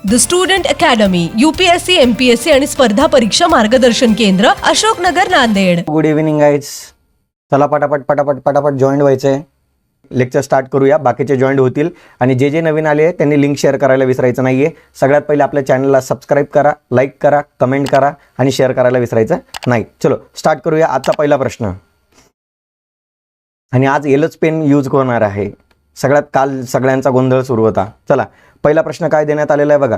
The student academy, UPSC MPSC आणि स्पर्धा परीक्षा मार्गदर्शन केंद्र, Ashoknagar, Nanded. Good evening guys. चला पटापट जॉईन व्हायचंय. लेक्चर स्टार्ट करूया. बाकीचे जॉईन होतील आणि जे नवीन आले त्यांनी लिंक शेअर करायला विसरायचं नाहीये. सगळ्यात पहिले आपल्या चॅनलला सबस्क्राईब करा, लाईक करा, कमेंट करा आणि शेअर करायला विसरायचं नाही. चलो स्टार्ट करूया. आजचा पहिला प्रश्न, आणि आज येलोच पेन यूज होणार आहे. काल सगळ्यांचा गोंधळ सुरू होता. चला पहिला प्रश्न काय देण्यात आलेला आहे बघा.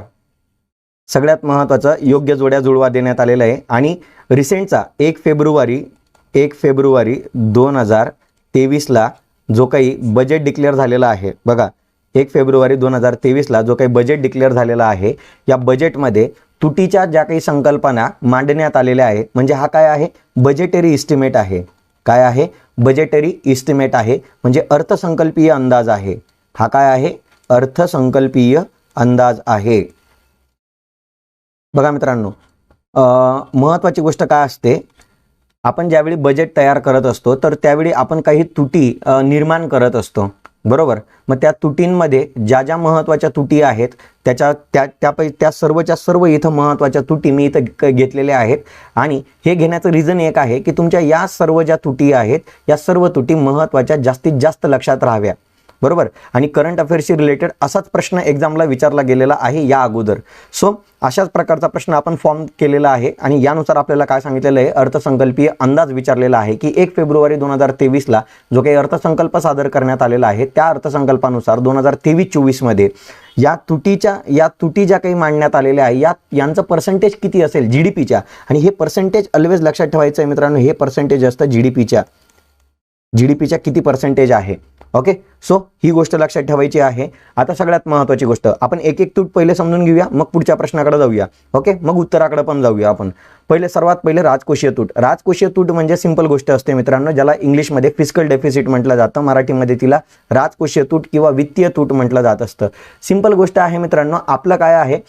सगळ्यात महत्त्वाचं योग्य जोड्या जुळवा देण्यात आलेला आहे आणि रिसेंटचा 1 फेब्रुवारी 2023ला जो काही बजेट डिक्लेअर झालेला आहे बघा, 1 फेब्रुवारी 2023ला जो काही बजेट डिक्लेअर झालेला आहे, या बजेटमध्ये तुटीच्या ज्या काही संकल्पना मांडण्यात आलेल्या आहेत, म्हणजे हा काय आहे, बजेटरी इस्टिमेट आहे. काय आहे, बजेटरी इस्टिमेट आहे, म्हणजे अर्थसंकल्पीय अंदाज आहे. हा काय आहे, अर्थसंकल्पीय अंदाज आहे. बघा मित्रांनो, महत्त्वाची गोष्ट काय असते, आपण ज्यावेळी बजेट तयार करत असतो तर त्यावेळी आपण काही त्रुटी निर्माण करत असतो, बरोबर. मग त्या त्रुटींमध्ये ज्या महत्त्वाच्या त्रुटी आहेत त्या सर्वच्या सर्व इथं महत्त्वाच्या त्रुटी मी इथं घेतलेल्या आहेत. आणि हे घेण्याचं रिझन एक आहे की तुमच्या या सर्व ज्या त्रुटी आहेत, या सर्व त्रुटी महत्त्वाच्या जास्तीत जास्त लक्षात राहाव्या, बरोबर. आणि करंट अफेअर्सशी रिलेटेड असाच प्रश्न एक्झामला विचारला गेलेला आहे या अगोदर. सो अशाच प्रकारचा प्रश्न आपण फॉर्म केलेला आहे आणि यानुसार आपल्याला काय सांगितलेलं आहे, अर्थसंकल्पीय अंदाज विचारलेला आहे की 1 फेब्रुवारी 2023ला जो काही अर्थसंकल्प सादर करण्यात आलेला आहे, त्या अर्थसंकल्पानुसार 2023-24 मध्ये या त्रुटी ज्या काही मांडण्यात आलेल्या आहे, यांचं पर्सेंटेज किती असेल GDPच्या. आणि हे पर्सेंटेज ऑलवेज लक्षात ठेवायचं आहे मित्रांनो, हे पर्सेंटेज असतं GDPच्या किती पर्सेंटेज आहे. ओके, सो ही गोष्ट लक्षात ठेवायची आहे. आता सगळ्यात महत्त्वाची गोष्ट, आपण एक तूट पहिले समजून घेऊया, मग पुढच्या प्रश्नाकडे जाऊया. ओके, मग उत्तराकडे पण जाऊया आपण. सर्वात पहिले राजकोषीय तूट. राजकोषीय तूट म्हणजे सिंपल गोष्ट असते मित्रांनो, ज्याला इंग्लिशमध्ये फिस्कल डेफिसिट म्हटलं जातं, मराठीमध्ये तिला राजकोषीय तूट किंवा वित्तीय तूट म्हटलं जात असतं. सिंपल गोष्ट आहे मित्रांनो, आपलं काय आहे,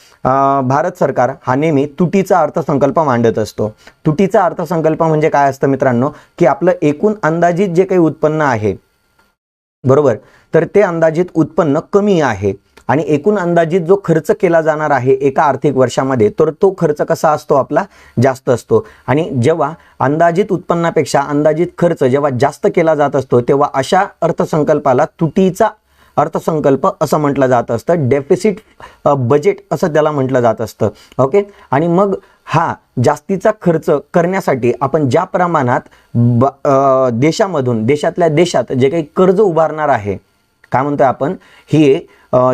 भारत सरकार हा नेहमी तुटीचा अर्थसंकल्प मांडत असतो. तुटीचा अर्थसंकल्प म्हणजे काय असतं मित्रांनो, की आपलं एकूण अंदाजित जे काही उत्पन्न आहे, बरोबर, तर ते अंदाजित उत्पन्न कमी आहे आणि एकूण अंदाजित जो खर्च केला जाणार आहे एका आर्थिक वर्षामध्ये, तर तो खर्च कसा असतो, आपला जास्त असतो. आणि जेव्हा अंदाजित उत्पन्नापेक्षा अंदाजित खर्च जेव्हा जास्त केला जात असतो, तेव्हा अशा अर्थसंकल्पाला तुटीचा अर्थसंकल्प असं म्हटलं जात असतं. डेफिसिट बजेट असं त्याला म्हटलं जात असतं. ओके, आणि मग हा जास्तीचा खर्च करण्यासाठी आपण ज्या प्रमाणात देशातल्या देशात जे काही कर्ज उभारणार आहे, काय म्हणतोय आपण, हे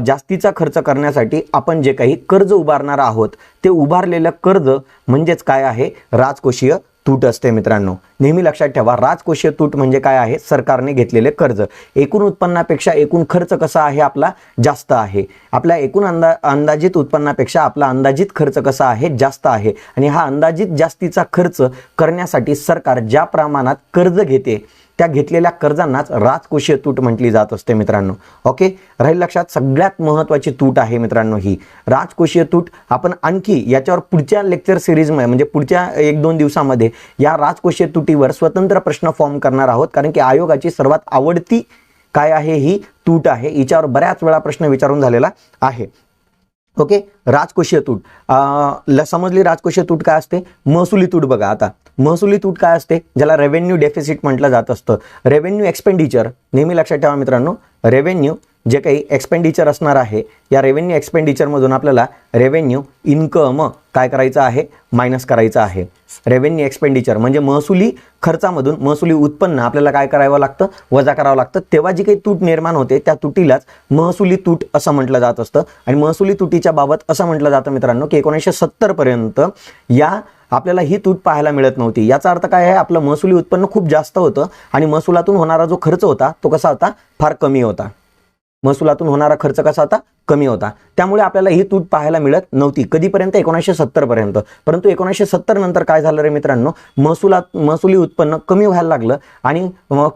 जास्तीचा खर्च करण्यासाठी आपण जे काही कर्ज उभारणार आहोत, ते उभारलेलं कर्ज म्हणजेच काय आहे, राजकोषीय तूट असते मित्रांनो. नेहमी लक्षात ठेवा, राजकोषीय तूट म्हणजे काय आहे, सरकारने घेतलेले कर्ज. एकूण उत्पन्नापेक्षा एकूण खर्च कसा आहे, आपला जास्त आहे. आपल्या एकूण अंदाजित उत्पन्नापेक्षा आपला अंदाजित खर्च कसा आहे, जास्त आहे. आणि हा अंदाजित जास्तीचा खर्च करण्यासाठी सरकार ज्या प्रमाणात कर्ज घेते, त्या घेतलेल्या कर्जांनाच राजकोषीय तूट म्हटली जात असते मित्रांनो. ओके, राहील लक्षात. सगळ्यात महत्त्वाची तूट आहे मित्रांनो ही राजकोषीय तूट. आपण आणखी याच्यावर पुढच्या लेक्चर सिरीजमध्ये, म्हणजे पुढच्या 1-2 दिवसामध्ये या राजकोषीय तुटीवर स्वतंत्र प्रश्न फॉर्म करणार आहोत, कारण की आयोगाची सर्वात आवडती काय आहे, ही तूट आहे. हिच्यावर बऱ्याच वेळा प्रश्न विचारून झालेला आहे. ओके, राजकोषीय तूट समजली. राजकोषीय तूट काय असते, महसुली तूट. बघा आता महसुली तूट काय असते, ज्याला रेव्हेन्यू डेफिसिट म्हटलं जात असतं. रेव्हेन्यू एक्सपेंडिचर, नेहमी लक्षात ठेवा मित्रांनो, रेव्हेन्यू जे काही एक्सपेंडिचर असणार आहे, या रेव्हेन्यू एक्सपेंडिचरमधून आपल्याला रेव्हेन्यू इन्कम काय करायचं आहे, मायनस करायचं आहे. रेव्हेन्यू एक्सपेंडिचर म्हणजे महसुली खर्चामधून महसुली उत्पन्न आपल्याला काय करावं लागतं, वजा करावं लागतं. तेव्हा जी काही तूट निर्माण होते, त्या तुटीलाच महसुली तूट असं म्हटलं जात असतं. आणि महसुली तुटीच्या बाबत असं म्हटलं जातं मित्रांनो की 1970 पर्यंत आपल्याला ही तूट पाहायला मिळत नव्हती. याचा अर्थ काय आहे, आपलं महसुली उत्पन्न खूप जास्त होतं आणि महसुलातून होणारा जो खर्च होता तो कसा होता, फार कमी होता. महसुलातून होणारा खर्च कसा होता, कमी होता. त्यामुळे आपल्याला ही तूट पाहायला मिळत नव्हती. कधीपर्यंत, 1970 पर्यंत. परंतु 1970 नंतर काय झालं रे मित्रांनो, महसुली उत्पन्न कमी व्हायला लागलं. आणि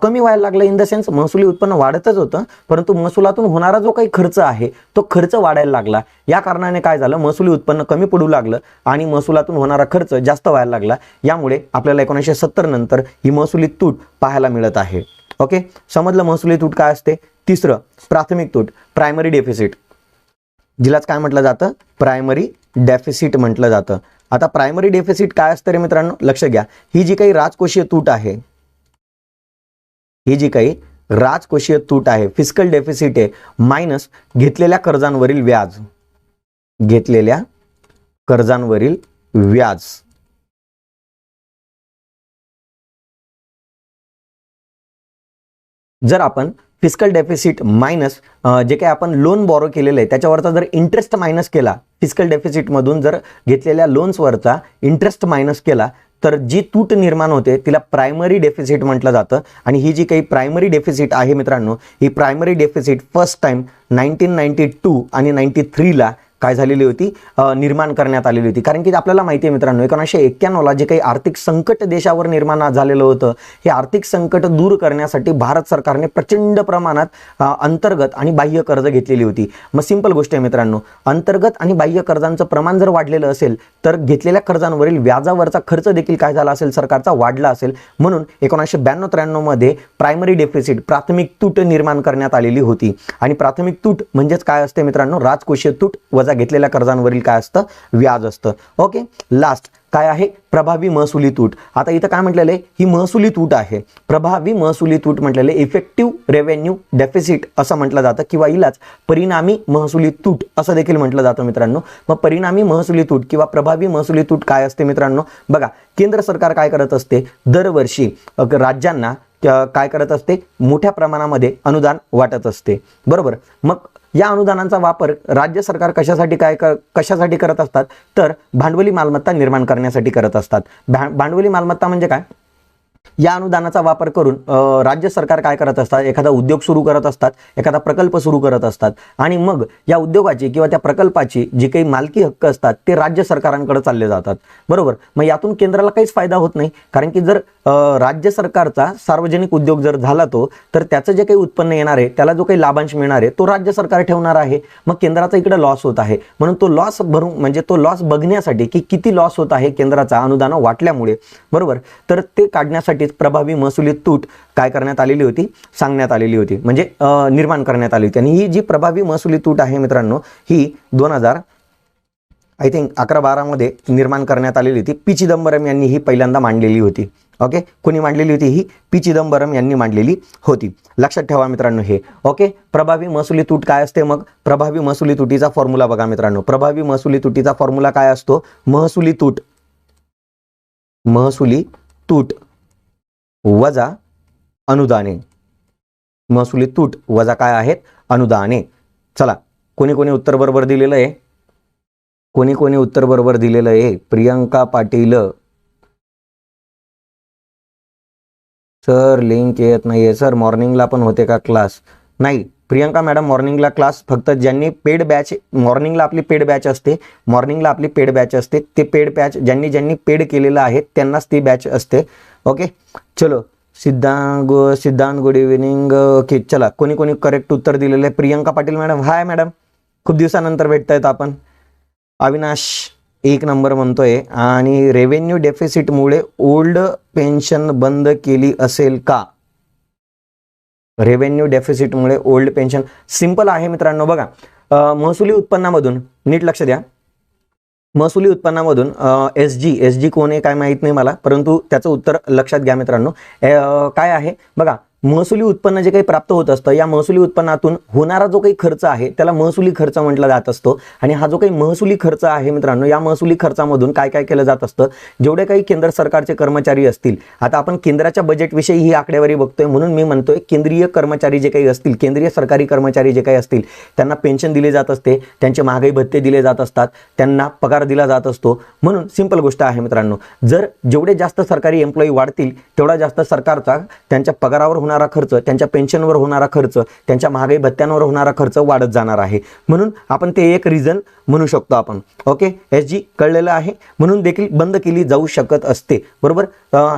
कमी व्हायला लागलं इन द सेन्स महसुली उत्पन्न वाढतच होतं, परंतु महसुलातून होणारा जो काही खर्च आहे तो खर्च वाढायला लागला. या कारणाने काय झालं, महसुली उत्पन्न कमी पडू लागलं आणि महसुलातून होणारा खर्च जास्त व्हायला लागला. यामुळे आपल्याला 1970 नंतर ही महसुली तूट पाहायला मिळत आहे. ओके, समजलं महसुली तूट काय असते. तिसरं प्राथमिक तूट, प्रायमरी डेफिसिट. जिलाच काय म्हटलं जातं, प्रायमरी डेफिसिट म्हटलं जातं. आता प्रायमरी डेफिसिट काय असतं रे मित्रांनो, लक्ष घ्या. ही जी काही राजकोषीय तूट आहे, ही जी काही राजकोषीय तूट आहे, फिस्कल डेफिसिट आहे, मायनस घेतलेल्या कर्जांवरील व्याज, घेतलेल्या कर्जांवरील व्याज. जर आपण फिस्कल डेफिसिट मायनस जे काही आपण लोन बॉरो केलेलं आहे त्याच्यावरचा जर इंटरेस्ट मायनस केला, फिस्कल डेफिसिटमधून जर घेतलेल्या लोन्सवरचा इंटरेस्ट मायनस केला, तर जी तूट निर्माण होते तिला प्रायमरी डेफिसिट म्हटलं जातं. आणि ही जी काही प्रायमरी डेफिसिट आहे मित्रांनो, ही प्रायमरी डेफिसिट फर्स्ट टाइम 1992 आणि 93ला काय झालेली होती, निर्माण करण्यात आलेली होती. कारण की आपल्याला माहिती आहे मित्रांनो, 1991ला जे काही आर्थिक संकट देशावर निर्माण झालेलं होतं, हे आर्थिक संकट दूर करण्यासाठी भारत सरकारने प्रचंड प्रमाणात अंतर्गत आणि बाह्य कर्ज घेतलेली होती. मग सिंपल गोष्ट आहे मित्रांनो, अंतर्गत आणि बाह्य कर्जांचं प्रमाण जर वाढलेलं असेल तर घेतलेल्या कर्जांवरील व्याजावरचा खर्च देखील काय झाला असेल, सरकारचा वाढला असेल. म्हणून 1992-93 मध्ये प्रायमरी डेफिसिट, प्राथमिक तूट निर्माण करण्यात आलेली होती. आणि प्राथमिक तूट म्हणजेच काय असते मित्रांनो, राजकोषीय तूट वजा घेतलेल्या कर्जांवरील काय असतं, व्याज असतं. ओके, लास्ट काय आहे, प्रभावी महसुली तूट. आता इथं काय म्हटलेलं आहे, ही महसुली तूट आहे. प्रभावी महसुली तूट म्हटलेलं इफेक्टिव्ह रेव्हेन्यू डेफिसिट असं म्हटलं जातं, किंवा हिलाच परिणामी महसुली तूट असं देखील म्हटलं जातं मित्रांनो. मग परिणामी महसुली तूट किंवा प्रभावी महसुली तूट काय असते मित्रांनो, बघा केंद्र सरकार काय करत असते, दरवर्षी राज्यांना काय करत असते, मोठ्या प्रमाणामध्ये अनुदान वाटत असते, बरोबर. मग या अनुदानांचा वापर राज्य सरकार कशासाठी करत असतात, तर भांडवली मालमत्ता निर्माण करण्यासाठी करत असतात. भांडवली मालमत्ता म्हणजे काय, या अनुदानाचा वापर करून राज्य सरकार काय करत असतात, एखादा उद्योग सुरू करत असतात, एखादा प्रकल्प सुरू करत असतात. आणि मग या उद्योगाची किंवा त्या प्रकल्पाची जी काही मालकी हक्क असतात ते राज्य सरकारांकडे चालले जातात, बरोबर. मग यातून केंद्राला काहीच फायदा होत नाही, कारण की जर राज्य सरकारचा सार्वजनिक उद्योग जर झाला तो, तर त्याचं जे काही उत्पन्न येणार आहे, त्याला जो काही लाभांश मिळणार आहे तो राज्य सरकार ठेवणार आहे. मग केंद्राचा इकडे लॉस होत आहे. म्हणून तो लॉस म्हणजे तो लॉस बघण्यासाठी की किती लॉस होत आहे केंद्राचा अनुदान वाटल्यामुळे, बरोबर, तर ते काढण्यासाठी प्रभावी महसुली तूट काय करण्यात आलेली होती, सांगण्यात आलेली होती, म्हणजे निर्माण करण्यात आली होती. आणि ही जी प्रभावी महसुली तूट आहे मित्रांनो, ही 2011-12 मध्ये निर्माण करण्यात आलेली होती. पी चिदंबरम यांनी ही पहिल्यांदा मांडलेली होती. ओके, कोणी मांडलेली होती, ही पी चिदंबरम यांनी मांडलेली होती. लक्षात ठेवा मित्रांनो हे. ओके, प्रभावी महसुली तूट काय असते, मग प्रभावी महसुली तुटीचा फॉर्म्युला बघा मित्रांनो. प्रभावी महसुली तुटीचा फॉर्म्युला काय असतो, महसुली तूट वजा अनुदाने. महसुली तूट वजा काय आहेत, अनुदाने. चला, कोणी कोणी उत्तर बरोबर दिलेलं आहे, कोणी उत्तर बरोबर दिलेलं आहे. प्रियंका पाटील, सर लिंक येत नाहीये सर. मॉर्निंगला पण होते का क्लास, नाही प्रियंका मॅडम, मॉर्निंगला क्लास फक्त ज्यांनी पेड बॅच, मॉर्निंगला आपली पेड बॅच असते, ते पेड बॅच ज्यांनी पेड केलेलं आहे त्यांनाच ती बॅच असते. ओके, चलो सिद्धांत गुड इव्हिनिंग. ओके, चला, कोणी करेक्ट उत्तर दिलेलं आहे. प्रियंका पाटील मॅडम, हाय मॅडम, खूप दिवसानंतर भेटतायत आपण. अविनाश 1 नंबर म्हणतोय. आणि रेव्हेन्यू डेफिसिटमुळे ओल्ड पेन्शन बंद केली असेल का, रेव्हेन्यू डेफिसिटमुळे ओल्ड पेन्शन. सिंपल आहे मित्रांनो, बघा महसुली उत्पन्नामधून नीट लक्ष द्या, महसुली उत्पन्नामधून एस जी कोण आहे काय माहीत नाही मला, परंतु त्याचं उत्तर लक्षात घ्या मित्रांनो. काय आहे बघा, महसुली उत्पन्न जे काही प्राप्त होत असतं, या महसुली उत्पन्नातून होणारा जो काही खर्च आहे त्याला महसुली खर्च म्हटला जात असतो. आणि हा जो काही महसुली खर्च आहे मित्रांनो, या महसुली खर्चामधून काय काय केलं जात असतं, जेवढे काही केंद्र सरकारचे कर्मचारी असतील, आता आपण केंद्राच्या बजेटविषयी ही आकडेवारी बघतोय, म्हणून मी म्हणतोय केंद्रीय कर्मचारी जे काही असतील, केंद्रीय सरकारी कर्मचारी जे काही असतील, त्यांना पेन्शन दिली जात असते, त्यांचे महागाई भत्ते दिले जात असतात, त्यांना पगार दिला जात असतो. म्हणून सिंपल गोष्ट आहे मित्रांनो, जर जेवढे जास्त सरकारी एम्प्लॉई वाढतील तेवढा जास्त सरकारचा त्यांच्या पगारावर होणारा खर्च, त्यांच्या पेन्शनवर होणारा खर्च, त्यांच्या महागाई भत्त्यांवर होणारा खर्च वाढत जाणार आहे. म्हणून आपण ते एक रिझन म्हणू शकतो आपण. ओके, एस जी कळलेलं आहे, म्हणून देखील बंद केली जाऊ शकत असते, बरोबर.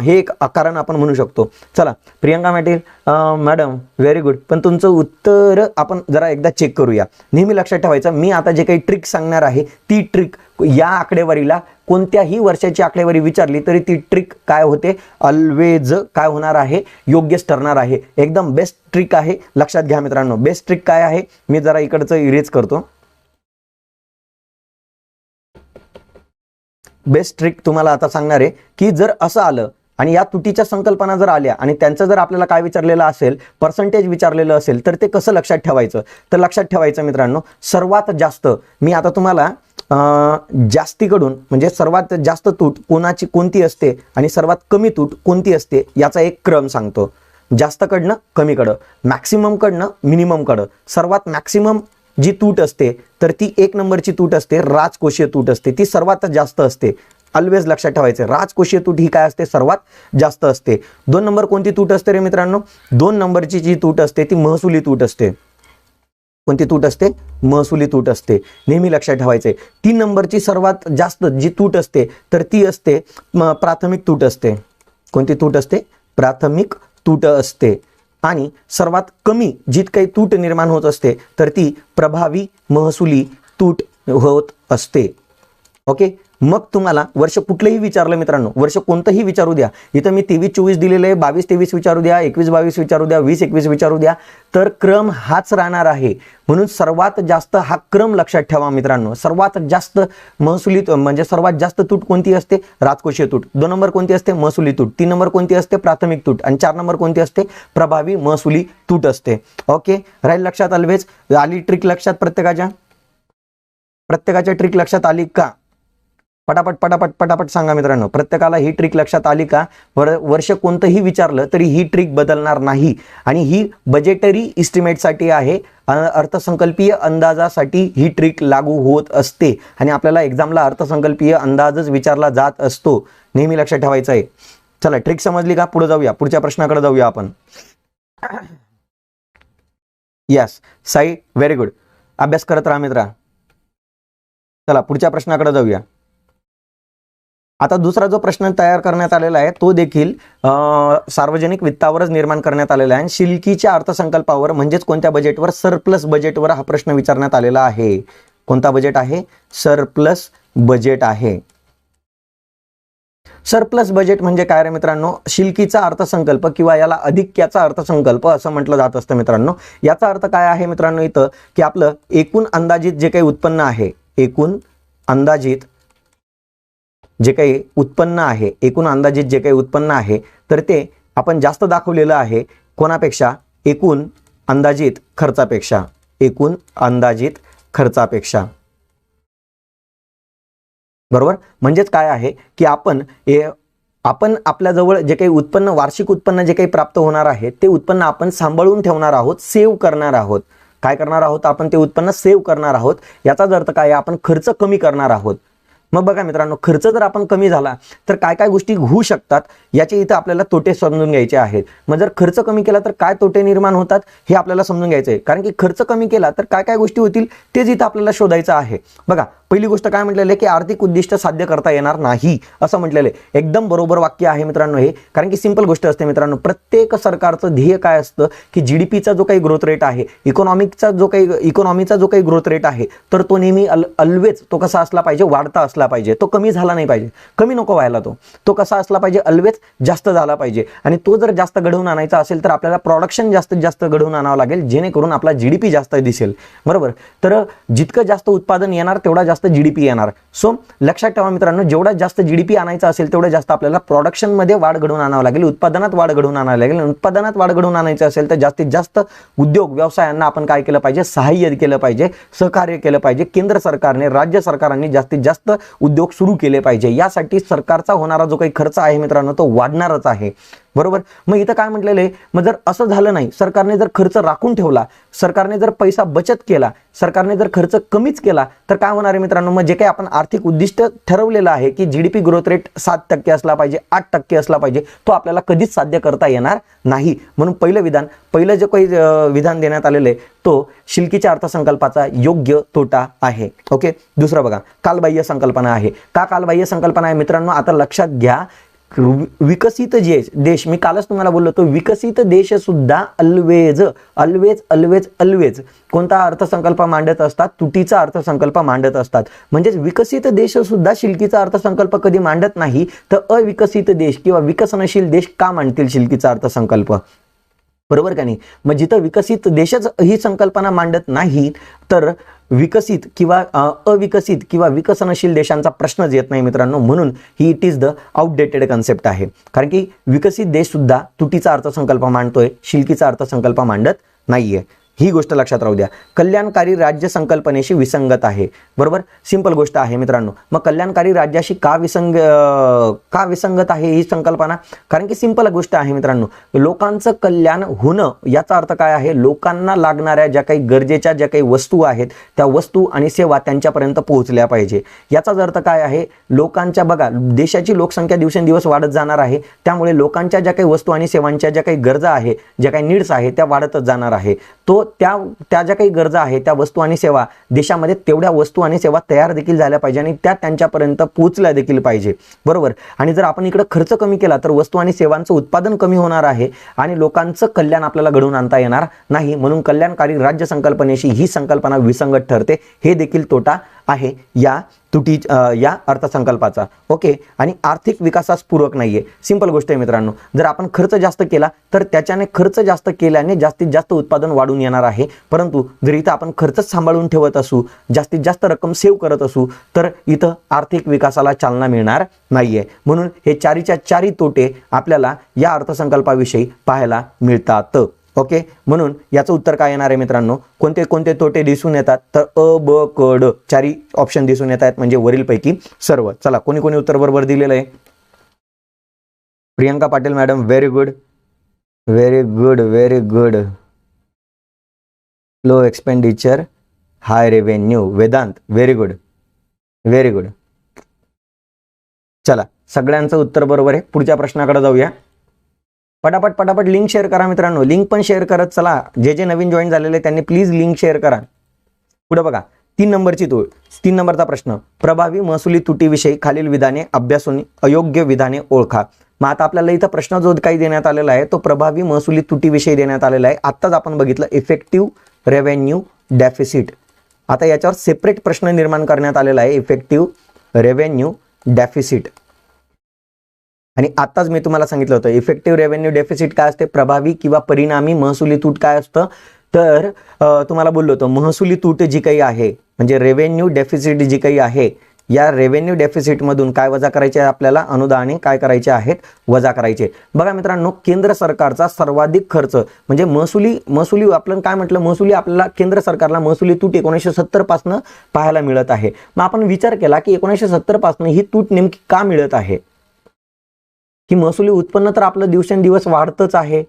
हे एक कारण आपण म्हणू शकतो. चला, प्रियंका मॅडम व्हेरी गुड. पण तुमचं उत्तर आपण जरा एकदा चेक करूया. नेहमी लक्षात ठेवायचं, मी आता जे काही ट्रिक सांगणार आहे ती ट्रिक या आकडेवारीला कोणत्याही वर्षाची आकडेवारी विचारली तरी ती ट्रिक काय होते, ऑलवेज काय होणार आहे, योग्यच ठरणार आहे. एकदम बेस्ट ट्रिक आहे, लक्षात घ्या मित्रांनो. बेस्ट ट्रिक काय आहे, मी जरा इकडचं इरेज करतो. बेस्ट ट्रिक तुम्हाला आता सांगणार आहे की जर असं आलं आणि या तुटीच्या संकल्पना जर आल्या आणि त्यांचं जर आपल्याला काय विचारलेलं असेल, पर्सेंटेज विचारलेलं असेल, तर ते कसं लक्षात ठेवायचं. तर लक्षात ठेवायचं मित्रांनो, सर्वात जास्त मी आता तुम्हाला जास्तीकडून म्हणजे सर्वात जास्त तूट कोणती असते आणि सर्वात कमी तूट कोणती असते याचा एक क्रम सांगतो. जास्तकडनं कमीकडं, मॅक्सिममकडनं मिनिममकडं. सर्वात मॅक्सिमम जी तूट असते तर ती 1 नंबरची तूट असते, राजकोषीय तूट असते, ती सर्वात जास्त असते. ऑलवेज लक्षात ठेवायचं, राजकोषीय तूट ही काय असते, सर्वात जास्त असते. 2 नंबर कोणती तूट असते रे मित्रांनो, 2 नंबरची जी तूट असते ती महसुली तूट असते. कोणती तूट असते, महसुली तूट असते, नेहमी लक्षात ठेवायचे. 3 नंबरची सर्वात जास्त जी तूट असते तर ती असते प्राथमिक तूट असते. कोणती तूट असते, प्राथमिक तूट असते. आणि सर्वात कमी जी काही तूट निर्माण होत असते तर ती प्रभावी महसुली तूट होत असते. ओके, मग तुम्हाला वर्ष कुठलंही विचारलं मित्रांनो, वर्ष कोणतंही विचारू द्या, इथं मी 23-24 दिलेलं आहे, 22-23 विचारू द्या, 21-22 विचारू द्या, 20-21 विचारू द्या, तर क्रम हाच राहणार आहे. म्हणून सर्वात जास्त हा क्रम लक्षात ठेवा मित्रांनो. सर्वात जास्त महसुली म्हणजे सर्वात जास्त तूट कोणती असते, राजकोषीय तूट. 2 नंबर कोणती असते, महसुली तूट. 3 नंबर कोणती असते, प्राथमिक तूट. आणि 4 नंबर कोणती असते, प्रभावी महसुली तूट असते. ओके, राहील लक्षात. ऑलवेज आली ट्रिक लक्षात, प्रत्येकाच्या ट्रिक लक्षात आली का? पटापट सांगा मित्रांनो, प्रत्येकाला ही ट्रिक लक्षात आली का? वर्ष कोणतंही विचारलं तरी ही ट्रिक बदलणार नाही. आणि ही बजेटरी इस्टिमेटसाठी आहे, अर्थसंकल्पीय अंदाजासाठी ही ट्रिक लागू होत असते. आणि आपल्याला एक्झामला अर्थसंकल्पीय अंदाजच विचारला जात असतो, नेहमी लक्षात ठेवायचं आहे. चला, ट्रिक समजली का? पुढे जाऊया, पुढच्या प्रश्नाकडे जाऊया आपण. यस साई, व्हेरी गुड, अभ्यास करत राहा मित्रा. चला पुढच्या प्रश्नाकडे जाऊया. आता दुसरा जो प्रश्न तयार करण्यात आलेला आहे तो देखील सार्वजनिक वित्तावरच निर्माण करण्यात आलेला आहे. शिल्लकीच्या अर्थसंकल्पावर म्हणजेच कोणत्या बजेटवर, सरप्लस बजेटवर हा प्रश्न विचारण्यात आलेला आहे. कोणता बजेट आहे? सरप्लस बजेट आहे. सरप्लस बजेट म्हणजे काय रे मित्रांनो? शिल्लकीचा अर्थसंकल्प किंवा याला अधिक्याचा अर्थसंकल्प असं म्हटलं जात असतं मित्रांनो. याचा अर्थ काय आहे मित्रांनो इथं, की आपलं एकूण अंदाजित जे काही उत्पन्न आहे, एकूण अंदाजित जे काही उत्पन्न आहे, एकूण अंदाजित जे काही उत्पन्न आहे तर ते आपण जास्त दाखवलेलं आहे कोणापेक्षा? एकूण अंदाजित खर्चापेक्षा. एकूण अंदाजित खर्चापेक्षा. बरोबर, म्हणजेच काय आहे की आपण आपल्याजवळ जे काही उत्पन्न, वार्षिक उत्पन्न जे काही प्राप्त होणार आहे ते उत्पन्न आपण सांभाळून ठेवणार आहोत, सेव्ह करणार आहोत. काय करणार आहोत आपण? ते उत्पन्न सेव्ह करणार आहोत. याचाच अर्थ काय आहे? आपण खर्च कमी करणार आहोत. मग बघा मित्रांनो, खर्च जर आपण कमी झाला तर काय काय गोष्टी होऊ शकतात याचे इथं आपल्याला तोटे समजून घ्यायचे आहेत. मग जर खर्च कमी केला तर काय तोटे निर्माण होतात हे आपल्याला समजून घ्यायचं आहे. कारण की खर्च कमी केला तर काय काय गोष्टी होतील तेच इथं आपल्याला शोधायचं आहे. बघा, पहिली गोष्ट काय म्हटलेलं आहे की आर्थिक उद्दिष्ट साध्य करता येणार नाही असं म्हटलेलं आहे. एकदम बरोबर वाक्य आहे मित्रांनो हे. कारण की सिंपल गोष्ट असते मित्रांनो, प्रत्येक सरकारचं ध्येय काय असतं की जीडीपीचा जो काही ग्रोथ रेट आहे, इकॉनॉमीचा जो काही ग्रोथ रेट आहे तर तो नेहमी ऑलवेज तो कसा असला पाहिजे? वाढता असला पाहिजे. तो कमी झाला नाही पाहिजे, कमी नको व्हायला. तो कसा असला पाहिजे? ऑलवेज जास्त झाला पाहिजे. आणि तो जर जास्त घडवून आणायचा असेल तर आपल्याला प्रोडक्शन जास्तीत जास्त घडवून आणावं लागेल, जेणेकरून आपला जीडीपी जास्त दिसेल. बरोबर, तर जितकं जास्त उत्पादन येणार तेवढा जास्त जीडीपी येणार. सो लक्षात ठेवा मित्रांनो, जेवढा जास्त जीडीपी आणायचा असेल तेवढं जास्त आपल्याला प्रोडक्शन मध्ये वाढ घडवून आणावं लागेल, उत्पादनात वाढ घडवून आणावं लागेल. उत्पादनात वाढ घडवून आणायचं असेल तर जास्तीत जास्त उद्योग व्यवसायांना आपण काय केलं पाहिजे? सहाय्य केलं पाहिजे, सहकार्य केलं पाहिजे. केंद्र सरकारने, राज्य सरकारांनी जास्तीत जास्त उद्योग सुरू केले पाहिजे. यासाठी सरकारचा होणारा जो काही खर्च आहे मित्रांनो तो वाढणारच आहे. बरोबर, मग इथं काय म्हटलेलं आहे? मग जर असं झालं नाही, सरकारने जर खर्च राखून ठेवला, सरकारने जर पैसा बचत केला, सरकारने जर खर्च कमीच केला तर काय होणार आहे मित्रांनो? मग जे काही आपण आर्थिक उद्दिष्ट ठरवलेलं आहे की जीडीपी ग्रोथ रेट 7% असला पाहिजे, 8% असला पाहिजे, तो आपल्याला कधीच साध्य करता येणार नाही. म्हणून पहिलं जे काही विधान देण्यात आलेलं आहे तो शिल्लकीच्या अर्थसंकल्पाचा योग्य तोटा आहे. ओके, दुसरं बघा, कालबाह्य संकल्पना आहे. का कालबाह्य संकल्पना आहे मित्रांनो? आता लक्षात घ्या, विकसित देश, मी कालच तुम्हाला बोललो तो विकसित देश सुद्धा ऑलवेज कोणता अर्थसंकल्प मांडत असतात? तुटीचा अर्थसंकल्प मांडत असतात. म्हणजेच विकसित देश सुद्धा शिल्लकीचा अर्थसंकल्प कधी मांडत नाही, तर अविकसित देश किंवा विकसनशील देश का मांडतील शिल्लकीचा अर्थसंकल्प? बरोबर का नाही? मग जिथं विकसित देशच ही संकल्पना मांडत नाही तर विकसित किंवा अविकसित किंवा विकसनशील देशांचा प्रश्नच येत नाही मित्रांनो. म्हणून ही it is the outdated concept आहे. कारण की विकसित देश सुद्धा तुटीचा अर्थसंकल्प मांडतोय, शिल्कीचा अर्थसंकल्प मांडत नाहीये. ही गोष्ट लक्षात राहू द्या. कल्याणकारी राज्य संकल्पनेशी विसंगत आहे. बरोबर, सिंपल गोष्ट आहे मित्रांनो. मग कल्याणकारी राज्याशी का विसंगत आहे ही संकल्पना? कारण की सिंपल गोष्ट आहे मित्रांनो, लोकांचं कल्याण होणं याचा अर्थ काय आहे? लोकांना लागणाऱ्या ज्या काही गरजेच्या ज्या काही वस्तू आहेत त्या वस्तू आणि सेवा त्यांच्यापर्यंत पोहोचल्या पाहिजे. याचाच अर्थ काय आहे? लोकांच्या बघा, देशाची लोकसंख्या दिवसेंदिवस वाढत जाणार आहे, त्यामुळे लोकांच्या ज्या काही वस्तू आणि सेवांच्या ज्या काही गरजा आहे, ज्या काही नीड्स आहे त्या वाढतच जाणार आहे. तो त्या ज्या काही गरजा आहेत त्या वस्तू आणि सेवा देशामध्ये तेवढ्या वस्तू आणि सेवा तयार देखील झाल्या पाहिजे आणि त्या त्यांच्यापर्यंत पोहोचल्या देखील पाहिजे. बरोबर. आणि जर आपण इकडे खर्च कमी केला तर वस्तू आणि सेवांचं उत्पादन कमी होणार आहे आणि लोकांचं कल्याण आपल्याला घडवून आणता येणार नाही. म्हणून कल्याणकारी राज्य संकल्पनेशी ही संकल्पना विसंगत ठरते. हे देखील तोटा आहे या अर्थसंकल्पाचा. ओके. आणि आर्थिक विकासास पूरक नाहीये. सिंपल गोष्ट आहे मित्रांनो, जर आपण खर्च जास्त केला तर त्याच्याने खर्च जास्त केल्याने जास्तीत जास्त उत्पादन वाढून येणार आहे. परंतु जर इथं आपण खर्चच सांभाळून ठेवत असू, जास्तीत जास्त रक्कम सेव्ह करत असू तर इथं आर्थिक विकासाला चालना मिळणार नाहीये. म्हणून हे चारीच्या चारी तोटे आपल्याला या अर्थसंकल्पाविषयी पाहायला मिळतात. ओके. म्हणून याचं उत्तर काय येणार आहे मित्रांनो? कोणते कोणते तोटे दिसून येतात? तर अ, ब, क, ड चारी ऑप्शन दिसून येत आहेत, म्हणजे वरीलपैकी सर्व. चला, कोणी कोणी उत्तर बरोबर दिलेलं आहे? Priyanka Patil madam, very good, very good, very good. Low expenditure, high revenue. Vedant, very good, very good. चला, सगळ्यांचं उत्तर बरोबर आहे. पुढच्या प्रश्नाकडे जाऊया. पटापट पटापट लिंक शेअर करा मित्रांनो, लिंक पण शेअर करत चला. जे नवीन जॉईन झालेले त्यांनी प्लीज लिंक शेअर करा. पुढे बघा, 3 नंबरचा प्रश्न. प्रभावी महसुली तुटीविषयी खालील विधाने अभ्यासून अयोग्य विधाने ओळखा. मग आता आपल्याला इथं प्रश्न जो काही देण्यात आलेला आहे तो प्रभावी महसुली तुटीविषयी देण्यात आलेला आहे. आत्ताच आपण बघितलं इफेक्टिव्ह रेव्हेन्यू डेफिसिट. आता याच्यावर सेपरेट प्रश्न निर्माण करण्यात आलेला आहे, इफेक्टिव्ह रेव्हेन्यू डेफिसिट. आणि आताच मी तुम्हाला सांगितलं होतं इफेक्टिव्ह रेव्हेन्यू डेफिसिट काय असते, प्रभावी किंवा परिणामी महसुली तूट काय असतं. तर तुम्हाला बोललो होतो महसुली तूट जी काही आहे म्हणजे रेव्हेन्यू डेफिसिट जी काही आहे, या रेव्हेन्यू डेफिसिटमधून काय वजा करायचे आहे आपल्याला? अनुदाने काय करायचे आहेत? वजा करायचे. बघा मित्रांनो, केंद्र सरकारचा सर्वाधिक खर्च म्हणजे महसुली आपण काय म्हटलं, महसुली आपल्याला केंद्र सरकारला महसुली तूट 1970 पासून पाहायला मिळत आहे. मग आपण विचार केला की 1970 पासून ही तूट नेमकी का मिळत आहे? की महसुली उत्पन्न तर आपलं दिवसेंदिवस वाढतच आहे,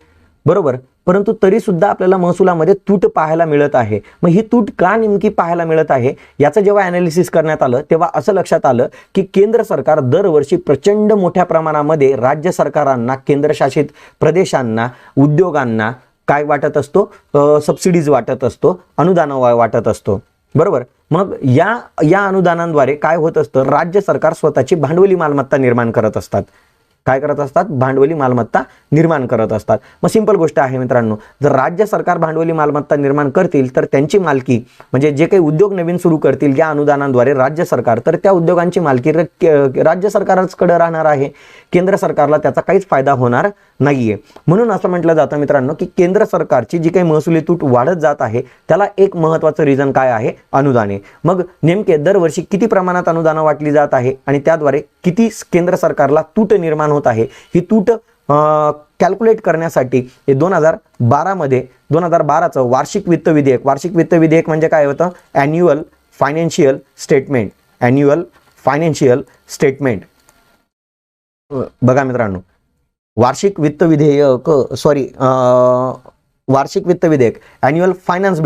बरोबर, परंतु तरी सुद्धा आपल्याला महसुलामध्ये तूट पाहायला मिळत आहे. मग ही तूट का नेमकी पाहायला मिळत आहे याचं जेव्हा ॲनालिसिस करण्यात आलं तेव्हा असं लक्षात आलं की केंद्र सरकार दरवर्षी प्रचंड मोठ्या प्रमाणामध्ये राज्य सरकारांना, केंद्रशासित प्रदेशांना, उद्योगांना काय वाटत असतो? सबसिडीज वाटत असतो, अनुदान वाटत असतो, बरोबर. मग या अनुदानांद्वारे काय होत असतं? राज्य सरकार स्वतःची भांडवली मालमत्ता निर्माण करत असतात. काय करत असतात? भांडवली मालमत्ता निर्माण करत असतात. मग सिंपल गोष्ट आहे मित्रांनो, जर राज्य सरकार भांडवली मालमत्ता निर्माण करतील तर त्यांची मालकी म्हणजे जे काही उद्योग नवीन सुरू करतील या अनुदानांद्वारे राज्य सरकार, तर त्या उद्योगांची मालकी राज्य सरकारकडे राहणार आहे. केंद्र सरकारला त्याचा काहीच फायदा होणार नाहीये. म्हणून असं म्हटलं जातं मित्रांनो की केंद्र सरकारची जी काही महसुली तूट वाढत जात आहे त्याला एक महत्त्वाचं रिझन काय आहे? अनुदाने. मग नेमके दरवर्षी किती प्रमाणात अनुदानं वाटली जात आहे आणि त्याद्वारे किती केंद्र सरकारला तूट निर्माण होत आहे, ही तूट कॅल्क्युलेट करण्यासाठी हे 2012मध्ये 2012चं वार्षिक वित्त विधेयक म्हणजे काय होतं? Annual financial statement. बघा मित्रांनो, वार्षिक वित्त विधेयक ॲन्युअल फायनान्स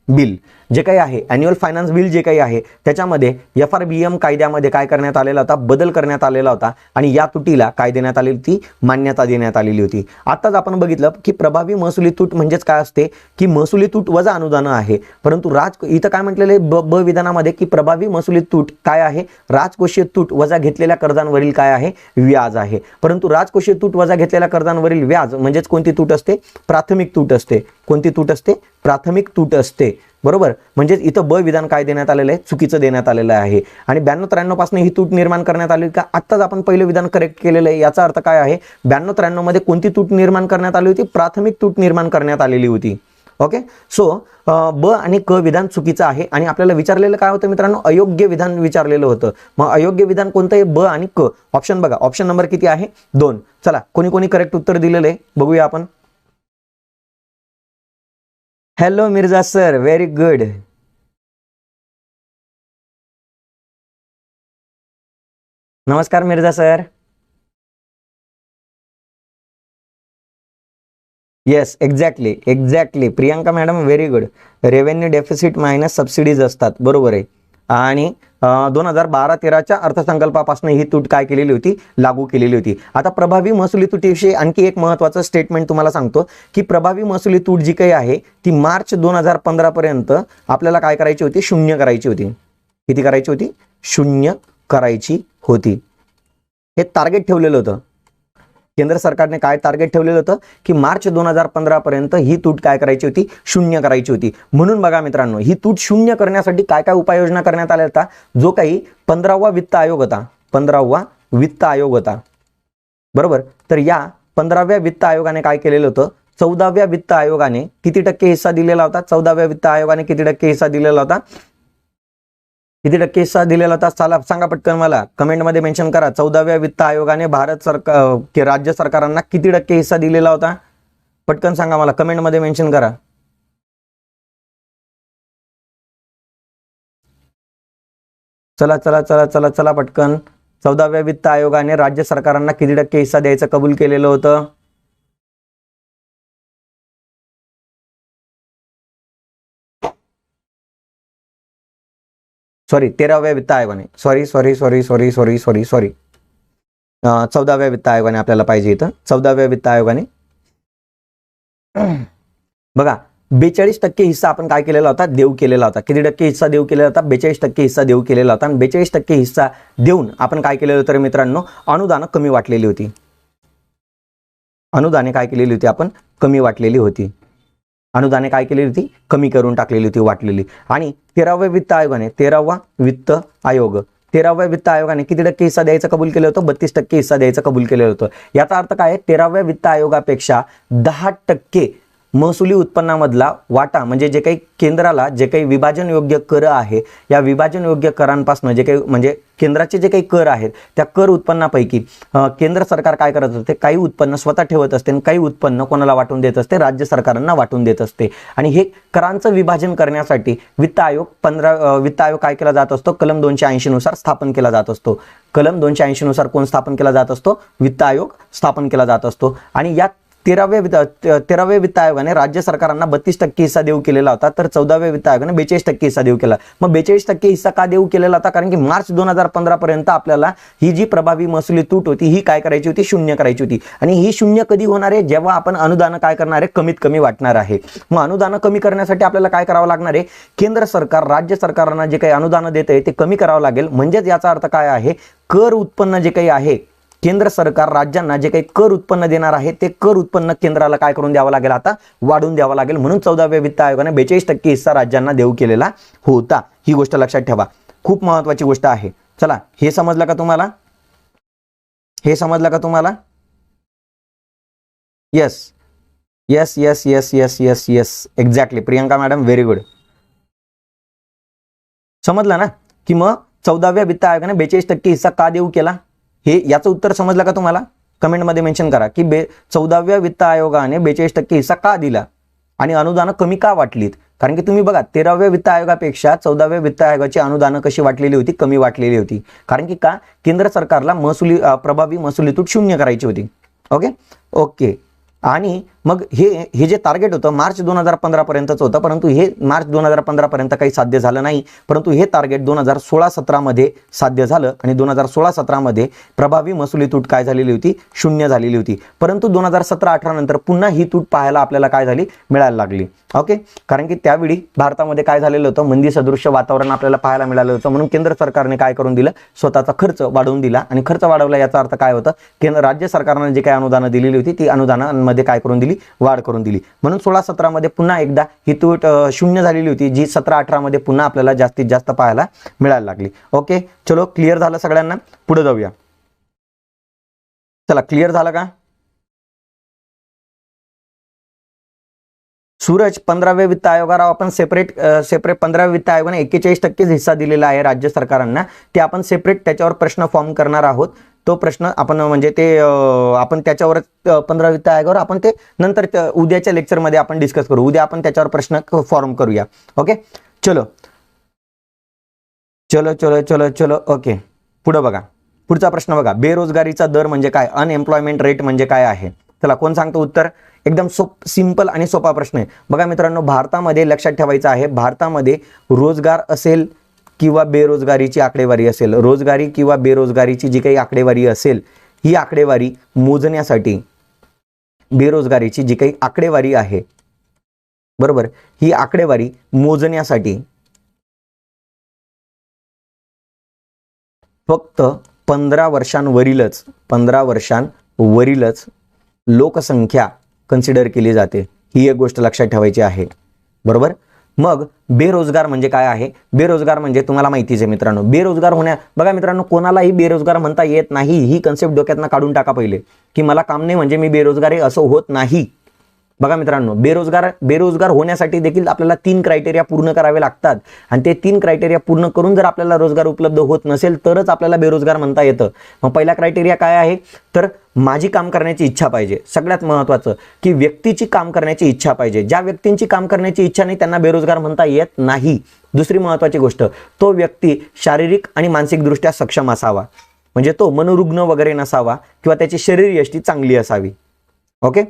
बिल जे काही आहे, ॲन्युअल फायनान्स बिल जे काही आहे त्याच्यामध्ये FRBM कायद्यामध्ये काय करण्यात आलेला होता? बदल करण्यात आलेला होता आणि या तुटीला काय देण्यात आलेली होती? मान्यता देण्यात आलेली होती. आताच आपण बघितलं की प्रभावी महसुली तूट म्हणजेच काय असते की महसुली तूट वजा अनुदानं आहे. परंतु इथं काय म्हटलेले ब विधानामध्ये की प्रभावी महसुली तूट काय आहे? राजकोषीय तूट वजा घेतलेल्या कर्जांवरील काय आहे? व्याज आहे. परंतु राजकोषीय तूट वजा घेतलेल्या कर्जांवरील व्याज म्हणजेच कोणती तूट असते? प्राथमिक तूट असते. कोणती तूट असते? प्राथमिक तूट असते. बरोबर, म्हणजेच इथं ब विधान काय देण्यात आलेलं आहे, चुकीचं देण्यात आलेलं आहे. आणि 92-93 पासून ही तूट निर्माण करण्यात आली का, आत्ताच आपण पहिलं विधान करेक्ट केलेलं आहे. याचा अर्थ काय आहे, 92-93 मध्ये कोणती तूट निर्माण करण्यात आली होती, प्राथमिक तूट निर्माण करण्यात आलेली होती. ओके, सो ब आणि क विधान चुकीचं आहे. आणि आपल्याला विचारलेलं काय होतं मित्रांनो, अयोग्य विधान विचारलेलं होतं. मग अयोग्य विधान कोणतं आहे, ब आणि क. ऑप्शन बघा, ऑप्शन नंबर किती आहे, 2. चला, कोणी कोणी करेक्ट उत्तर दिलेलं आहे बघूया आपण. Hello Mirza sir, very good. नमस्कार Mirza sir. Yes, exactly Priyanka madam, very good. Revenue deficit minus subsidies असतात, बरोबर आहे. आणि 2012-13च्या अर्थसंकल्पापासून ही तूट काय केलेली होती, लागू केलेली होती. आता प्रभावी महसुली तुटीविषयी आणखी एक महत्त्वाचं स्टेटमेंट तुम्हाला सांगतो की प्रभावी महसुली तूट जी काही आहे ती मार्च 2015 पर्यंत आपल्याला काय करायची होती, शून्य करायची होती. किती करायची होती, शून्य करायची होती. हे टार्गेट ठेवलेलं होतं केंद्र सरकारने. काय टार्गेट ठेवलेलं होतं की मार्च 2015 पर्यंत ही तूट काय करायची होती, शून्य करायची होती. म्हणून बघा मित्रांनो, ही तूट शून्य करण्यासाठी काय काय उपाययोजना करण्यात आल्या होत्या. जो काही 15वा वित्त आयोग होता, 15वा वित्त आयोग होता, बरोबर. तर या 15व्या वित्त आयोगाने काय केलेलं होतं, 14व्या वित्त आयोगाने किती टक्के हिस्सा दिलेला होता, 14व्या वित्त आयोगाने किती टक्के हिस्सा दिलेला होता, किती टक्के हिस्सा दिलेला होता, चला सांगा पटकन, मला कमेंटमध्ये मेन्शन करा. 14व्या वित्त आयोगाने भारत सरकार राज्य सरकारांना किती टक्के हिस्सा दिलेला होता, पटकन सांगा मला, कमेंटमध्ये मेन्शन करा. चला चला चला चला चला पटकन. 14व्या वित्त आयोगाने राज्य सरकारांना किती टक्के हिस्सा द्यायचं कबूल केलेलं होतं. सॉरी, 13व्या वित्त आयोगाने, सॉरी 14व्या वित्त आयोगाने आपल्याला पाहिजे इथं. 14व्या वित्त आयोगाने बघा 42% हिस्सा आपण काय केलेला होता, देऊ केलेला होता. किती टक्के हिस्सा देऊ केलेला होता, 42% हिस्सा देऊ केलेला होता. आणि 42% हिस्सा देऊन आपण काय केलेलं होतं मित्रांनो, अनुदानं कमी वाटलेली होती. अनुदाने काय केलेली होती, आपण कमी वाटलेली होती. अनुदाने काय केलेली होती, कमी करून टाकलेली होती, वाटलेली. आणि 13व्या वित्त आयोगाने, 13वा वित्त आयोग, 13व्या वित्त आयोगाने किती टक्के हिस्सा द्यायचं कबूल केलं होतं, 32% हिस्सा द्यायचं कबूल केलेलं होतं. याचा अर्थ काय आहे, 13व्या वित्त आयोगापेक्षा 10% महसुली उत्पन्नामधला वाटा, म्हणजे जे काही केंद्राला जे काही विभाजन योग्य कर आहे, या विभाजन योग्य करांपासून जे काही म्हणजे केंद्राचे जे काही कर आहेत त्या कर उत्पन्नापैकी केंद्र सरकार काय करत असते, काही उत्पन्न स्वतः ठेवत असते आणि काही उत्पन्न कोणाला वाटून देत असते, राज्य सरकारांना वाटून देत असते. आणि हे करांचं विभाजन करण्यासाठी वित्त आयोग काय केला जात असतो, कलम 280 नुसार स्थापन केला जात असतो. कलम 280 नुसार कोण स्थापन केला जात असतो, वित्त आयोग स्थापन केला जात असतो. आणि या 13व्या वित्त आयोगाने राज्य सरकारांना 32% हिस्सा देऊ केलेला होता, तर 14व्या वित्त आयोगाने 42% हिस्सा देऊ केला. मग 42% हिस्सा का देऊ केलेला होता, कारण की मार्च 2015 पर्यंत आपल्याला ही जी प्रभावी महसुली तूट होती ही काय करायची होती, शून्य करायची होती. आणि ही शून्य कधी होणार आहे, जेव्हा आपण अनुदान काय करणार आहे, कमीत कमी वाटणार आहे. मग अनुदान कमी करण्यासाठी आपल्याला काय करावं लागणार आहे, केंद्र सरकार राज्य सरकारांना जे काही अनुदान देत आहे ते कमी करावं लागेल. म्हणजेच याचा अर्थ काय आहे, कर उत्पन्न जे काही आहे, केंद्र सरकार राज्यांना जे काही कर उत्पन्न देणार आहे ते कर उत्पन्न केंद्राला काय करून द्यावं लागेल, आता वाढून द्यावं लागेल. म्हणून 14व्या वित्त आयोगाने 42% हिस्सा राज्यांना देऊ केलेला होता. ही गोष्ट लक्षात ठेवा, खूप महत्वाची गोष्ट आहे. चला, हे समजलं का तुम्हाला, हे समजलं का तुम्हाला. Yes yes yes yes yes yes yes exactly Priyanka madam, very good. समजलं ना की मग 14व्या वित्त आयोगाने 42% हिस्सा का देऊ केला, हे याचं उत्तर समजलं का तुम्हाला, कमेंटमध्ये मेन्शन करा की 14व्या वित्त आयोगाने 42% हिस्सा का दिला आणि अनुदानं कमी का वाटलीत. कारण की तुम्ही बघा 13व्या वित्त आयोगापेक्षा 14व्या वित्त आयोगाची अनुदानं कशी वाटलेली होती, कमी वाटलेली होती. कारण की का, केंद्र सरकारला प्रभावी महसुली तूट शून्य करायची होती. ओके. आणि मग हे जे टार्गेट होतं मार्च 2015 पर्यंतच होतं, परंतु हे मार्च 2015 पर्यंत काही साध्य झालं नाही. परंतु हे टार्गेट 2016-17 मध्ये साध्य झालं आणि 2016-17 मध्ये प्रभावी महसुली तूट काय झालेली होती, शून्य झालेली होती. परंतु 2017-18 नंतर पुन्हा ही तूट पाहायला आपल्याला काय झाली, मिळायला लागली. ओके, कारण की त्यावेळी भारतामध्ये काय झालेलं होतं, मंदी सदृश्य वातावरण आपल्याला पाहायला मिळालं होतं. म्हणून केंद्र सरकारने काय करून दिलं, स्वतःचा खर्च वाढवून दिला. आणि खर्च वाढवला याचा अर्थ काय होतं, राज्य सरकारने जे काही अनुदानं दिलेली होती ती अनुदानं मध्ये काय करून दिली, वाढ करून दिली. म्हणून 16-17 मध्ये पुन्हा एकदा ही तूट शून्य झालेली होती, जी 17-18 मध्ये पुन्हा आपल्याला जास्तीत जास्त पाहायला मिळायला लागली. ओके, चलो क्लिअर झालं सगळ्यांना, पुढे जाऊया. चला, क्लिअर झालं का? सूरज, 15व्या वित्त आयोगाला आपण सेपरेट 15व्या वित्त आयोगाने 41% हिस्सा दिलेला आहे राज्य सरकारांना. ते आपण सेपरेट त्याच्यावर प्रश्न फॉर्म करणार आहोत. तो प्रश्न आपण म्हणजे ते आपण त्याच्यावर 15 वित्त आयोगावर आपण ते नंतर उद्याच्या लेक्चरमध्ये आपण डिस्कस करू. उद्या आपण त्याच्यावर प्रश्न फॉर्म करूया. ओके, चलो चलो चलो चलो चलो ओके, पुढे बघा. पुढचा प्रश्न बघा, बेरोजगारीचा दर म्हणजे काय, अनएम्प्लॉयमेंट रेट म्हणजे काय आहे. चला, कोण सांगतो उत्तर? एकदम सिंपल आणि सोपा प्रश्न आहे. बघा मित्रांनो, भारतामध्ये लक्षात ठेवायचं आहे, भारतामध्ये रोजगार असेल किंवा बेरोजगारीची आकडेवारी असेल, रोजगारी किंवा बेरोजगारीची जी काही आकडेवारी असेल, ही आकडेवारी मोजण्यासाठी, बेरोजगारीची जी काही आकडेवारी आहे, बरोबर, ही आकडेवारी मोजण्यासाठी फक्त 15 वर्षांवरीलच लोकसंख्या कन्सिडर केली जाते. ही एक गोष्ट लक्षात ठेवायची आहे, बरोबर. मग बेरोजगार म्हणजे काय आहे? बेरोजगार म्हणजे तुम्हाला माहितीच आहे मित्रांनो, बेरोजगार बघा मित्रांनो, कोणालाही बेरोजगार म्हणता येत नाही. ही कन्सेप्ट डोक्यातनं काढून टाका पहिले, की मला काम नाही म्हणजे मी बेरोजगार आहे, असं होत नाही. बघा मित्रांनो, बेरोजगार होण्यासाठी देखील आपल्याला 3 क्रायटेरिया पूर्ण करावे लागतात. आणि ते 3 क्रायटेरिया पूर्ण करून जर आपल्याला रोजगार उपलब्ध होत नसेल तरच आपल्याला बेरोजगार म्हणता येतं. मग पहिला क्रायटेरिया काय आहे? तर माझी काम करण्याची इच्छा पाहिजे. सगळ्यात महत्त्वाचं की व्यक्तीची काम करण्याची इच्छा पाहिजे. ज्या व्यक्तींची काम करण्याची इच्छा नाही त्यांना बेरोजगार म्हणता येत नाही. दुसरी महत्त्वाची गोष्ट, तो व्यक्ती शारीरिक आणि मानसिकदृष्ट्या सक्षम असावा, म्हणजे तो मनोरुग्ण वगैरे नसावा किंवा त्याची शरीरयष्टी चांगली असावी. ओके,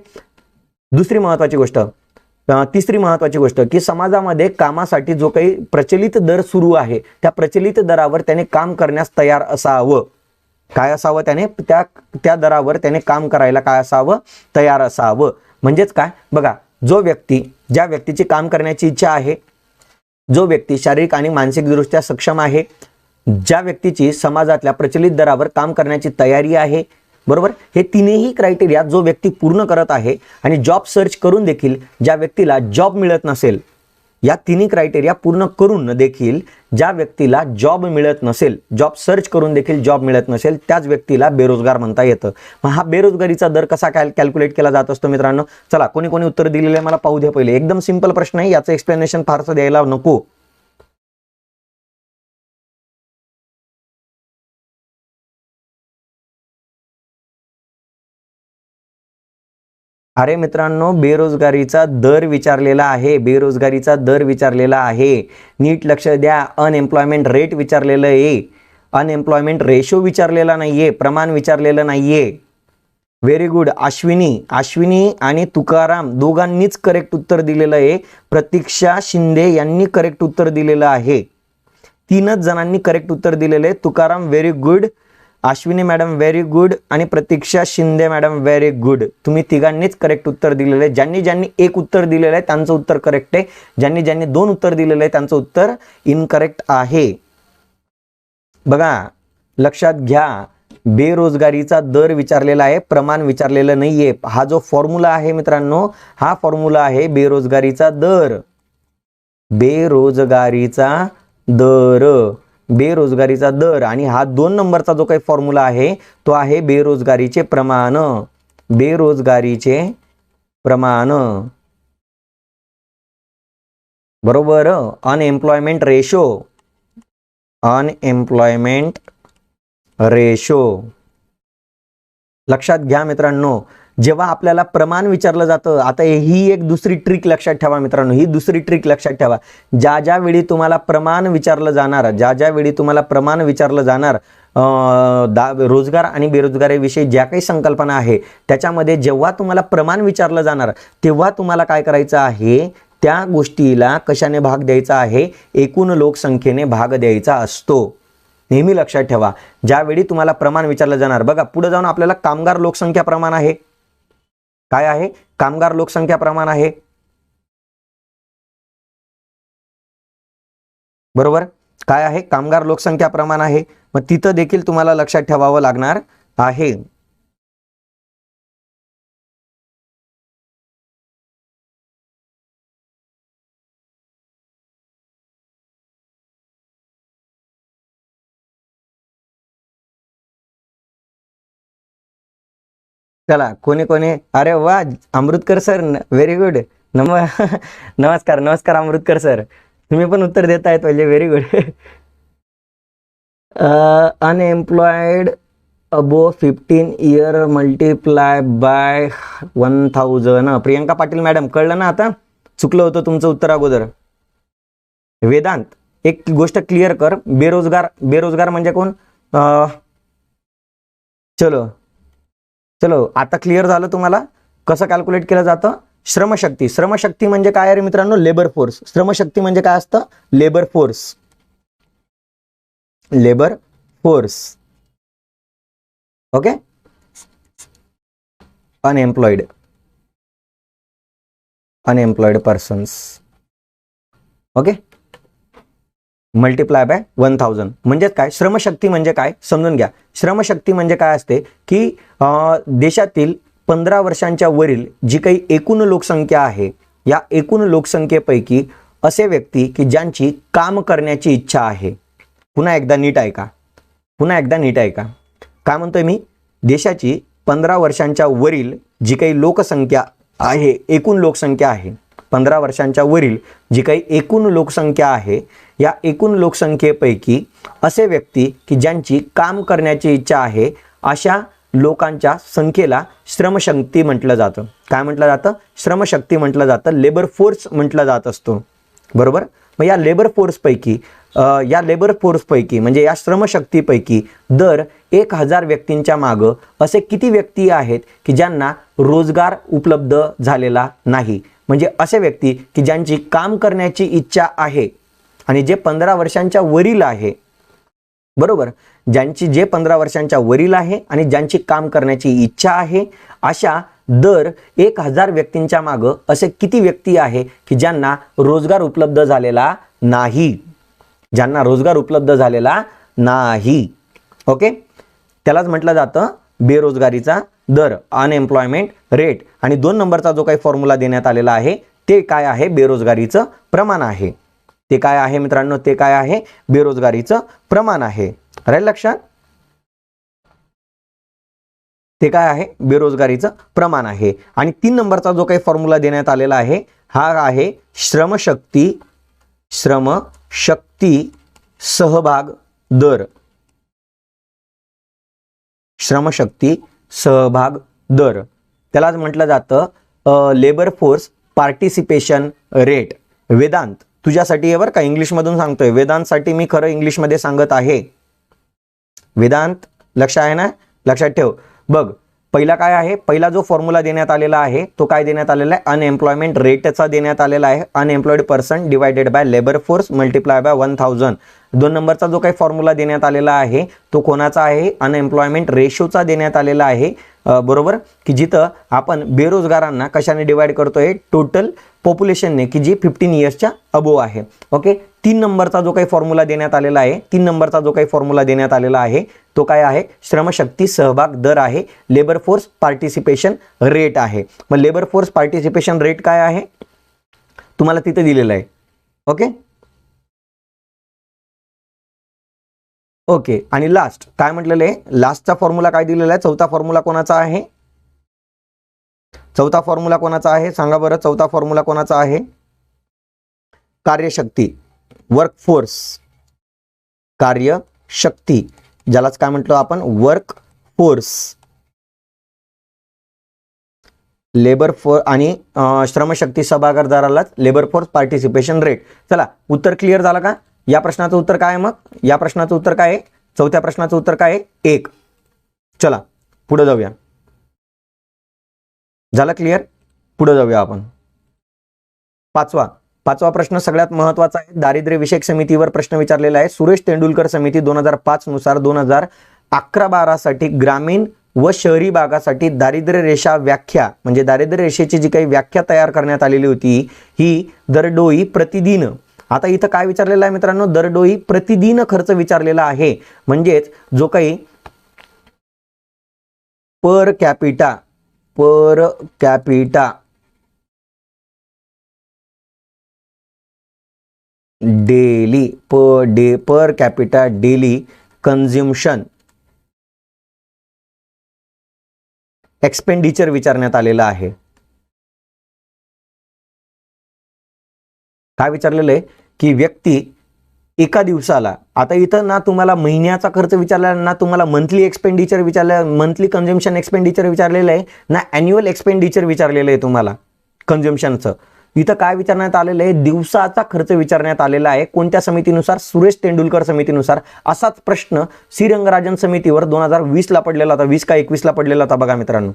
दुसरी महत्त्वाची गोष्ट. तिसरी महत्त्वाची गोष्ट की समाजामध्ये कामासाठी जो काही प्रचलित दर सुरू आहे त्या प्रचलित दरावर त्याने काम करण्यास तयार असावं. काय असावं? त्याने त्या दरावर त्याने काम करायला काय असावं? तयार असावं. म्हणजेच काय बघा, ज्या व्यक्तीची काम करण्याची इच्छा आहे, जो व्यक्ती शारीरिक आणि मानसिकदृष्ट्या सक्षम आहे, ज्या व्यक्तीची समाजातल्या प्रचलित दरावर काम करण्याची तयारी आहे, बरोबर, हे तीनही क्रायटेरिया जो व्यक्ती पूर्ण करत आहे आणि जॉब सर्च करून देखील ज्या व्यक्तीला जॉब मिळत नसेल, या तिन्ही क्रायटेरिया पूर्ण करून देखील ज्या व्यक्तीला जॉब मिळत नसेल, जॉब सर्च करून देखील जॉब मिळत नसेल, त्याच व्यक्तीला बेरोजगार म्हणता येतं. मग हा बेरोजगारीचा दर कसा कॅल्क्युलेट केला जात असतो मित्रांनो? चला, कोणी कोणी उत्तर दिलेलं आहे मला पाहू द्या पहिले. एकदम सिंपल प्रश्न आहे, याचं एक्सप्लेनेशन फारसं द्यायला नको. अरे मित्रांनो, बेरोजगारीचा दर विचारलेला आहे, बेरोजगारीचा दर विचारलेला आहे. नीट लक्ष द्या. अनएम्प्लॉयमेंट रेट विचारलेलं आहे, अनएम्प्लॉयमेंट रेशो विचारलेला नाहीये, प्रमाण विचारलेलं नाहीये. Very good. अश्विनी आणि तुकाराम दोघांनीच करेक्ट उत्तर दिलेलं आहे. प्रतीक्षा शिंदे यांनी करेक्ट उत्तर दिलेलं आहे. 3च जणांनी करेक्ट उत्तर दिलेलं आहे. Tukaram very good, Ashwini madam very good आणि प्रतीक्षा शिंदे मॅडम व्हेरी गुड. तुम्ही तिघांनीच करेक्ट उत्तर दिलेलं आहे. ज्यांनी 1 उत्तर दिलेलं आहे त्यांचं उत्तर करेक्ट आहे. ज्यांनी 2 उत्तर दिलेलं आहे त्यांचं उत्तर इनकरेक्ट आहे. बघा, लक्षात घ्या, बेरोजगारीचा दर विचारलेला आहे, प्रमाण विचारलेलं नाहीये. हा जो फॉर्म्युला आहे मित्रांनो, हा फॉर्म्युला आहे बेरोजगारीचा दर. बेरोजगारीचा दर आणि हा 2 नंबरचा जो काही फॉर्म्युला आहे तो आहे बेरोजगारीचे प्रमाण. बरोबर. Unemployment ratio. लक्षात घ्या मित्रांनो, जेव्हा आपल्याला प्रमाण विचारलं जातं, आता ही एक दुसरी ट्रिक लक्षात ठेवा मित्रांनो, ही दुसरी ट्रिक लक्षात ठेवा. ज्या वेळी तुम्हाला प्रमाण विचारलं जाणार, रोजगार आणि बेरोजगारीविषयी ज्या काही संकल्पना आहे त्याच्यामध्ये जेव्हा तुम्हाला प्रमाण विचारलं जाणार तेव्हा तुम्हाला काय करायचं आहे? त्या गोष्टीला कशाने भाग द्यायचा आहे? एकूण लोकसंख्येने भाग द्यायचा असतो. नेहमी लक्षात ठेवा, ज्यावेळी तुम्हाला प्रमाण विचारलं जाणार. बघा, पुढे जाऊन आपल्याला कामगार लोकसंख्या प्रमाण आहे. काय आहे? कामगार लोकसंख्या प्रमाण आहे, बरोबर. काय आहे? कामगार लोकसंख्या प्रमाण आहे. मग तिथं देखील तुम्हाला लक्षात ठेवावं लागणार आहे. चला कोणी कोणी, अरे वा अमृतकर सर, व्हेरी गुड. नमस्कार नमस्कार अमृतकर सर, तुम्ही पण उत्तर देतायत म्हणजे very good. Unemployed above 15 year multiply by 1000. Priyanka Patil madam, कळलं ना आता? चुकलं होतं तुमचं उत्तर अगोदर. वेदांत, एक गोष्ट क्लिअर कर, बेरोजगार, बेरोजगार म्हणजे कोण? चलो चलो, आता क्लिअर झालं तुम्हाला कसं कॅल्क्युलेट केलं जातं? श्रमशक्ती. श्रमशक्ती म्हणजे काय रे मित्रांनो? Labour force. श्रमशक्ती म्हणजे काय असतं? Labour force. Labour force. Okay. Unemployed, unemployed persons. Okay. Multiply by 1000 म्हणजे काय? श्रमशक्ती म्हणजे काय समजून घ्या. श्रमशक्ती म्हणजे काय असते की देशातील 15 वर्षांच्या वरील जी काही एकूण लोकसंख्या आहे, या एकूण लोकसंख्येपैकी असे व्यक्ती की ज्यांची काम करण्याची इच्छा आहे. पुन्हा एकदा नीट ऐका, पुन्हा एकदा नीट ऐका. काय म्हणतोय मी? देशाची 15 वर्षांच्या वरील जी काही लोकसंख्या आहे, एकूण लोकसंख्या आहे, 15 वर्षांच्या वरील जी काही एकूण लोकसंख्या आहे, या एकूण लोकसंख्येपैकी असे व्यक्ती की ज्यांची काम करण्याची इच्छा आहे, अशा लोकांच्या संख्येला श्रमशक्ती म्हटलं जातं. काय म्हटलं जातं? श्रमशक्ती म्हटलं जातं. लेबर फोर्स म्हटलं जात असतो. बरोबर. मग या लेबर फोर्सपैकी म्हणजे या श्रमशक्तीपैकी दर 1000 व्यक्तींच्या मागं असे किती व्यक्ती आहेत की ज्यांना रोजगार उपलब्ध झालेला नाही? म्हणजे असे व्यक्ती की ज्यांची काम करण्याची इच्छा आहे आणि जे 15 वर्षांच्या वरील आहे. बरोबर. जे 15 वर्षांच्या वरील आहे आणि ज्यांची काम करण्याची इच्छा आहे, अशा दर 1000 व्यक्तींच्या मागं असे किती व्यक्ती आहे की ज्यांना रोजगार उपलब्ध झालेला नाही? ज्यांना रोजगार उपलब्ध झालेला नाही. ओके. त्यालाच म्हटलं जातं बेरोजगारीचा दर, अनएम्प्लॉयमेंट रेट. आणि 2 नंबरचा जो काही फॉर्म्युला देण्यात आलेला आहे ते काय आहे? बेरोजगारीचं प्रमाण आहे. ते काय आहे मित्रांनो? ते काय आहे? बेरोजगारीचं प्रमाण आहे. राहील लक्षात? ते काय आहे? बेरोजगारीचं प्रमाण आहे. आणि 3 नंबरचा जो काही फॉर्म्युला देण्यात आलेला आहे हा आहे श्रमशक्ती सहभाग दर. श्रमशक्ती सहभाग दर, त्यालाच म्हटलं जातं labour force participation rate. Vedant, तुझ्यासाठी आहे बरं का, इंग्लिशमधून सांगतोय. वेदांतसाठी मी खरं इंग्लिशमध्ये सांगत आहे. वेदांत, लक्ष आहे ना? लक्षात ठेव. बघ, पहिला काय आहे? पहिला जो फॉर्म्युला देण्यात आलेला आहे तो काय देण्यात आलेला आहे? अनएम्प्लॉयमेंट रेटचा देण्यात आलेला आहे. Unemployed person divided by labour force multiply by 1000. 2 नंबरचा जो काही फॉर्म्युला देण्यात आलेला आहे तो कोणाचा आहे? अनएम्प्लॉयमेंट रेशोचा देण्यात आलेला आहे. बरोबर. की जिथं आपण बेरोजगारांना कशाने डिवाइड करतोय? टोटल पॉप्युलेशनने, की जी 15 इयर्सच्या अबोव आहे. ओके. 3 नंबरचा जो काही फॉर्म्युला देण्यात आलेला आहे, 3 नंबरचा जो काही फॉर्म्युला देण्यात आलेला आहे तो काय आहे? श्रमशक्ती सहभाग दर आहे. लेबर फोर्स पार्टिसिपेशन रेट आहे. मग लेबर फोर्स पार्टिसिपेशन रेट काय आहे? तुम्हाला तिथे दिलेलं आहे. ओके. ओके. आणि लास्ट काय म्हटलेलं आहे? लास्टचा फॉर्म्युला काय दिलेला आहे? चौथा फॉर्म्युला कोणाचा आहे? चौथा फॉर्म्युला कोणाचा आहे? सांगा बरं. चौथा फॉर्म्युला कोणाचा आहे? कार्यशक्ती, वर्क फोर्स. कार्यशक्ती, ज्यालाच काय म्हटलं आपण? Work force. लेबर फोर्स आणि श्रमशक्ती सहभाग दरालाच लेबर फोर्स पार्टिसिपेशन रेट. चला, उत्तर क्लिअर झालं का? या प्रश्नाचं उत्तर काय आहे? मग या प्रश्नाचं उत्तर काय आहे? चौथ्या प्रश्नाचं उत्तर काय आहे? 1. चला पुढे जाऊया. झालं क्लिअर? पुढे जाऊया आपण. पाचवा प्रश्न सगळ्यात महत्त्वाचा आहे. दारिद्र्य विषयक समितीवर प्रश्न विचारलेला आहे. सुरेश तेंडुलकर समिती 2005 नुसार 2011-12 साठी ग्रामीण व शहरी भागासाठी दारिद्र्य रेषा व्याख्या, म्हणजे दारिद्र्य रेषेची जी काही व्याख्या तयार करण्यात आलेली होती ही दरडोई प्रतिदिन. आता इथं काय विचारलेलं आहे मित्रांनो? दरडोई प्रतिदिन खर्च विचारलेला आहे. म्हणजेच जो काही per capita daily per capita daily consumption expenditure विचारण्यात आलेलं आहे. काय विचारलेलं आहे की व्यक्ती एका दिवसाला, आता इथं ना तुम्हाला महिन्याचा खर्च विचारला, ना तुम्हाला मंथली एक्सपेंडिचर विचारलं, मंथली कन्झम्पशन एक्सपेंडिचर विचारलेलं आहे, ना ॲन्युअल एक्सपेंडिचर विचारलेलं आहे तुम्हाला कन्झम्पशनचं. इथं काय विचारण्यात आलेलं आहे, दिवसाचा खर्च विचारण्यात आलेला आहे. कोणत्या समितीनुसार? सुरेश तेंडुलकर समितीनुसार. असाच प्रश्न सी रंगराजन समितीवर 2020ला पडलेला होता, 20 का 21ला पडलेला होता बघा मित्रांनो.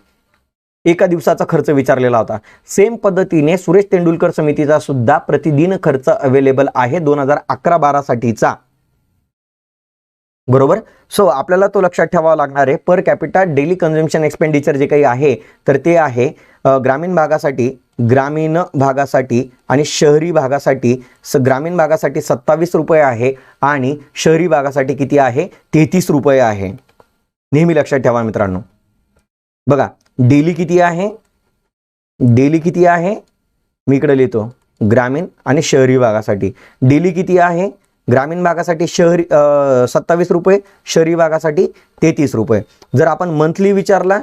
एका दिवसाचा खर्च विचारलेला होता. सेम पद्धतीने सुरेश तेंडुलकर समितीचा सुद्धा प्रतिदिन खर्च अवेलेबल आहे 2011-12 साठीचा. बरोबर. सो आपल्याला तो लक्षात ठेवावा लागणार आहे. पर कॅपिटा डेली कन्झम्पशन एक्सपेंडिचर जे काही आहे तर ते आहे ग्रामीण भागासाठी आणि शहरी भागासाठी. ग्रामीण भागासाठी 27 रुपये आहे आणि शहरी भागासाठी किती आहे? 33 रुपये आहे. नेहमी लक्षात ठेवा मित्रांनो. बघा डेली किती आहे? डेली किती आहे? मी इकडे लिहितो ग्रामीण आणि शहरी भागासाठी. डेली किती आहे? ग्रामीण भागासाठी 27 रुपये, शहरी भागासाठी 33 रुपये. जर आपण मंथली विचारला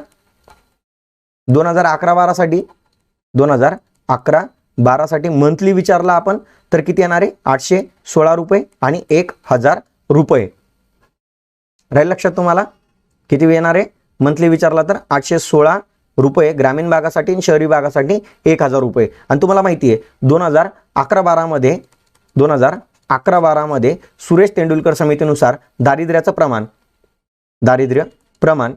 2011-12 साठी, 2011-12 साठी मंथली विचारला आपण तर किती येणार आहे? 816 रुपये आणि 1000 रुपये. राहील लक्षात तुम्हाला? किती येणार आहे मंथली विचारला तर? 816 रुपये ग्रामीण भागासाठी आणि शहरी भागासाठी 1000 रुपये. आणि तुम्हाला माहिती आहे 2011-12 मध्ये सुरेश तेंडुलकर समितीनुसार दारिद्र्य प्रमाण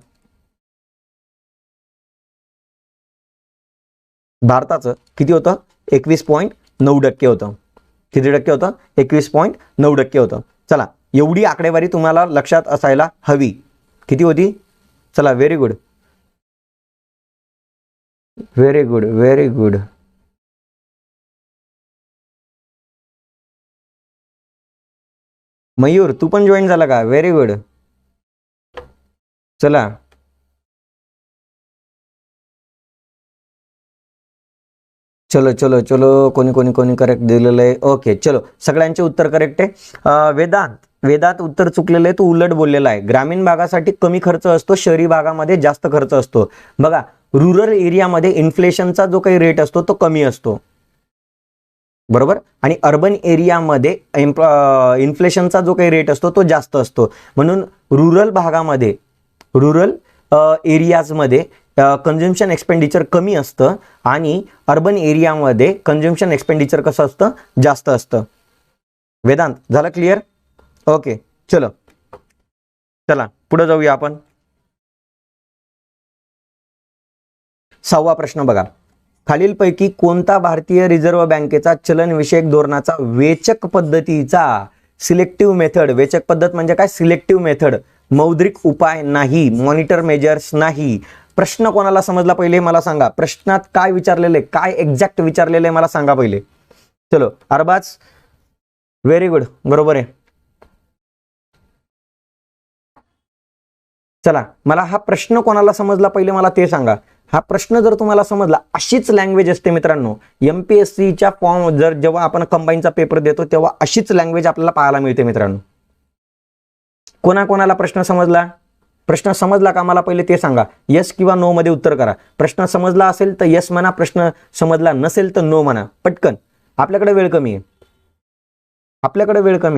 भारताचं किती होतं? 21.9% होतं. किती टक्के होतं? 21.9% होतं. चला एवढी आकडेवारी तुम्हाला लक्षात असायला हवी. किती होती? चला व्हेरी गुड. मयूर तू पण जॉईन झाला का? Very good. चला चलो कोणी करेक्ट दिलेलं आहे. ओके चलो सगळ्यांचे उत्तर करेक्ट आहे. वेदांत उत्तर चुकलेलं आहे, तू उलट बोललेला आहे. ग्रामीण भागासाठी कमी खर्च असतो, शहरी भागामध्ये जास्त खर्च असतो. बघा रुरल एरियामध्ये इन्फ्लेशनचा जो काही रेट असतो तो कमी असतो, बरोबर, आणि अर्बन एरियामध्ये इन्फ्लेशनचा जो काही रेट असतो तो जास्त असतो. म्हणून रुरल एरियाजमध्ये कन्झम्पशन एक्सपेंडिचर कमी असतं आणि अर्बन एरियामध्ये कन्झम्पशन एक्सपेंडिचर कसं असतं? जास्त असतं. वेदांत झालं क्लिअर? ओके चला पुढे जाऊया आपण. 6वा प्रश्न बघा. खालीलपैकी कोणता भारतीय रिझर्व्ह बँकेचा चलनविषयक धोरणाचा वेचक पद्धतीचा सिलेक्टिव्ह मेथड, वेचक पद्धत म्हणजे काय? सिलेक्टिव्ह मेथड, मौद्रिक उपाय नाही, मॉनिटर मेजर्स नाही. प्रश्न कोणाला समजला पहिले मला सांगा. प्रश्नात काय विचारलेले, काय एक्झॅक्ट विचारलेले मला सांगा पहिले. चलो अरबाज व्हेरी गुड, बरोबर आहे. चला मला हा प्रश्न कोणाला समजला पहिले मला ते सांगा. हा प्रश्न जर तुम्हाला समजला, अशीच लँग्वेज असते मित्रांनो. MPSCच्या फॉर्म जेव्हा आपण कंबाईनचा पेपर देतो तेव्हा अशीच लँग्वेज आपल्याला पाहायला मिळते मित्रांनो. कोणाकोणाला प्रश्न समजला? प्रश्न समजला का मला पहिले ते सांगा. यस किंवा नो मध्ये उत्तर करा. प्रश्न समजला असेल तर यस म्हणा, प्रश्न समजला नसेल तर नो म्हणा. पटकन, आपल्याकडे वेळ कमी आहे.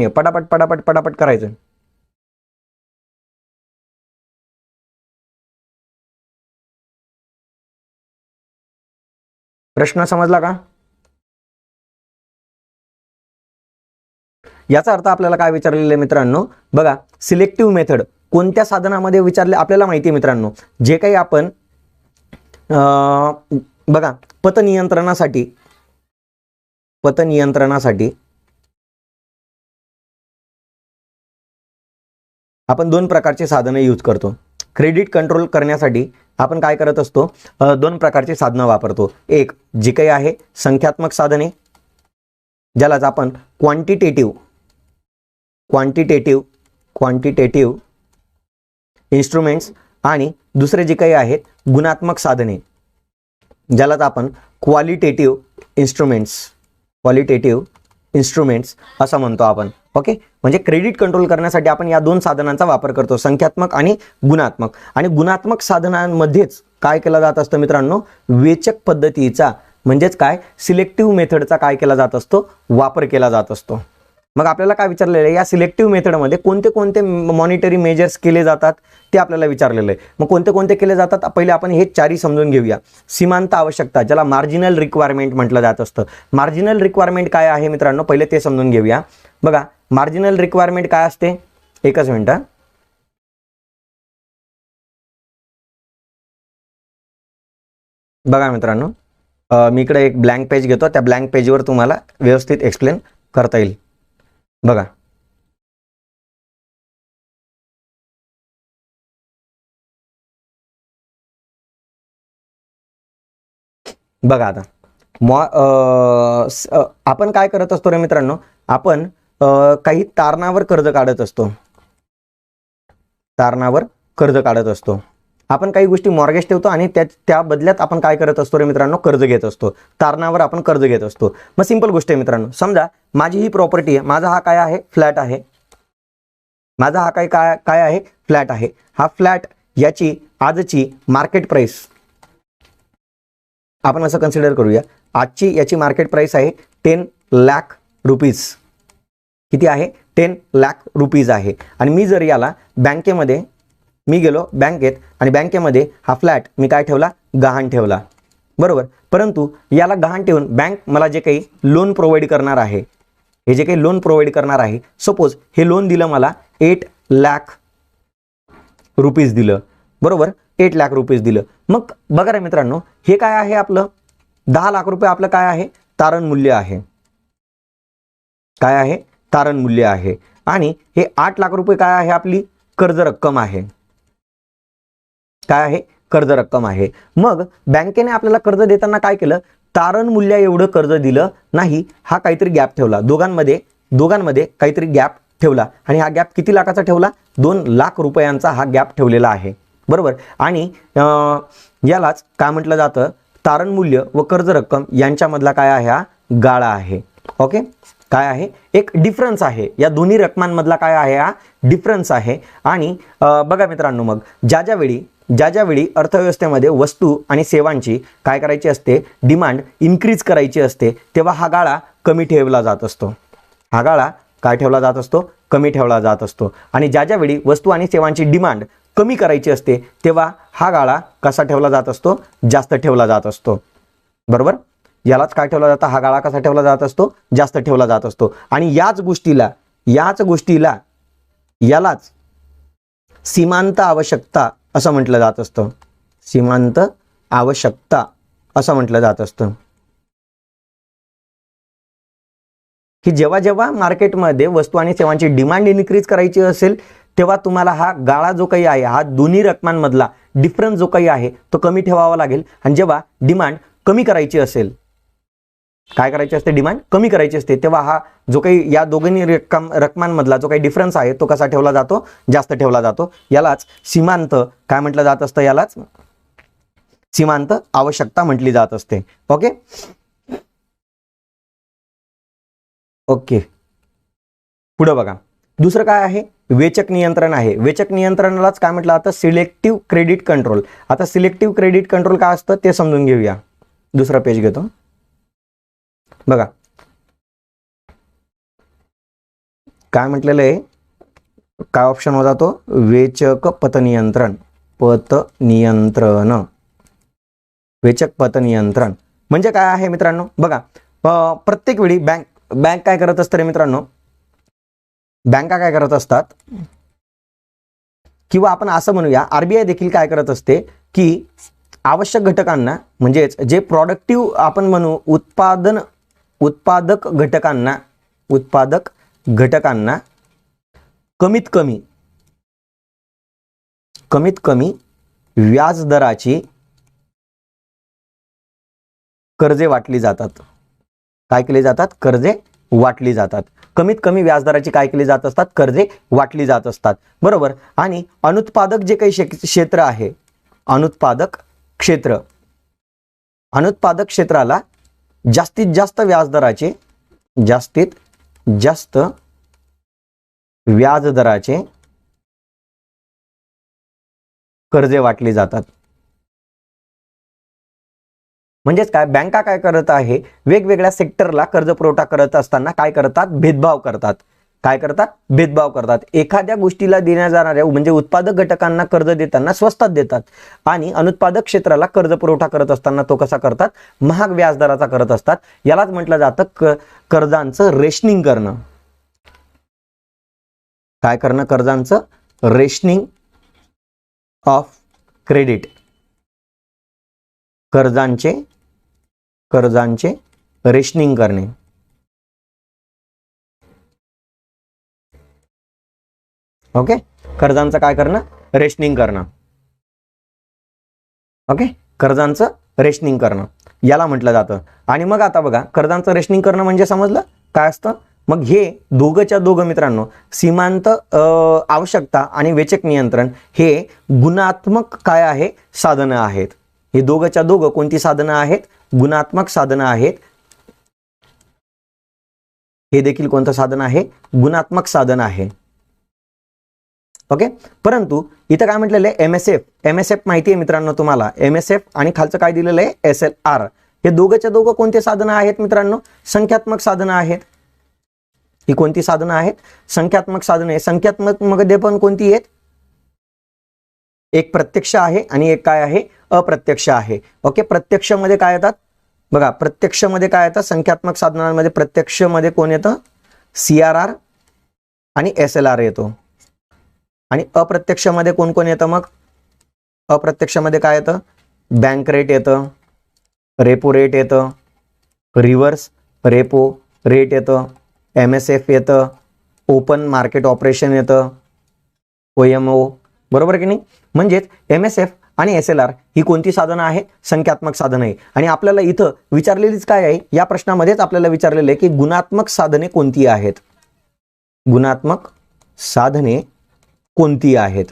पटापट करायचं. प्रश्न समजला का? याचा अर्थ आपल्याला काय विचारलेलं आहे मित्रांनो? बघा सिलेक्टिव्ह मेथड कोणत्या साधनामध्ये विचारले आपल्याला माहिती आहे मित्रांनो. जे काही आपण बघा पतनियंत्रणासाठी आपण 2 प्रकारचे साधने यूज करतो. क्रेडिट कंट्रोल करण्यासाठी आपण काय करत असतो? 2 प्रकारची साधनं वापरतो. एक जी काही आहे संख्यात्मक साधने, ज्यालाच आपण क्वांटिटेटिव्ह इन्स्ट्रुमेंट्स, आणि दुसरे जे काही आहेत गुणात्मक साधने, ज्यालाच आपण क्वालिटेटिव्ह इन्स्ट्रुमेंट्स असं म्हणतो आपण. ओके, म्हणजे क्रेडिट कंट्रोल करण्यासाठी आपण या 2 साधनांचा वापर करतो, संख्यात्मक आणि गुणात्मक. आणि गुणात्मक साधनांमध्येच काय केला जात असतं मित्रांनो, वेचक पद्धतीचा म्हणजेच काय सिलेक्टिव्ह मेथडचा काय केला जात असतो, वापर केला जात असतो. मग आपल्याला काय विचारलेलं आहे, या सिलेक्टिव्ह मेथडमध्ये कोणते कोणते मॉनिटरी मेजर्स केले जातात ते आपल्याला विचारलेलं आहे. मग कोणते कोणते केले जातात, पहिले आपण हे चारही समजून घेऊया. सीमांत आवश्यकता, ज्याला मार्जिनल रिक्वायरमेंट म्हटलं जात असतं. मार्जिनल रिक्वायरमेंट काय आहे मित्रांनो, पहिले ते समजून घेऊया. बघा मार्जिनल रिक्वायरमेंट काय असते, एकच मिनिट. बघा मित्रांनो, मी इकडे एक ब्लँक पेज घेतो, त्या ब्लँक पेजवर तुम्हाला व्यवस्थित एक्सप्लेन करता येईल. बघा बघा आता आपण काय करत असतो रे मित्रांनो, आपण काही तारणावर कर्ज काढत असतो. तारणावर कर्ज काढत असतो. आपण काही गोष्टी मॉर्गेज ठेवतो आणि त्या बदल्यात आपण काय करत असतो रे मित्रांनो, कर्ज घेत असतो. तारणावर आपण कर्ज घेत असतो. मग सिंपल गोष्ट आहे मित्रांनो, समजा माझी ही प्रॉपर्टी आहे, माझा हा काय आहे, फ्लॅट आहे. माझा हा काय आहे, फ्लॅट आहे. हा फ्लॅट याची आजची मार्केट प्राइस आपण असं कन्सिडर करूया, आजची याची मार्केट प्राइस आहे 10 लाख रुपीज. किती आहे, 10 लाख रुपीज आहे. आणि मी जर याला बँकेमध्ये मी गेलो बँकेत आणि बँकेमध्ये हा फ्लॅट मी काय ठेवला, गहाण ठेवला, बरोबर. परंतु याला गहाण ठेवून बँक मला जे काही लोन प्रोव्हाइड करणार आहे, हे जे काही लोन प्रोव्हाइड करणार आहे, सपोज हे लोन दिलं मला 8 लाख रुपीज दिलं, बरोबर. 8 लाख रुपीज दिलं. मग बघा रे मित्रांनो, हे काय आहे, आपलं 10 लाख रुपये आपलं काय आहे, तारण मूल्य आहे. काय आहे, तारण मूल्य आहे. आणि हे 8 लाख रुपये काय आहे, आपली कर्ज रक्कम आहे. काय आहे, कर्ज रक्कम आहे. मग बँकेने आपल्याला कर्ज देताना काय केलं, तारण मूल्य एवढं कर्ज दिलं नाही, हा काहीतरी गॅप ठेवला. दोघांमध्ये काहीतरी गॅप ठेवला आणि हा गॅप किती लाखाचा ठेवला, 2 लाख रुपयांचा हा गॅप ठेवलेला आहे, बरोबर. आणि यालाच काय म्हटलं जातं, तारण मूल्य व कर्ज रक्कम यांच्यामधला काय आहे, हा गाळा आहे. ओके, काय आहे, एक डिफरन्स आहे. या दोन्ही रकमांमधला काय आहे, हा डिफरन्स आहे. आणि बघा मित्रांनो, मग ज्या वेळी अर्थव्यवस्थेमध्ये वस्तू आणि सेवांची काय करायची असते, डिमांड इन्क्रीज करायची असते, तेव्हा हा गाळा कमी ठेवला जात असतो. हा गाळा काय ठेवला जात असतो, कमी ठेवला जात असतो. आणि ज्या वेळी वस्तू आणि सेवांची डिमांड कमी करायची असते, तेव्हा हा गाळा कसा ठेवला जात असतो, जास्त ठेवला जात असतो, बरोबर. यालाच काय ठेवला जातं, हा गाळा कसा ठेवला जात असतो, जास्त ठेवला जात असतो. आणि याच गोष्टीला यालाच सीमांत आवश्यकता असं म्हटलं जात असतं. सीमांत आवश्यकता असं म्हटलं जात असतं. की जेव्हा मार्केटमध्ये वस्तू आणि सेवांची डिमांड इन्क्रीज करायची असेल, तेव्हा तुम्हाला हा गाळा जो काही आहे, हा दोन्ही रकमांमधला डिफरन्स जो काही आहे तो कमी ठेवावा लागेल. आणि जेव्हा डिमांड कमी करायची असेल, काय करायची असते, डिमांड कमी करायची असते, तेव्हा हा जो काही या दोघांनी रकमांमधला जो काही डिफरन्स आहे तो कसा ठेवला जातो, जास्त ठेवला जातो. यालाच सीमांत काय म्हटलं जात असतं, यालाच सीमांत आवश्यकता म्हटली जात असते. ओके ओके, पुढे बघा, दुसरं काय आहे, वेचक नियंत्रण आहे. वेचक नियंत्रणालाच काय म्हटलं जातं, सिलेक्टिव्ह क्रेडिट कंट्रोल. आता सिलेक्टिव्ह क्रेडिट कंट्रोल काय असतं ते समजून घेऊया. दुसरा पेज घेतो, बघा काय म्हटलेलं आहे, काय ऑप्शन होता तो, वेचक पतनियंत्रण. वेचक पतनियंत्रण म्हणजे काय आहे मित्रांनो, बघा प्रत्येक वेळी बँक काय करत असते रे मित्रांनो, बँका काय करत असतात, किंवा आपण असं म्हणूया आरबीआय देखील काय करत असते, की आवश्यक घटकांना म्हणजेच जे प्रोडक्टिव्ह आपण म्हणू उत्पादक घटकांना कमीत कमी व्याजदराची कर्जे वाटली जातात. काय केली जातात, कर्जे वाटली जातात. कमीत कमी व्याजदराची काय केली जात असतात, कर्जे वाटली जात असतात, बरोबर. आणि अनुत्पादक जे काही क्षेत्र आहे, अनुत्पादक क्षेत्राला जास्तीत जास्त व्याजदराचे कर्जे वाटली जातात. म्हणजेच काय, बँका काय करत आहे, वेगवेगळ्या सेक्टरला कर्ज पुरवठा करत असताना काय करतात, भेदभाव करतात. काय करतात, भेदभाव करतात. एखाद्या गोष्टीला देण्यात जाणाऱ्या म्हणजे उत्पादक घटकांना कर्ज देताना स्वस्तात देतात आणि अनुत्पादक क्षेत्राला कर्ज पुरवठा करत असताना तो कसा करतात, महाग व्याजदराचा करत असतात. यालाच म्हटलं जातं कर्जांचं रेशनिंग करणं. काय करणं, कर्जांचं रेशनिंग ऑफ क्रेडिट. कर्जांचे रेशनिंग करणे. ओके, कर्जांचं काय करणं, रेशनिंग करणं. ओके, कर्जांचं रेशनिंग करणं याला म्हटलं जातं. आणि मग आता बघा, कर्जांचं रेशनिंग करणं म्हणजे समजलं काय असतं. मग हे दोघंच्या दोघं मित्रांनो, सीमांत आवश्यकता आणि वेचक नियंत्रण हे गुणात्मक काय आहे, साधनं आहेत. हे दोघंच्या दोघं कोणती साधनं आहेत, गुणात्मक साधनं आहेत. हे देखील कोणतं साधन आहे, गुणात्मक साधन आहे. ओके, परंतु इथं काय म्हटलेलं आहे, एमएसएफ माहिती आहे मित्रांनो तुम्हाला, एमएसएफ आणि खालचं काय दिलेलं आहे, एसएलआर. हे दोघंच्या दोघं कोणते साधनं आहेत मित्रांनो, संख्यात्मक साधनं आहेत. ही कोणती साधनं आहेत, संख्यात्मक साधने. संख्यात्मक मध्ये पण कोणती आहेत, एक प्रत्यक्ष आहे आणि एक काय आहे, अप्रत्यक्ष आहे. ओके, प्रत्यक्ष मध्ये काय येतात बघा, प्रत्यक्ष मध्ये काय येतात, संख्यात्मक साधनांमध्ये प्रत्यक्ष मध्ये कोण येतं, सीआरआर आणि एसएलआर येतो. आणि अप्रत्यक्ष मध्ये कोण कोण येतं, मग अप्रत्यक्ष मध्ये काय येतं, बँक रेट येतं, रेपो रेट येतं, रिव्हर्स रेपो रेट येतं, एमएसएफ येतं, ओपन मार्केट ऑपरेशन येतं, ओएमओ. बरोबर की नाही. म्हणजेच एमएसएफ आणि एसएलआर ही कोणती साधनं आहे, संख्यात्मक साधनं आहे. आणि आपल्याला इथं विचारलेलीच काय आहे, या प्रश्नामध्येच आपल्याला विचारलेलं आहे की गुणात्मक साधने कोणती आहेत, गुणात्मक साधने कोणती आहेत.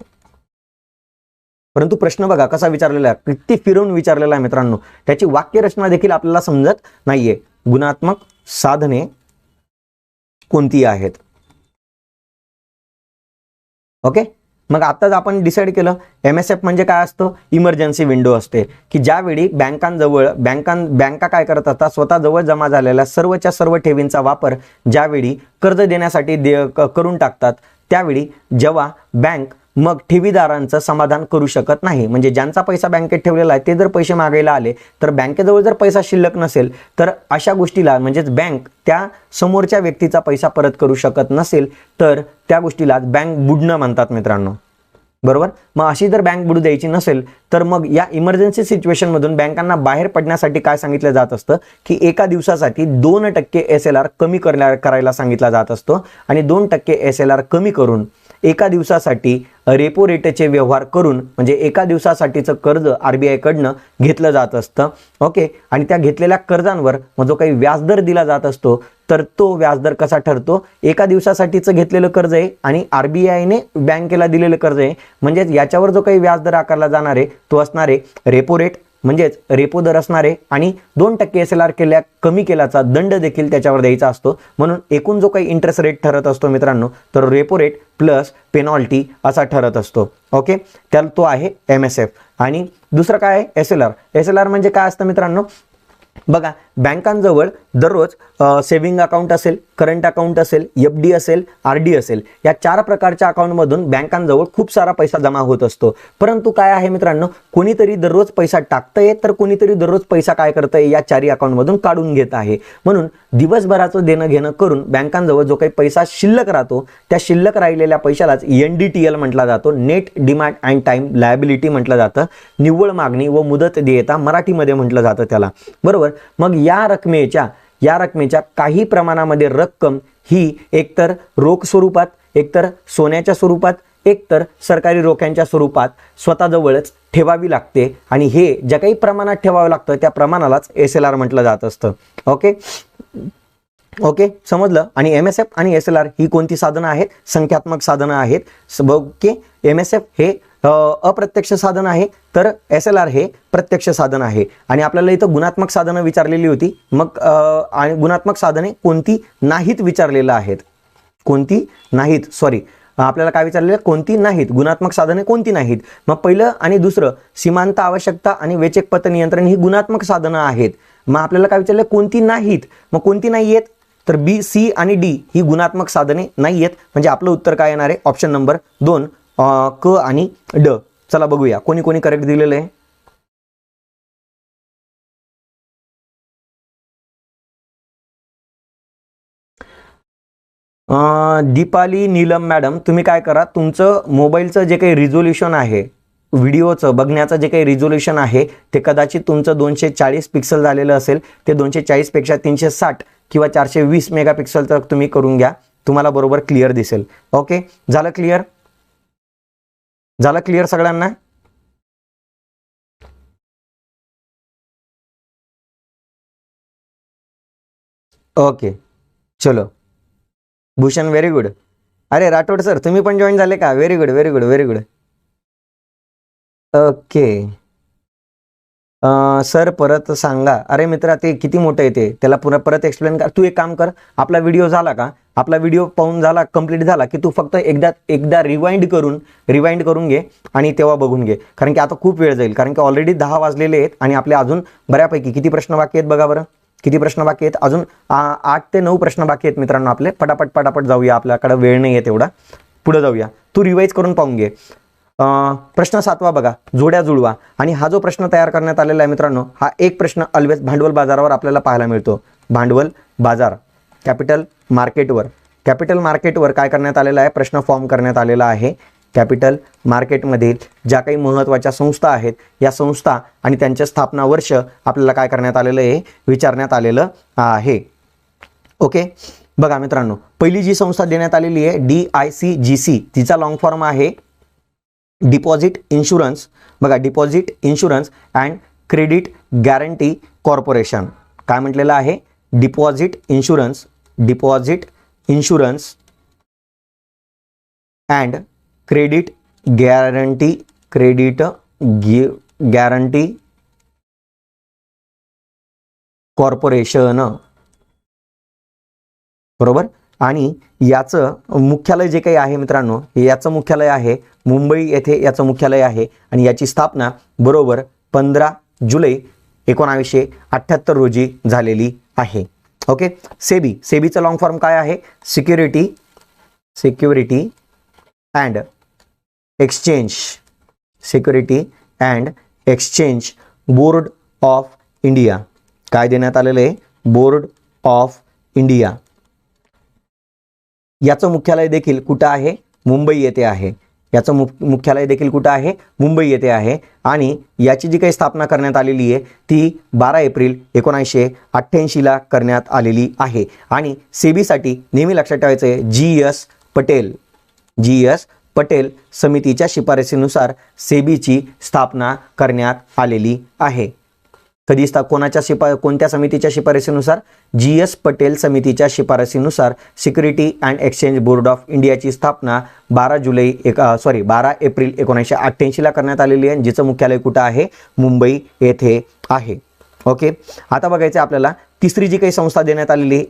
परंतु प्रश्न बघा कसा विचारलेला आहे, किती फिरवून विचारलेला आहे मित्रांनो, त्याची वाक्यरचना देखील आपल्याला समजत नाहीये. गुणात्मक साधने कोणती आहेत. ओके, मग आताच आपण डिसाईड केलं, एमएसएफ म्हणजे काय असतं, इमर्जन्सी विंडो असते, की ज्यावेळी बँका काय करत असतात, स्वतःजवळ जमा झालेल्या सर्वच्या सर्व ठेवींचा वापर ज्यावेळी कर्ज देण्यासाठी करून टाकतात, त्यावेळी जेव्हा बँक मग ठेवीदारांचं समाधान करू शकत नाही, म्हणजे ज्यांचा पैसा बँकेत ठेवलेला आहे ते जर पैसे मागायला आले तर बँकेजवळ जर पैसा शिल्लक नसेल तर अशा गोष्टीला म्हणजेच बँक त्या समोरच्या व्यक्तीचा पैसा परत करू शकत नसेल तर त्या गोष्टीला बँक बुडणं म्हणतात मित्रांनो. बरोबर. मग अशी जर बँक बुडू द्यायची नसेल तर मग या इमर्जन्सी सिच्युएशनमधून बँकांना बाहेर पडण्यासाठी काय सांगितलं जात असतं की एका दिवसासाठी 2% एसएलआर कमी करायला सांगितला जात असतो आणि 2% एसएलआर कमी करून एका दिवसासाठी रेपो रेटचे व्यवहार करून म्हणजे एका दिवसासाठीचं कर्ज आरबीआय कडनं घेतलं जात असतं. ओके, आणि त्या घेतलेल्या कर्जांवर मग जो काही व्याजदर दिला जात असतो तर तो व्याजदर कसा ठरतो, एका दिवसासाठीचं घेतलेलं कर्ज आहे आणि आरबीआयने बँकेला दिलेलं कर्ज आहे, म्हणजेच याच्यावर जो काही व्याजदर आकारला जाणार आहे तो असणार आहे रेपो रेट, म्हणजेच रेपो दर असणार आहे आणि 2% एसएलआर कमी केल्याचा दंड देखील त्याच्यावर द्यायचा असतो. म्हणून एकूण जो काही इंटरेस्ट रेट ठरत असतो मित्रांनो तर रेपो रेट प्लस पेनॉल्टी असा ठरत असतो. ओके, त्याला तो आहे एमएसएफ. आणि दुसरं काय आहे, एसएलआर. एसएलआर म्हणजे काय असतं मित्रांनो, बघा बँकांजवळ दररोज सेव्हिंग अकाउंट असेल, करंट अकाउंट असेल, एफडी असेल, आरडी असेल, या 4 प्रकारच्या अकाउंटमधून बँकांजवळ खूप सारा पैसा जमा होत असतो. परंतु काय आहे मित्रांनो, कोणीतरी दररोज पैसा टाकतंय तर कोणीतरी दररोज पैसा काय करतंय या 4 अकाउंटमधून काढून घेत आहे. म्हणून दिवसभराचं देणं घेणं करून बँकांजवळ जो काही पैसा शिल्लक राहतो त्या शिल्लक राहिलेल्या पैशालाच NDTL म्हटला जातो, net demand and time liability म्हटलं जातं, निव्वळ मागणी व मुदत देयता मराठीमध्ये म्हटलं जातं त्याला. बरोबर. मग या रकमेच्या काही प्रमाणामध्ये रक्कम ही एकतर रोख स्वरूपात, एकतर सोन्याच्या स्वरूपात, एकतर सरकारी रोख्यांच्या स्वरूपात स्वतःजवळच ठेवावी लागते आणि हे ज्या काही प्रमाणात ठेवावं लागतं त्या प्रमाणालाच एसएलआर म्हटलं जात असतं. ओके, समजलं. आणि एमएसएफ आणि एसएलआर ही कोणती साधनं आहेत, संख्यात्मक साधनं आहेत. ओके, एमएसएफ हे अप्रत्यक्ष साधन आहे तर एसएलआर हे प्रत्यक्ष साधन आहे. आणि आपल्याला इथं गुणात्मक साधनं विचारलेली होती, मग आणि गुणात्मक साधने कोणती नाहीत विचारलेलं आहेत, कोणती नाहीत, सॉरी आपल्याला काय विचारलेलं कोणती नाहीत, गुणात्मक साधने कोणती नाहीत. मग पहिलं आणि दुसरं सीमांत आवश्यकता आणि वेचक पत नियंत्रण ही गुणात्मक साधनं आहेत. मग आपल्याला काय विचारलं कोणती नाहीत, मग कोणती नाही आहेत तर बी, सी आणि डी ही गुणात्मक साधने नाही आहेत. म्हणजे आपलं उत्तर काय येणार आहे ऑप्शन नंबर 2 क आणि ड. चला बघूया कोणी कोणी करेक्ट दिलेलं आहे. दीपाली नीलम मॅडम, तुम्ही काय करा, तुमचं मोबाईलचं जे काही रिझोल्युशन आहे, व्हिडिओचं बघण्याचं जे काही रिझोल्युशन आहे ते कदाचित तुमचं 240 पिक्सल झालेलं असेल. ते 240 पेक्षा 360 किंवा 420 मेगापिक्सल तक तुम्ही करून घ्या, तुम्हाला बरोबर क्लिअर दिसेल. ओके, झालं क्लिअर? झालं क्लिअर सगळ्यांना? ओके चलो, भूषण व्हेरी गुड. अरे राठोड सर तुम्ही पण जॉईन झाले का? Very good very good very good. Okay sir परत सांगा. अरे मित्रा ते किती मोठं येते, त्याला पुन्हा परत एक्सप्लेन कर. तू एक काम कर, आपला व्हिडिओ झाला का, आपला व्हिडिओ पाहून झाला कंप्लीट झाला की तू फक्त एकदा रिवाइंड करून घे आणि तेव्हा बघून घे. कारण की आता खूप वेळ जाईल, कारण की ऑलरेडी 10 वाजलेले आहेत आणि आपले अजून बऱ्यापैकी किती प्रश्न बाकी आहेत बघा बरं. किती प्रश्न बाकी आहेत? अजून 8 ते 9 प्रश्न बाकी आहेत मित्रांनो आपले. पटापट जाऊया, आपल्याकडे वेळ नाही आहे तेवढा. पुढे जाऊया, तू रिवाइज करून पाहून घे. प्रश्न 7वा बघा, जोड्या जुळवा. आणि हा जो प्रश्न तयार करण्यात आलेला आहे मित्रांनो, हा एक प्रश्न ऑलवेज भांडवल बाजारावर आपल्याला पाहायला मिळतो. भांडवल बाजार, कॅपिटल मार्केटवर काय करण्यात आलेला आहे, प्रश्न फॉर्म करण्यात आलेला आहे. कॅपिटल मार्केटमधील ज्या काही महत्त्वाच्या संस्था आहेत, या संस्था आणि त्यांचे स्थापना वर्ष आपल्याला काय करण्यात आलेलं आहे, विचारण्यात आलेलं आहे. ओके, बघा मित्रांनो, पहिली जी संस्था देण्यात आलेली आहे DICGC, तिचा लॉंग फॉर्म आहे डिपॉझिट इन्शुरन्स. बघा, deposit insurance and credit guarantee corporation. काय म्हटलेलं आहे, deposit insurance and credit guarantee corporation, बरोबर. आणि याचं मुख्यालय जे काही आहे मित्रांनो, याचं मुख्यालय आहे मुंबई येथे, याचं मुख्यालय आहे. आणि याची स्थापना बरोबर 15 जुलै 1978 रोजी झालेली आहे. ओके, सेबीचं लॉंग फॉर्म काय आहे, security and exchange board of India. काय देण्यात आलेलं आहे, बोर्ड ऑफ इंडिया. याचं मुख्यालय देखील कुठं आहे, मुंबई येथे आहे. याचं मुख्यालय देखील कुठं आहे, मुंबई येथे आहे. आणि याची जी काही स्थापना करण्यात आलेली आहे ती 12 एप्रिल 1988ला करण्यात आलेली आहे. आणि सेबीसाठी नेहमी लक्षात ठेवायचं आहे, GS पटेल समितीच्या शिफारसीनुसार सेबीची स्थापना करण्यात आलेली आहे. कधी कोणत्या समितीच्या शिफारसीनुसार, GS पटेल समितीच्या शिफारसीनुसार security and exchange board of इंडियाची स्थापना 12 एप्रिल 1988ला करण्यात आलेली आहे, जिचं मुख्यालय कुठं आहे, मुंबई येथे आहे. ओके, आता बघायचं आपल्याला तिसरी जी काही संस्था देण्यात आलेली आहे,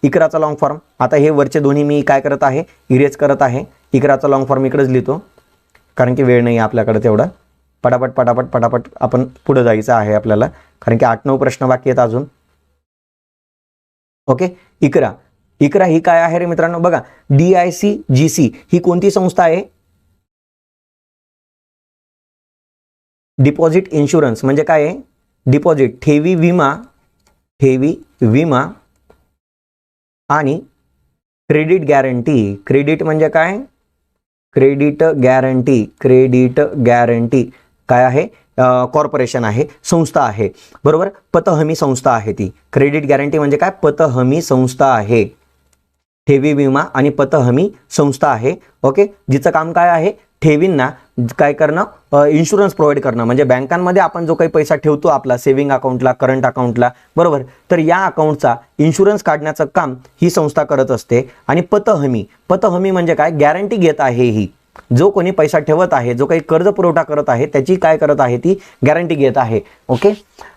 इकराचा लॉंग फॉर्म. आता हे वरचे दोन्ही मी काय करत आहे, इरेज करत आहे. इकराचा लॉंग फॉर्म इकडेच लिहितो, कारण की वेळ नाही आहे आपल्याकडे तेवढा. पटापट आपण पुढे जायचं आहे आपल्याला, कारण की 8-9 प्रश्न बाकी आहेत अजून. ओके, इकरा ही काय आहे रे मित्रांनो, बघा, DICGC ही कोणती संस्था आहे, डिपॉझिट इन्शुरन्स म्हणजे काय आहे, डिपॉझिट ठेवी विमा आणि क्रेडिट गॅरंटी म्हणजे काय, क्रेडिट गॅरंटी काय आहे, कॉर्पोरेशन आहे, संस्था आहे, बरोबर. पतहमी संस्था आहे ती. क्रेडिट गॅरंटी म्हणजे काय, पतहमी संस्था आहे, ठेवी विमा आणि पतहमी संस्था आहे. ओके, जिचं काम काय आहे, ठेवींना काय करणं, इन्शुरन्स प्रोव्हाइड करणं. म्हणजे बँकांमध्ये आपण जो काही पैसा ठेवतो आपला सेव्हिंग अकाउंटला, करंट अकाउंटला, बरोबर, तर या अकाउंटचा इन्शुरन्स काढण्याचं काम ही संस्था करत असते. आणि पतहमी म्हणजे काय, गॅरंटी घेत आहे ही, जो कोणी पैसा ठेवत आहे, जो काही कर्ज पुरवठा करत आहे, त्याची काय करत आहे, ती गॅरंटी घेत आहे. ओके,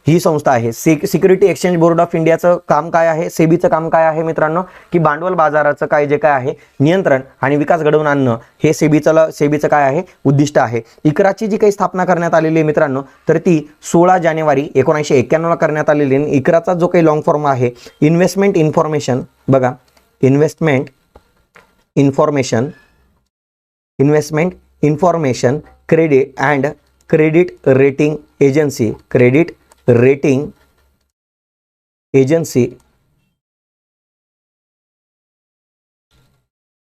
ही संस्था आहे. सिक्युरिटी एक्सचेंज बोर्ड ऑफ इंडियाचं काम काय आहे, सेबीचं काम काय आहे मित्रांनो, की भांडवल बाजाराचं काय जे काय आहे नियंत्रण आणि विकास घडवून आणणं, हे सेबीचं काय आहे, उद्दिष्ट आहे. इकराची जी काही स्थापना करण्यात आलेली आहे मित्रांनो, तर ती 16 जानेवारी 1991 ला करण्यात आलेली आहे. इकराचा जो काही लॉंग फॉर्म आहे, इन्व्हेस्टमेंट इन्फॉर्मेशन, बघा, investment information credit and credit rating agency, credit rating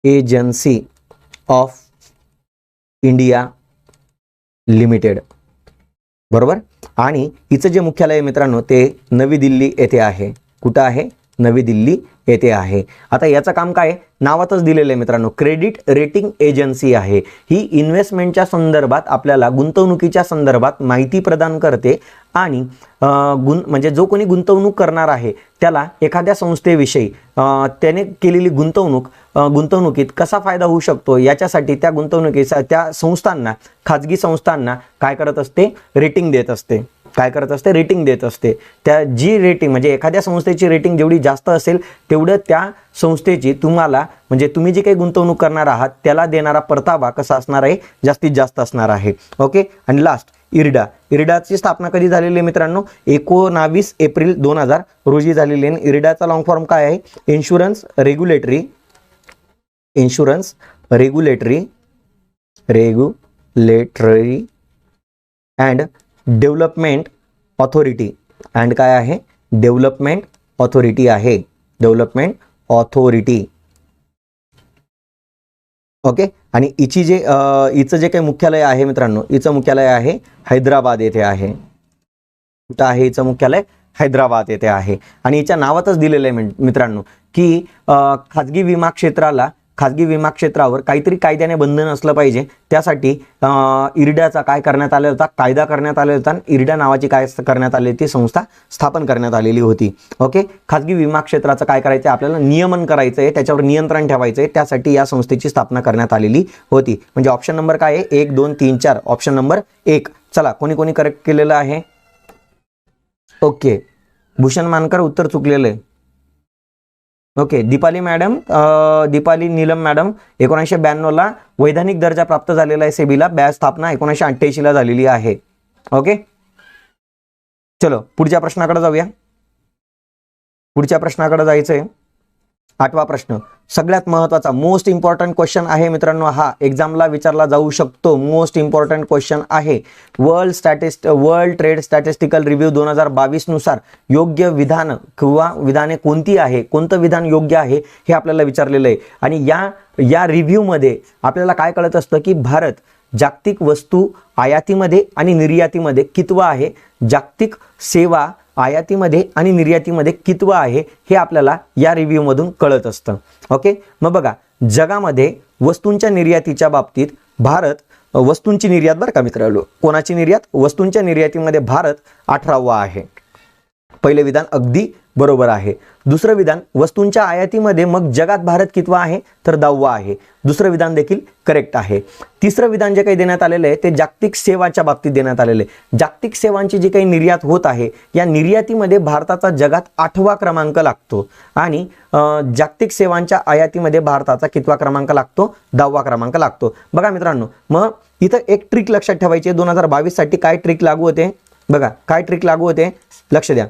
agency of India limited, बरोबर. आणि हिचं जे मुख्यालय आहे मित्रांनो, ते नवी दिल्ली येथे आहे. कुठं आहे, नवी दिल्ली येथे आहे. आता याचं काम काय आहे, नावातच दिलेलं आहे मित्रांनो, क्रेडिट रेटिंग एजन्सी आहे. ही इन्व्हेस्टमेंटच्या संदर्भात आपल्याला गुंतवणुकीच्या संदर्भात माहिती प्रदान करते आणि म्हणजे जो कोणी गुंतवणूक करणार आहे त्याला एखाद्या संस्थेविषयी त्याने केलेली गुंतवणुकीत कसा फायदा होऊ शकतो याच्यासाठी त्या गुंतवणुकीचा त्या संस्थांना, खाजगी संस्थांना काय करत असते, रेटिंग देत असते. काय करत असते, रेटिंग देत असते. त्या जी रेटिंग म्हणजे एखाद्या संस्थेची रेटिंग जेवढी जास्त असेल तेवढं त्या संस्थेची तुम्हाला म्हणजे तुम्ही जी काही गुंतवणूक करणार आहात त्याला देणारा परतावा कसा असणार आहे, जास्तीत जास्त असणार आहे. ओके, आणि लास्ट इरडाची स्थापना कधी झालेली आहे मित्रांनो, 19 एप्रिल 2000 रोजी झालेली आहे. इरडाचा लॉंग फॉर्म काय आहे, insurance regulatory and development authority. And काय आहे, डेव्हलपमेंट ऑथॉरिटी आहे, डेव्हलपमेंट ऑथॉरिटी. ओके, आणि हिचं जे काही मुख्यालय आहे मित्रांनो, हिचं मुख्यालय आहे हैदराबाद येथे आहे. कुठं आहे हिचं मुख्यालय, हैदराबाद येथे आहे. आणि हिच्या नावातच दिलेलं आहे मित्रांनो की खाजगी विमा क्षेत्रावर काहीतरी कायद्याने बंधन असलं पाहिजे. त्यासाठी इरडाचा काय करण्यात आला होता, कायदा करण्यात आला होता. इरडा नावाची काय करण्यात आली होती, संस्था स्थापन करण्यात आलेली होती. ओके, खाजगी विमा क्षेत्राचं काय करायचं, आपल्याला नियमन करायचं आहे, त्याच्यावर नियंत्रण ठेवायचं आहे, त्यासाठी या संस्थेची स्थापना करण्यात आलेली होती. म्हणजे ऑप्शन नंबर काय आहे, 1 2 3 4, ऑप्शन नंबर 1. चला, कोणी करेक्ट केलेलं आहे. ओके, भूषण मानकर उत्तर चुकलेलं आहे. ओके, दीपाली नीलम मॅडम 1992 ला वैधानिक दर्जा प्राप्त झालेला आहे सेबीला. बॅच स्थापना 1988 ला झालेली आहे. ओके, चलो पुढच्या प्रश्नाकडे जाऊया. पुढच्या प्रश्नाकडे जायचंय. 8वा प्रश्न सगळ्यात महत्त्वाचा, मोस्ट इम्पॉर्टंट क्वेश्चन आहे मित्रांनो. हा एक्झामला विचारला जाऊ शकतो, मोस्ट इम्पॉर्टंट क्वेश्चन आहे. वर्ल्ड ट्रेड स्टॅटिस्टिकल रिव्ह्यू 2022 नुसार योग्य विधान किंवा विधाने कोणती आहे, कोणतं विधान योग्य आहे हे आपल्याला विचारलेलं आहे. आणि या रिव्ह्यूमध्ये आपल्याला काय कळत असतं की भारत जागतिक वस्तू आयातीमध्ये आणि निर्यातीमध्ये कितवा आहे, जागतिक सेवा आयातीमध्ये आणि निर्यातीमध्ये कितवा आहे हे आपल्याला या रिव्ह्यू मधून कळत असतं. ओके, मग बघा, जगामध्ये वस्तूंच्या निर्यातीच्या बाबतीत भारत, वस्तूंची निर्यात बरं का मित्रांनो, कोणाची निर्यात, वस्तूंच्या निर्यातीमध्ये भारत 18वा आहे. पहिले विधान अगदी बरोबर आहे. दुसरं विधान, वस्तूंच्या आयातीमध्ये मग जगात भारत कितवा आहे, तर 10वा आहे. दुसरं विधान देखील करेक्ट आहे. तिसरं विधान जे काही देण्यात आलेलं आहे ते जागतिक सेवाच्या बाबतीत देण्यात आलेलं आहे. जागतिक सेवांची जी काही निर्यात होत आहे या निर्यातीमध्ये भारताचा जगात 8वा क्रमांक लागतो आणि जागतिक सेवांच्या आयातीमध्ये भारताचा कितवा क्रमांक लागतो, 10वा क्रमांक लागतो. बघा मित्रांनो, मग इथं एक ट्रिक लक्षात ठेवायची आहे. 2022 साठी काय ट्रिक लागू होते, बघा काय ट्रिक लागू होते, लक्ष द्या.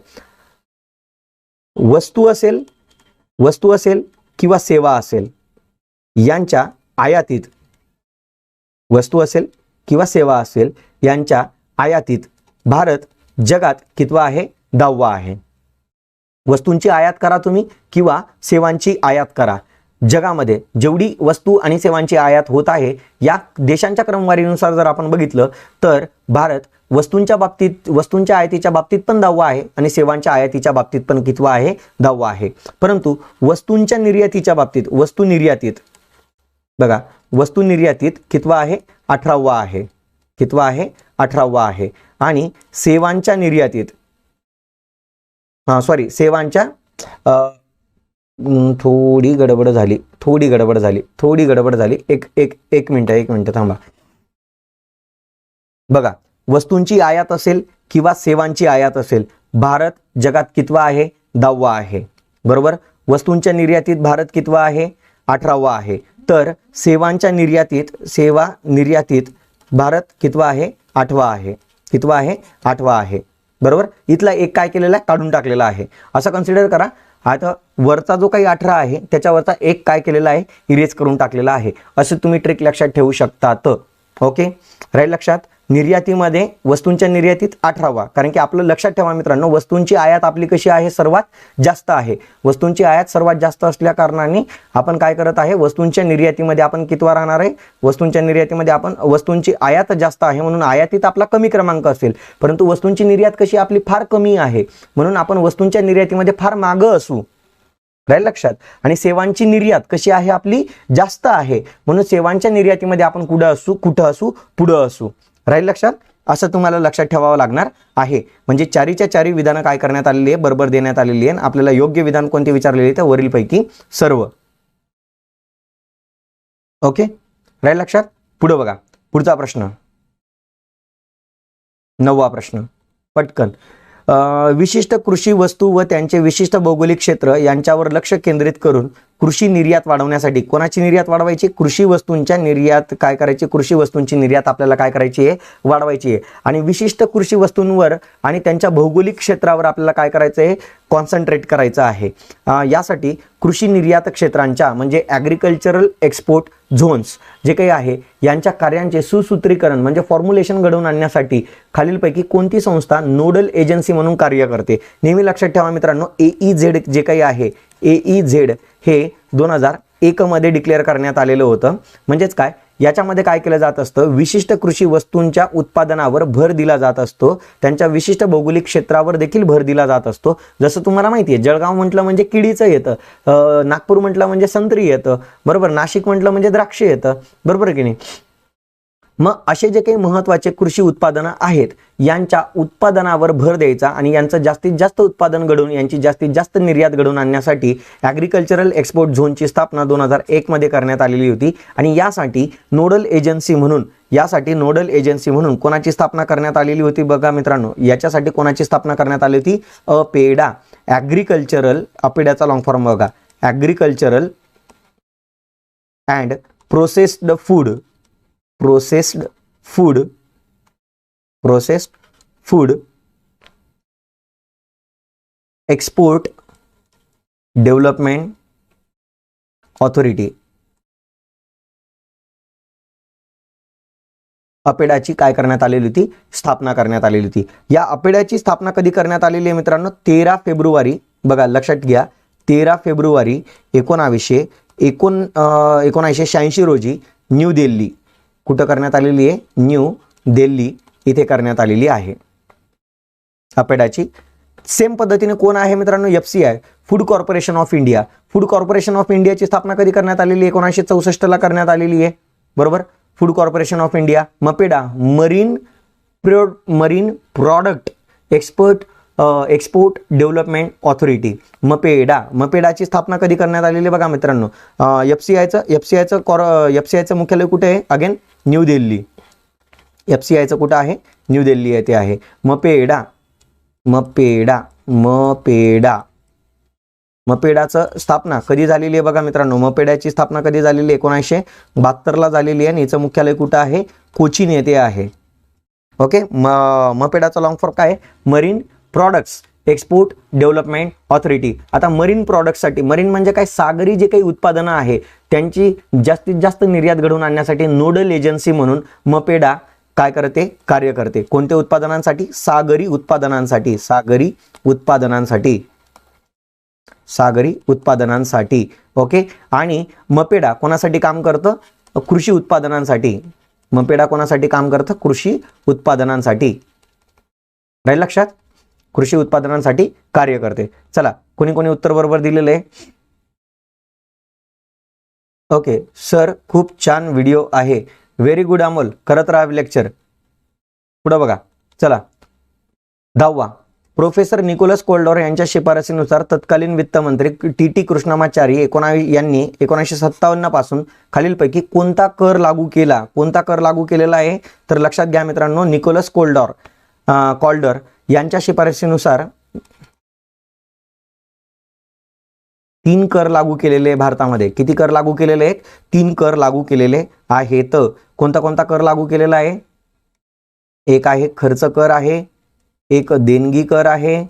वस्तू असेल किंवा सेवा असेल यांच्या आयातीत, वस्तू असेल किंवा सेवा असेल यांच्या आयातीत भारत जगात कितवा आहे, 10वा आहे. वस्तूंची आयात करा तुम्ही किंवा सेवांची आयात करा, जगामध्ये जेवढी वस्तू आणि सेवांची आयात होत आहे या देशांच्या क्रमवारीनुसार जर आपण बघितलं तर भारत वस्तूंच्या आयातीच्या बाबतीत पण 10वा आहे आणि सेवांच्या आयातीच्या बाबतीत पण कितवा आहे, 10वा आहे. परंतु वस्तूंच्या निर्यातीच्या बाबतीत, वस्तू निर्यातीत कितवा आहे, 18वा आहे. कितवा आहे, 18वा आहे. आणि सेवांच्या निर्यातीत, थोडी गडबड झाली. एक मिनिट थांबा. बघा, वस्तूंची आयात असेल किंवा सेवांची आयात असेल, भारत जगात कितवा आहे? 10वा आहे. बरोबर. वस्तूंच्या निर्यातीत भारत कितवा आहे? 18वा आहे. तर सेवा निर्यातीत भारत कितवा आहे? 8वा आहे. कितवा आहे? 8वा आहे. बरोबर. इथला एक काय केलेला आहे? काढून टाकलेला आहे. असं कन्सिडर करा. आता वरचा जो काही 18 आहे त्याच्यावरचा एक काय केलेला आहे? इरेज करून टाकलेला आहे. असं तुम्ही ट्रिक लक्षात ठेवू शकतात. ओके, राहील लक्षात. निर्यातीमध्ये वस्तूंच्या निर्यातीत 18वा, कारण की आपलं लक्षात ठेवा मित्रांनो, वस्तूंची आयात आपली कशी आहे? सर्वात जास्त आहे. वस्तूंची आयात सर्वात जास्त असल्या कारणाने आपण काय करत आहे? वस्तूंच्या निर्यातीमध्ये आपण कितवा राहणार आहे? वस्तूंच्या निर्यातीमध्ये आपण वस्तूंची आयात जास्त आहे म्हणून आयातीत आपला कमी क्रमांक असेल, परंतु वस्तूंची निर्यात कशी आपली फार कमी आहे म्हणून आपण वस्तूंच्या निर्यातीमध्ये फार मागं असू. राहील लक्षात. आणि सेवांची निर्यात कशी आहे? आपली जास्त आहे म्हणून सेवांच्या निर्यातीमध्ये आपण कुठं असू? पुढं असू. राहील लक्षात. असं तुम्हाला लक्षात ठेवावं लागणार आहे. म्हणजे चारीच्या चारी विधानं काय करण्यात आलेली आहे? बरोबर देण्यात आलेली आहे. आपल्याला योग्य विधान कोणते विचारलेले तर वरीलपैकी सर्व. ओके, राहील लक्षात. पुढे बघा, पुढचा प्रश्न, 9वा प्रश्न, पटकन. विशिष्ट कृषी वस्तू व त्यांचे विशिष्ट भौगोलिक क्षेत्र यांच्यावर लक्ष केंद्रित करून कृषी निर्यात वाढवण्यासाठी, कोणाची निर्यात वाढवायची? कृषी वस्तूंच्या निर्यात काय करायची? कृषी वस्तूंची निर्यात आपल्याला काय करायची आहे? वाढवायची आहे. आणि विशिष्ट कृषी वस्तूंवर आणि त्यांच्या भौगोलिक क्षेत्रावर आपल्याला काय करायचं आहे? कॉन्सन्ट्रेट करायचं आहे. यासाठी कृषी निर्यात क्षेत्रांच्या म्हणजे ॲग्रिकल्चरल एक्सपोर्ट झोन्स जे काही आहे यांच्या कार्यांचे सुसूत्रीकरण म्हणजे फॉर्म्युलेशन घडवून आणण्यासाठी खालीलपैकी कोणती संस्था नोडल एजन्सी म्हणून कार्य करते? नेहमी लक्षात ठेवा मित्रांनो, AEZ जे काही आहे, AEZ हे 2001 मध्ये डिक्लेअर करण्यात आलेलं होतं. म्हणजेच काय? याच्यामध्ये काय केलं जात असतं? विशिष्ट कृषी वस्तूंच्या उत्पादनावर भर दिला जात असतो. त्यांच्या विशिष्ट भौगोलिक क्षेत्रावर देखील भर दिला जात असतो. जसं तुम्हाला माहिती आहे, जळगाव म्हटलं म्हणजे केळीचं येतं, नागपूर म्हटलं म्हणजे संत्री येतं, बरोबर, नाशिक म्हटलं म्हणजे द्राक्ष येतं, बरोबर की नाही. मग असे जे काही महत्त्वाचे कृषी उत्पादनं आहेत यांच्या उत्पादनावर भर द्यायचा आणि यांचं जास्तीत जास्त उत्पादन घडवून यांची जास्तीत जास्त निर्यात घडवून आणण्यासाठी ॲग्रिकल्चरल एक्सपोर्ट झोनची स्थापना 2001 मध्ये करण्यात आलेली होती. आणि यासाठी नोडल एजन्सी म्हणून कोणाची स्थापना करण्यात आलेली होती? बघा मित्रांनो, याच्यासाठी कोणाची स्थापना करण्यात आली होती? अपेडा, ॲग्रिकल्चरल, अपेडाचा लॉंग फॉर्म बघा, agricultural and processed food export development authority. अपेडाची काय करण्यात आलेली होती? स्थापना करण्यात आलेली होती. या अपेडाची स्थापना कधी करण्यात आलेली आहे मित्रांनो? 13 फेब्रुवारी, बघा लक्षात घ्या, 13 फेब्रुवारी 1986 रोजी न्यू दिल्ली, कुठं करण्यात आलेली आहे? न्यू दिल्ली इथे करण्यात आलेली आहे अपेडाची. सेम पद्धतीने कोण आहे मित्रांनो? FCI, food corporation of India. Food corporation of इंडियाची स्थापना कधी करण्यात आलेली आहे? 1964 करण्यात आलेली आहे, बरोबर. Food corporation of India. MPEDA, marine product export development authority. मपेडाची स्थापना कधी करण्यात आलेली बघा मित्रांनो? FCIचं मुख्यालय कुठे आहे? Again new Delhi. FCIचं कुठं आहे? न्यू दिल्ली येथे आहे. मपेडाचं स्थापना कधी झालेली आहे बघा मित्रांनो? मपेडाची स्थापना कधी झालेली आहे? 1972 झालेली आहे आणि याचं मुख्यालय कुठं आहे? कोचीन येथे आहे. ओके, मपेडाचा लॉंग फॉर्म काय आहे? Marine products export development authority. आता मरीन प्रॉडक्टसाठी, मरीन म्हणजे काय? सागरी जे काही उत्पादनं आहे त्यांची जास्तीत जास्त निर्यात घडवून आणण्यासाठी नोडल एजन्सी म्हणून मपेडा काय करते? कार्य करते. कोणत्या उत्पादनांसाठी? सागरी उत्पादनांसाठी. ओके, आणि मपेडा कोणासाठी काम करतं? कृषी उत्पादनांसाठी. मपेडा कोणासाठी काम करतं? कृषी उत्पादनांसाठी. राहील लक्षात? कृषी उत्पादनांसाठी कार्य करते. चला, कोणी कोणी उत्तर बरोबर दिलेलं आहे? ओके सर, खूप छान व्हिडिओ आहे, व्हेरी गुड अमोल, करत राहा लेक्चर. पुढे बघा, चला 10वा प्रोफेसर निकोलस कोल्डॉर यांच्या शिफारसीनुसार तत्कालीन वित्तमंत्री टी कृष्णमाचारी यांनी 1957 पासून खालीलपैकी कोणता कर लागू केला? कोणता कर लागू केलेला आहे? तर लक्षात घ्या मित्रांनो, निकोलस कॉल्डर यांच्या शिफारसीनुसार 3 कर लागू केलेले भारतामध्ये. किती कर लागू केलेले आहेत? 3 कर लागू केलेले आहेत. कोणता कोणता कर लागू केलेला आहे? एक आहे खर्च कर आहे, एक देणगी कर आहे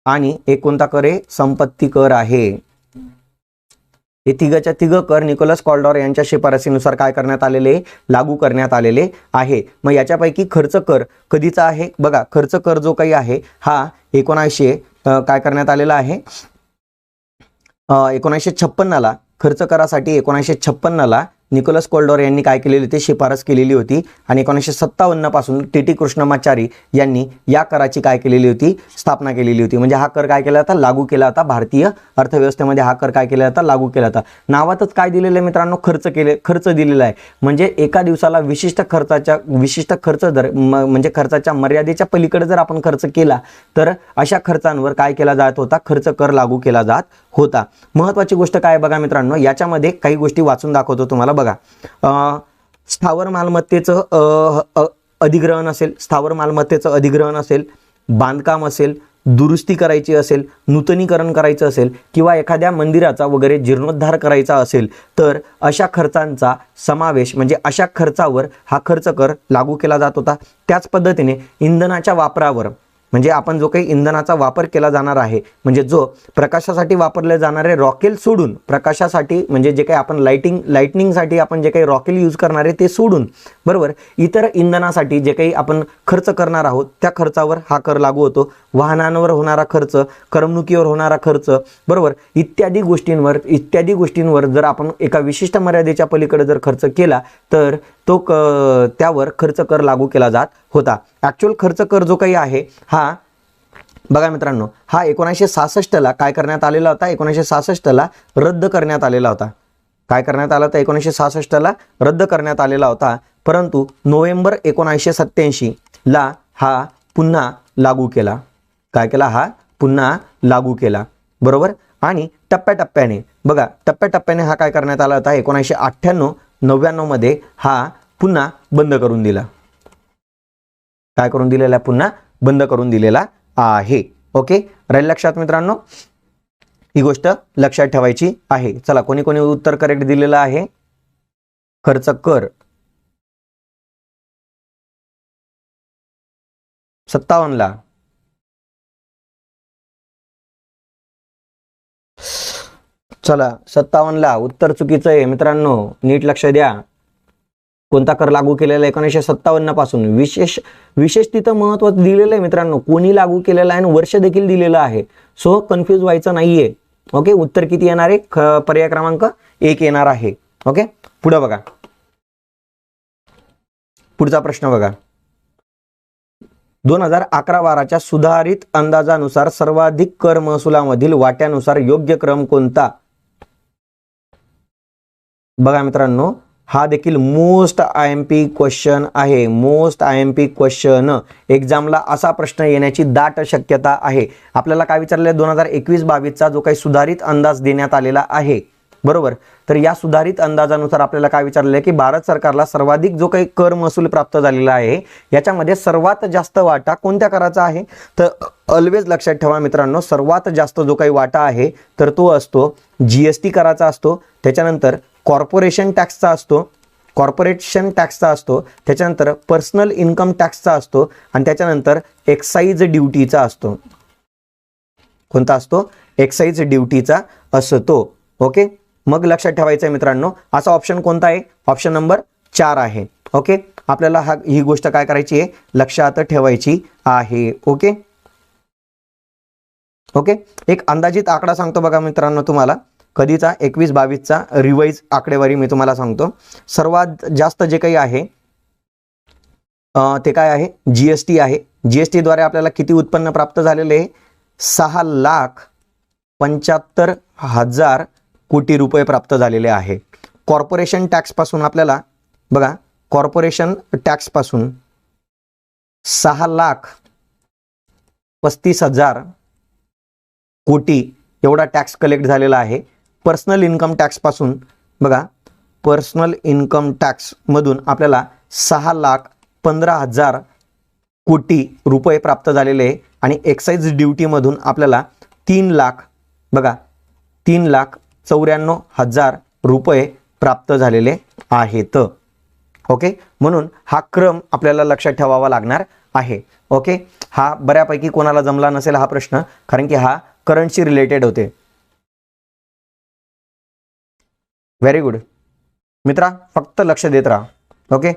आणि एक कोणता कर आहे? संपत्ती कर आहे. हे तिघच्या तिघ कर निकोलस कॉल्डॉर यांच्या शिफारसीनुसार काय करण्यात आलेले? लागू करण्यात आलेले आहे. मग याच्यापैकी खर्च कर कधीचा आहे? बघा, खर्च कर जो काही आहे हा 1900 काय करण्यात आलेला आहे? 1956ला खर्च करासाठी 1956ला निकोलस कोल्डॉर यांनी काय केलेली होती? शिफारस केलेली होती. आणि 1957 पासून टी कृष्णमाचारी यांनी या कराची काय केलेली होती? स्थापना केलेली होती. म्हणजे हा कर काय केला होता? लागू केला होता. भारतीय अर्थव्यवस्थेमध्ये हा कर काय केला होता? लागू केला होता. नावातच काय दिलेलं आहे मित्रांनो? खर्च दिलेला आहे. म्हणजे एका दिवसाला विशिष्ट खर्च दर म्हणजे खर्चाच्या मर्यादेच्या पलीकडे जर आपण खर्च केला तर अशा खर्चांवर काय केला जात होता? खर्च कर लागू केला जात होता. महत्त्वाची गोष्ट काय बघा मित्रांनो, याच्यामध्ये काही गोष्टी वाचून दाखवतो तुम्हाला. बघा, स्थावर मालमत्तेचं अधिग्रहण असेल, स्थावर मालमत्तेचं अधिग्रहण असेल, बांधकाम असेल, दुरुस्ती करायची असेल, नूतनीकरण करायचं असेल किंवा एखाद्या मंदिराचा वगैरे जीर्णोद्धार करायचा असेल तर अशा खर्चांचा समावेश म्हणजे अशा खर्चावर हा खर्च कर लागू केला जात होता. त्याच पद्धतीने इंधनाच्या वापरावर म्हणजे आपण जो काही इंधनाचा वापर केला जाणार आहे म्हणजे जो प्रकाशासाठी वापरले जाणारे रॉकेल सोडून प्रकाशासाठी म्हणजे जे काही आपण लाइटनिंगसाठी आपण जे काही रॉकेल यूज करणार आहे ते सोडून बरोबर इतर इंधनासाठी जे काही आपण खर्च करणार आहोत त्या खर्चावर हा कर लागू होतो. वाहनांवर होणारा खर्च, करमणुकीवर होणारा खर्च बरोबर इत्यादी गोष्टींवर जर आपण एका विशिष्ट मर्यादेच्या पलीकडे जर खर्च केला तर तो त्यावर खर्च कर लागू केला जात होता. ॲक्च्युअल खर्च कर जो काही आहे हा बघा मित्रांनो हा 1966ला काय करण्यात आलेला होता? 1966ला रद्द करण्यात आलेला होता. काय करण्यात आला होता? 1966ला रद्द करण्यात आलेला होता. परंतु नोव्हेंबर 1987ला हा पुन्हा लागू केला. काय केला? हा पुन्हा लागू केला बरोबर. आणि टप्प्याटप्प्याने बघा टप्प्याटप्प्याने हा काय करण्यात आला होता? 1998-99 मध्ये हा पुन्हा बंद करून दिला. काय करून दिलेला? पुन्हा बंद करून दिलेला आहे. ओके, राहील लक्षात मित्रांनो, ही गोष्ट लक्षात ठेवायची आहे. चला, कोणी कोणी उत्तर करेक्ट दिलेलं आहे? खर्च कर 57ला. चला 57ला उत्तर चुकीचं आहे मित्रांनो, नीट लक्ष द्या. कोणता कर लागू केलेला 1957 पासून? विशेष तिथं महत्व दिलेलं आहे मित्रांनो, कोणी लागू केलेला आहे आणि वर्ष देखील दिलेलं आहे. सो कन्फ्यूज व्हायचं नाहीये. ओके, उत्तर किती येणार आहे? पर्याय क्रमांक 1 येणार आहे. ओके, पुढे बघा, पुढचा प्रश्न बघा. 2011-12च्या सुधारित अंदाजानुसार सर्वाधिक कर महसुलामधील वाट्यानुसार योग्य क्रम कोणता? बघा मित्रांनो, हा देखील मोस्ट IMP क्वेश्चन आहे. मोस्ट IMP क्वेश्चन, एक्झामला असा प्रश्न येण्याची दाट शक्यता आहे. आपल्याला काय विचारले? 2021-22चा जो काही सुधारित अंदाज देण्यात आलेला आहे बरोबर. तर या सुधारित अंदाजानुसार आपल्याला काय विचारले की भारत सरकारला सर्वाधिक जो काही कर महसूल प्राप्त झालेला आहे याच्यामध्ये सर्वात जास्त वाटा कोणत्या कराचा आहे? तर ऑलवेज लक्षात ठेवा मित्रांनो, सर्वात जास्त जो काही वाटा आहे तर तो असतो GST कराचा असतो, त्याच्यानंतर कॉर्पोरेशन टॅक्सचा असतो, त्याच्यानंतर पर्सनल इन्कम टॅक्सचा असतो आणि त्याच्यानंतर एक्साइज ड्युटीचा असतो. कोणता असतो? एक्साइज ड्युटीचा असतो. ओके, मग लक्षात ठेवायचं आहे मित्रांनो, असा ऑप्शन कोणता आहे? ऑप्शन नंबर 4 आहे. ओके, आपल्याला ही गोष्ट काय करायची आहे? लक्षात ठेवायची आहे. ओके ओके, एक अंदाजित आकडा सांगतो बघा मित्रांनो तुम्हाला. कधीचा? 21-22चा रिवाइज आकडेवारी मी तुम्हाला सांगतो. सर्वात जास्त जे काही आहे ते काय आहे? GST आहे. GST द्वारे आपल्याला किती उत्पन्न प्राप्त झालेले आहे? 6,75,000 कोटी रुपये प्राप्त झालेले आहे. कॉर्पोरेशन टॅक्स पासून आपल्याला बघा, कॉर्पोरेशन टॅक्स पासून 6,00,000 35,000 कोटी एवढा टॅक्स कलेक्ट झालेला आहे. पर्सनल इन्कम टॅक्स पासून बघा, पर्सनल इन्कम टॅक्स मधून आपल्याला 6,15,000 कोटी रुपये प्राप्त झालेले आहे. आणि एक्साइज ड्युटी मधून आपल्याला 3 लाख बघा 3,94,000 रुपये प्राप्त झालेले आहेत. ओके, म्हणून हा क्रम आपल्याला लक्षात ठेवावा लागणार आहे. ओके, हा बऱ्यापैकी कोणाला जमला नसेल हा प्रश्न, कारण की हा करंटशी रिलेटेड होते. व्हेरी गुड मित्रा, फक्त लक्ष देत राहा. Okay,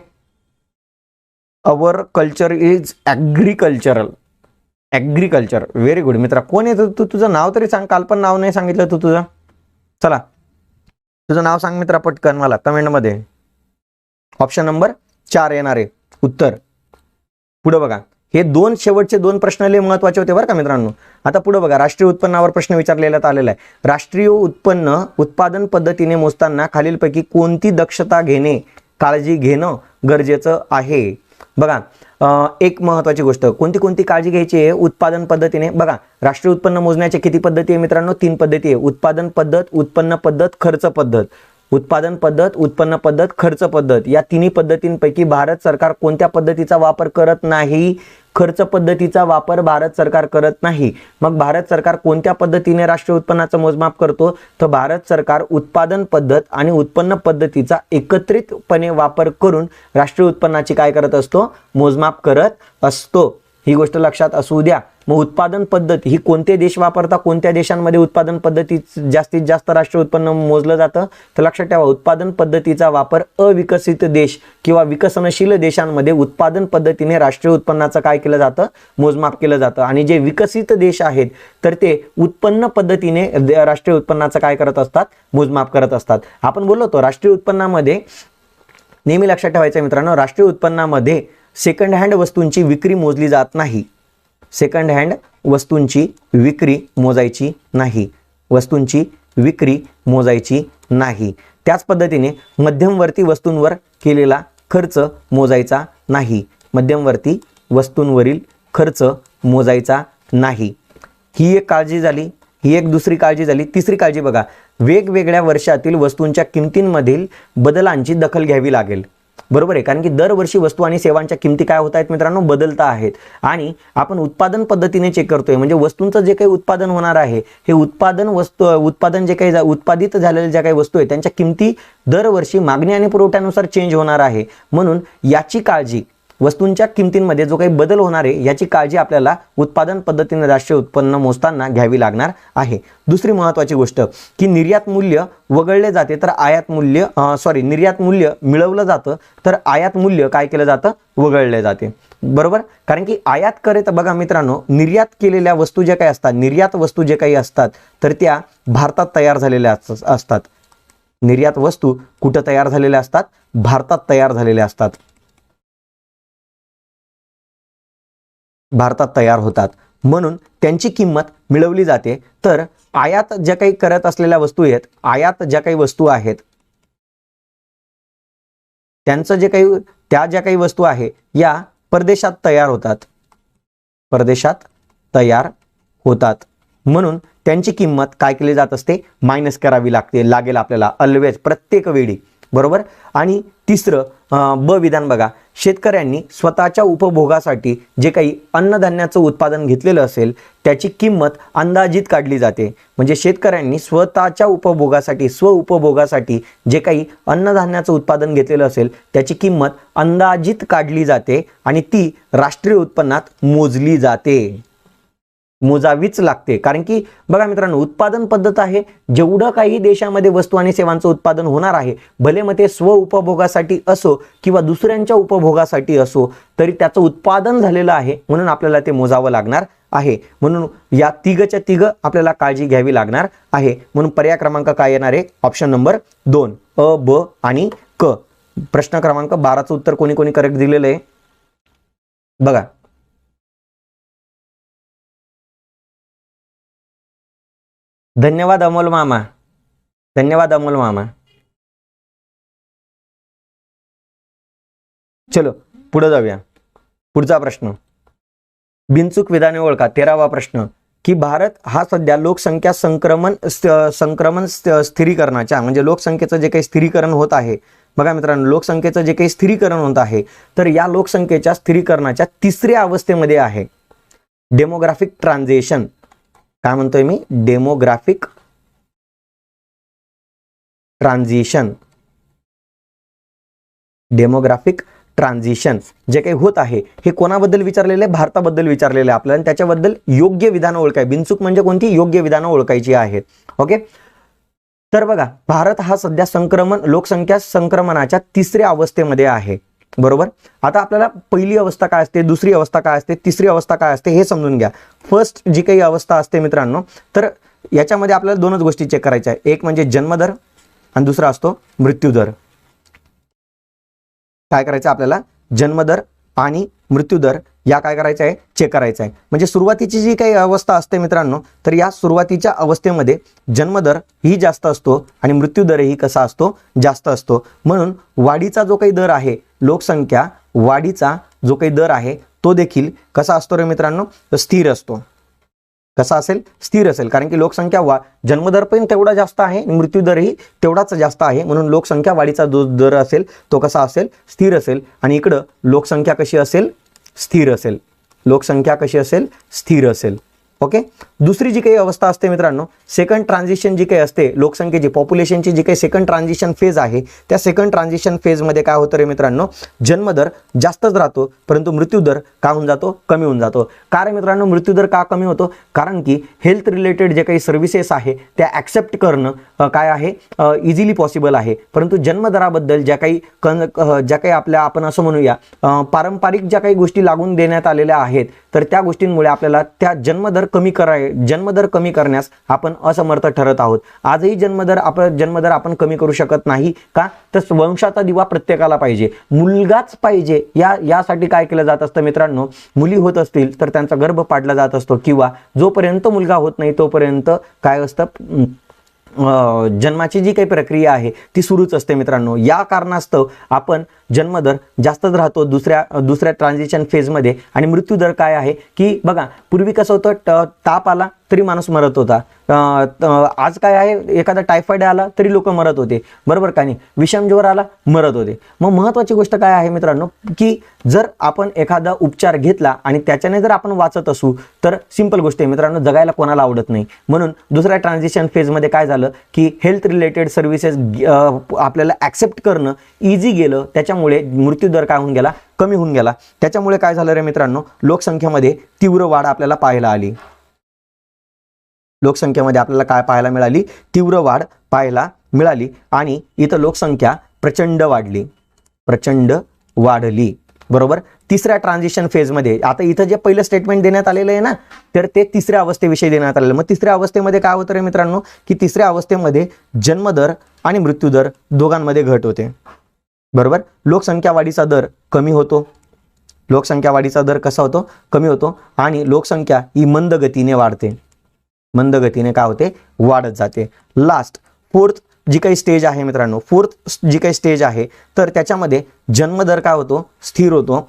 our culture is agricultural. Agriculture, very good मित्रा. कोण येतं तू? तुझं नाव तरी सांग. काल पण नाव नाही सांगितलं तू तुझं. चला, तुझं नाव सांग मित्रा पटकन मला कमेंटमध्ये. ऑप्शन नंबर 4 येणार आहे उत्तर. पुढे बघा, हे शेवटचे 2 प्रश्न लय महत्त्वाचे होते बरं का मित्रांनो. आता पुढे बघा, राष्ट्रीय उत्पन्नावर प्रश्न विचारलेला आलेला आहे. राष्ट्रीय उत्पन्न उत्पादन पद्धतीने मोजताना खालीलपैकी कोणती दक्षता काळजी घेणं गरजेचं आहे? बघा, एक महत्त्वाची गोष्ट, कोणती काळजी घ्यायची आहे उत्पादन पद्धतीने. बघा, राष्ट्रीय उत्पन्न मोजण्याच्या किती पद्धती आहे मित्रांनो? 3 पद्धती आहे. उत्पादन पद्धत, उत्पन्न पद्धत, खर्च पद्धत. उत्पादन पद्धत, उत्पन्न पद्धत, खर्च पद्धत या तिन्ही पद्धतींपैकी भारत सरकार कोणत्या पद्धतीचा वापर करत नाही? खर्च पद्धतीचा वापर भारत सरकार करत नाही. मग भारत सरकार कोणत्या पद्धतीने राष्ट्रीय उत्पन्नाचं मोजमाप करतो? तर भारत सरकार उत्पादन पद्धत आणि उत्पन्न पद्धतीचा एकत्रितपणे वापर करून राष्ट्रीय उत्पन्नाची काय करत असतो? मोजमाप करत असतो. ही गोष्ट लक्षात असू द्या. मग उत्पादन पद्धत ही कोणते देश वापरतात? कोणत्या देशांमध्ये उत्पादन पद्धतीत जास्तीत जास्त राष्ट्रीय उत्पन्न मोजलं जातं? तर लक्षात ठेवा, उत्पादन पद्धतीचा वापर अविकसित देश किंवा विकसनशील देशांमध्ये उत्पादन पद्धतीने राष्ट्रीय उत्पन्नाचं काय केलं जातं? मोजमाप केलं जातं. आणि जे विकसित देश आहेत तर ते उत्पन्न पद्धतीने राष्ट्रीय उत्पन्नाचं काय करत असतात? मोजमाप करत असतात. आपण बोललो होतो राष्ट्रीय उत्पन्नामध्ये नेहमी लक्षात ठेवायचं मित्रांनो, राष्ट्रीय उत्पन्नामध्ये सेकंड हँड वस्तूंची विक्री मोजली जात नाही. सेकंड हँड वस्तूंची विक्री मोजायची नाही. वस्तूंची विक्री मोजायची नाही. त्याच पद्धतीने मध्यमवर्ती वस्तूंवर केलेला खर्च मोजायचा नाही. मध्यमवर्ती वस्तूंवरील खर्च मोजायचा नाही. ही एक काळजी झाली. ही एक दुसरी काळजी झाली. तिसरी काळजी बघा, वेगवेगळ्या वर्षातील वस्तूंच्या किमतींमधील बदलांची दखल घ्यावी लागेल. बरोबर आहे, कारण की दरवर्षी वस्तू आणि सेवांच्या किमती काय होत आहेत मित्रांनो? बदलता आहेत. आणि आपण उत्पादन पद्धतीने चेक करतोय, म्हणजे वस्तूंचं जे काही उत्पादन होणार आहे हे उत्पादन जे काही उत्पादित झालेल्या ज्या काही वस्तू आहेत त्यांच्या किमती दरवर्षी मागणी आणि पुरवठ्यानुसार चेंज होणार आहे. म्हणून याची काळजी, वस्तूंच्या किमतींमध्ये जो काही बदल होणार आहे याची काळजी आपल्याला उत्पादन पद्धतीने राष्ट्रीय उत्पन्न मोजताना घ्यावी लागणार आहे. दुसरी महत्त्वाची गोष्ट की निर्यात मूल्य वगळले जाते तर निर्यात मूल्य मिळवलं जातं तर आयात मूल्य काय केलं जातं? वगळले जाते. बरोबर, कारण की आयात करत बघा मित्रांनो, निर्यात केलेल्या वस्तू ज्या काही असतात, निर्यात वस्तू जे काही असतात तर त्या भारतात तयार झालेल्या असतात. निर्यात वस्तू कुठं तयार झालेल्या असतात? भारतात तयार झालेल्या असतात. भारतात तयार होतात, म्हणून त्यांची किंमत मिळवली जाते. तर आयात ज्या काही करत असलेल्या वस्तू आहेत, आयात ज्या काही वस्तू आहेत त्या ज्या काही वस्तू आहे या परदेशात तयार होतात. परदेशात तयार होतात, म्हणून त्यांची किंमत काय केली जात असते? मायनस करावी लागेल आपल्याला ऑलवेज, प्रत्येक वेळी. बरोबर. आणि तिसरं ब विधान बघा, शेतकऱ्यांनी स्वतःच्या उपभोगासाठी जे काही अन्नधान्याचं उत्पादन घेतलेलं असेल त्याची किंमत अंदाजित काढली जाते. म्हणजे शेतकऱ्यांनी स्वतःच्या उपभोगासाठी जे काही अन्नधान्याचं उत्पादन घेतलेलं असेल त्याची किंमत अंदाजित काढली जाते आणि ती राष्ट्रीय उत्पन्नात मोजली जाते. मोजावीच लागते, कारण की बघा मित्रांनो, उत्पादन पद्धत आहे. जेवढं काही देशामध्ये वस्तू आणि सेवांचं उत्पादन होणार आहे, भले मग ते स्व उपभोगासाठी असो किंवा दुसऱ्यांच्या उपभोगासाठी असो, तरी त्याचं उत्पादन झालेलं आहे म्हणून आपल्याला ते मोजावं लागणार आहे. म्हणून या तिघच्या तिघ आपल्याला काळजी घ्यावी लागणार आहे. म्हणून पर्याय क्रमांक काय येणार आहे? ऑप्शन नंबर 2 अ, ब आणि क. प्रश्न क्रमांक 12चं उत्तर कोणी कोणी करेक्ट दिलेलं आहे बघा. धन्यवाद अमोल मामा, धन्यवाद अमोल मामा. चलो पुढे जाऊया. पुढचा प्रश्न, बिनचूक विधाने ओळखा. 13वा प्रश्न की भारत हा सध्या लोकसंख्या संक्रमण स्थिरीकरणाच्या म्हणजे लोकसंख्येचं जे काही स्थिरीकरण होत आहे बघा मित्रांनो, लोकसंख्येचं जे काही स्थिरीकरण होत आहे तर या लोकसंख्येच्या स्थिरीकरणाच्या तिसऱ्या अवस्थेमध्ये आहे. Demographic transition. काय म्हणतोय मी? Demographic transition. डेमोग्राफिक ट्रान्झिशन जे काही होत आहे हे कोणाबद्दल विचारलेलं आहे? भारताबद्दल विचारलेलं आहे आपल्याला, आणि त्याच्याबद्दल योग्य विधानं ओळखाय. बिनचूक म्हणजे कोणती? योग्य विधानं ओळखायची आहेत. ओके, तर बघा भारत हा सध्या लोकसंख्या संक्रमणाच्या तिसऱ्या अवस्थेमध्ये आहे. बरोबर. आता आपल्याला पहिली अवस्था काय असते, दुसरी अवस्था काय असते, तिसरी अवस्था काय असते हे समजून घ्या. फर्स्ट जी काही अवस्था असते मित्रांनो, तर याच्यामध्ये आपल्याला दोनच गोष्टी चेक करायच्या आहे. एक म्हणजे जन्मदर आणि दुसरा असतो मृत्यूदर. काय करायचं आपल्याला? जन्मदर आणि मृत्यूदर या काय करायचं आहे? चेक करायचं आहे. म्हणजे सुरुवातीची जी काही अवस्था असते मित्रांनो, तर या सुरुवातीच्या अवस्थेमध्ये जन्मदर ही जास्त असतो आणि मृत्यूदरही कसा असतो? जास्त असतो. म्हणून वाढीचा जो काही दर आहे, लोकसंख्या वाढीचा जो काही दर आहे तो देखील कसा असतो रे मित्रांनो? स्थिर असतो. कसा असेल? स्थिर असेल. कारण की लोकसंख्या जन्मदर पण तेवढा जास्त आहे आणि मृत्यूदरही तेवढाच जास्त आहे. म्हणून लोकसंख्या वाढीचा जो दर असेल तो कसा असेल? स्थिर असेल. आणि इकडं लोकसंख्या कशी असेल? स्थिर असेल. लोकसंख्या कशी असेल? स्थिर असेल. ओके. दुसरी जी काही अवस्था असते मित्रांनो, सेकंड ट्रान्झिशन जी काही असते लोकसंख्येची, पॉप्युलेशनची जी काही सेकंड ट्रान्झिशन फेज आहे, त्या सेकंड ट्रान्झिशन फेजमध्ये काय होतं रे मित्रांनो? जन्मदर जास्तच राहतो परंतु मृत्यूदर का होऊन जातो? कमी होऊन जातो. कारण मित्रांनो मृत्यूदर का कमी होतो? कारण की हेल्थ रिलेटेड जे काही सर्व्हिसेस आहे त्या ॲक्सेप्ट करणं काय आहे? इझिली पॉसिबल आहे. परंतु जन्मदराबद्दल ज्या काही आपल्या आपण असं म्हणूया पारंपरिक ज्या काही गोष्टी लागून देण्यात आलेल्या आहेत, तर त्या गोष्टींमुळे आपल्याला त्या जन्मदर कमी करण्यास आपण असमर्थ ठरत आहोत. आजही जन्मदर आपण कमी करू शकत नाही. का? तर वंशाचा दिवा प्रत्येकाला पाहिजे, मुलगाच पाहिजे. यासाठी काय केलं जात असतं मित्रांनो? मुली होत असतील तर त्यांचा गर्भ पाडला जात असतो, किंवा जोपर्यंत मुलगा होत नाही तोपर्यंत काय असतं? जन्माची जी काही प्रक्रिया आहे ती सुरूच असते मित्रांनो. या कारणास्तव आपण जन्मदर जास्तच राहतो दुसऱ्या ट्रान्झिशन फेजमध्ये. आणि मृत्यूदर काय आहे की बघा, पूर्वी कसं होतं? ताप आला तरी माणूस मरत होता. आज काय आहे? एखादा टायफॉइड आला तरी लोक मरत होते. बरोबर का नाही? विषम ज्वर आला मरत होते. मग महत्त्वाची गोष्ट काय आहे मित्रांनो, की जर आपण एखादा उपचार घेतला आणि त्याच्याने जर आपण वाचत असू तर सिंपल गोष्ट आहे मित्रांनो, जगायला कोणाला आवडत नाही. म्हणून दुसऱ्या ट्रान्झिशन फेजमध्ये काय झालं की हेल्थ रिलेटेड सर्व्हिसेस आपल्याला ॲक्सेप्ट करणं इझी गेलं. त्याच्यामुळे मृत्यूदर काय होऊन गेला? कमी होऊन गेला. त्याच्यामुळे काय झालं रे मित्रांनो? लोकसंख्येमध्ये तीव्र वाढ आपल्याला पाहायला आली. लोकसंख्येमध्ये आपल्याला काय पाहायला मिळाली? तीव्र वाढ पाहायला मिळाली. आणि इथं लोकसंख्या प्रचंड वाढली. बरोबर. तिसऱ्या ट्रान्झिशन फेजमध्ये आता इथं जे पहिलं स्टेटमेंट देण्यात आलेलं आहे ना, तर ते तिसऱ्या अवस्थेविषयी देण्यात आलेलं. मग तिसऱ्या अवस्थेमध्ये काय होतं रे मित्रांनो, की तिसऱ्या अवस्थेमध्ये जन्मदर आणि मृत्यूदर दोघांमध्ये घट होते. बरोबर. लोकसंख्या वाढीचा दर कमी होतो. लोकसंख्या वाढीचा दर कसा होतो? कमी होतो. आणि लोकसंख्या ही मंद गतीने वाढते. मंद गतीने काय होते? वाढत जाते. लास्ट फोर्थ जी काही स्टेज आहे मित्रांनो, तर त्याच्यामध्ये जन्मदर काय होतो? स्थिर होतो.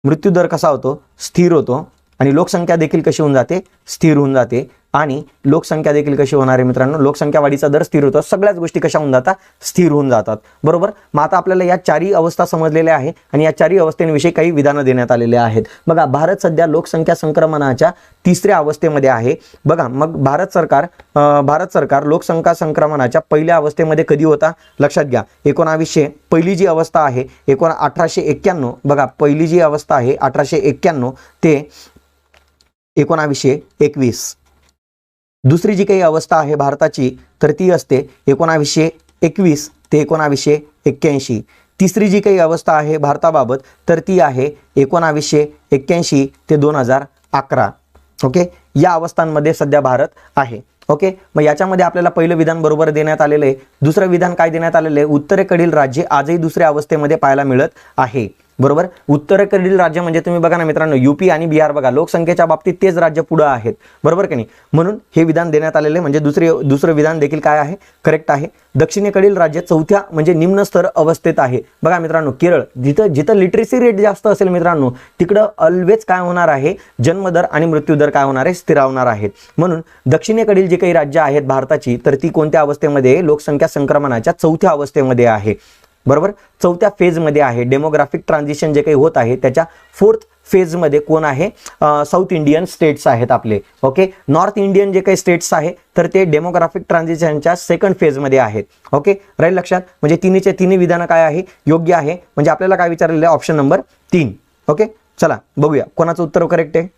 मृत्यूदर कसा होतो? स्थिर होतो. आणि लोकसंख्या देखील कशी होऊन जाते? स्थिर होऊन जाते. आणि लोकसंख्या देखील कशी होणार आहे मित्रांनो? लोकसंख्या वाढीचा दर स्थिर होतो. सगळ्याच गोष्टी कशा होऊन जातात? स्थिर होऊन जातात. बरोबर. मग आता आपल्याला या चारही अवस्था समजलेल्या आहे आणि या चारही अवस्थेविषयी काही विधानं देण्यात आलेले आहेत. बघा, भारत सध्या लोकसंख्या संक्रमणाच्या तिसऱ्या अवस्थेमध्ये आहे. बघा, मग भारत सरकार लोकसंख्या संक्रमणाच्या पहिल्या अवस्थेमध्ये कधी होता? लक्षात घ्या. 1900 पहिली जी अवस्था आहे 1891. बघा, पहिली जी अवस्था आहे 1891 ते 1921. दुसरी जी काही अवस्था आहे भारताची तर ती असते 1921 ते 1981. तिसरी जी काही अवस्था आहे भारताबाबत तर ती आहे 1981 ते 2011. ओके. या अवस्थांमध्ये सध्या भारत आहे. ओके. मग याच्यामध्ये आपल्याला पहिलं विधान बरोबर देण्यात आलेलं आहे. दुसरं विधान काय देण्यात आलेलं आहे? उत्तरेकडील राज्ये आजही दुसऱ्या अवस्थेमध्ये पाहायला मिळत आहे. बरोबर. उत्तरेकडील राज्य म्हणजे तुम्ही बघा ना मित्रांनो, यूपी आणि बिहार बघा, लोकसंख्येच्या बाबतीत तेच राज्य पुढे आहेत, बरोबर की नाही. म्हणून हे विधान देण्यात आलेले म्हणजे दुसरं विधान देखील काय आहे, करेक्ट आहे. दक्षिणेकडील राज्य चौथ्या म्हणजे निम्न स्तर अवस्थेत आहे. बघा मित्रांनो, केरळ, जिथं लिटरेसी रेट जास्त असेल मित्रांनो, तिकडं ऑलवेज काय होणार आहे, जन्मदर आणि मृत्यूदर काय होणार आहे, स्थिरावणार आहेत. म्हणून दक्षिणेकडील जे काही राज्य आहेत भारताची, तर ती कोणत्या अवस्थेमध्ये, लोकसंख्या संक्रमणाच्या चौथ्या अवस्थेमध्ये आहे, बरोबर, चौथ्या फेजमध्ये आहे. डेमोग्राफिक ट्रान्झिशन जे काही होत आहे त्याच्या फोर्थ फेजमध्ये कोण आहे, साऊथ इंडियन स्टेट्स आहेत आपले. ओके, नॉर्थ इंडियन जे काही स्टेट्स आहे तर ते डेमोग्राफिक ट्रान्झिशनच्या सेकंड फेजमध्ये आहेत. ओके, राहील लक्षात. म्हणजे तिन्ही विधानं काय आहे, योग्य आहे. म्हणजे आपल्याला काय विचारलेलं आहे, ऑप्शन नंबर 3. ओके, चला बघूया कोणाचं उत्तर करेक्ट आहे.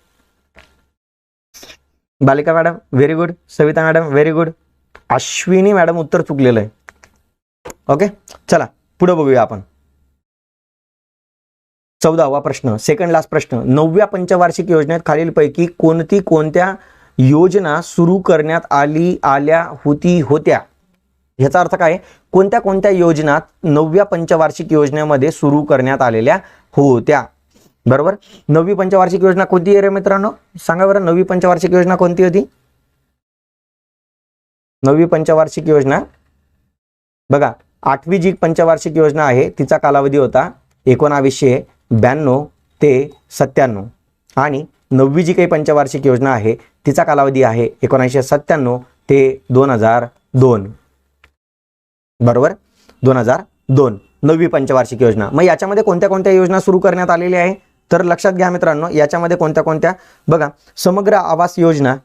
बालिका madam very good, Savita madam very good, Ashwini madam उत्तर चुकलेलं आहे. ओके, चला पुढे बघूया आपण. 14वा प्रश्न, सेकंड लास्ट प्रश्न. 9व्या पंचवार्षिक योजनेत खालीलपैकी कोणत्या योजना सुरू करण्यात आल्या होत्या. ह्याचा अर्थ काय, कोणत्या योजना 9व्या पंचवार्षिक योजनेमध्ये सुरू करण्यात आलेल्या होत्या, बरोबर. 9वी पंचवार्षिक योजना कोणती आहे रे मित्रांनो, सांगा बरं. 9वी पंचवार्षिक योजना कोणती होती. 9वी पंचवार्षिक योजना बघा, 8वी जी पंचवार्षिक योजना आहे तिचा कालावधी होता 1992 ते 97 आणि 9वी जी काही पंचवार्षिक योजना आहे तिचा कालावधी आहे 1997 ते 2002, बरोबर. 2002 9वी पंचवार्षिक योजना. मग याच्यामध्ये कोणत्या योजना सुरू करण्यात आलेल्या आहे, तर लक्षात घ्या मित्रांनो, याच्यामध्ये कोणत्या बघा. समग्र आवास योजना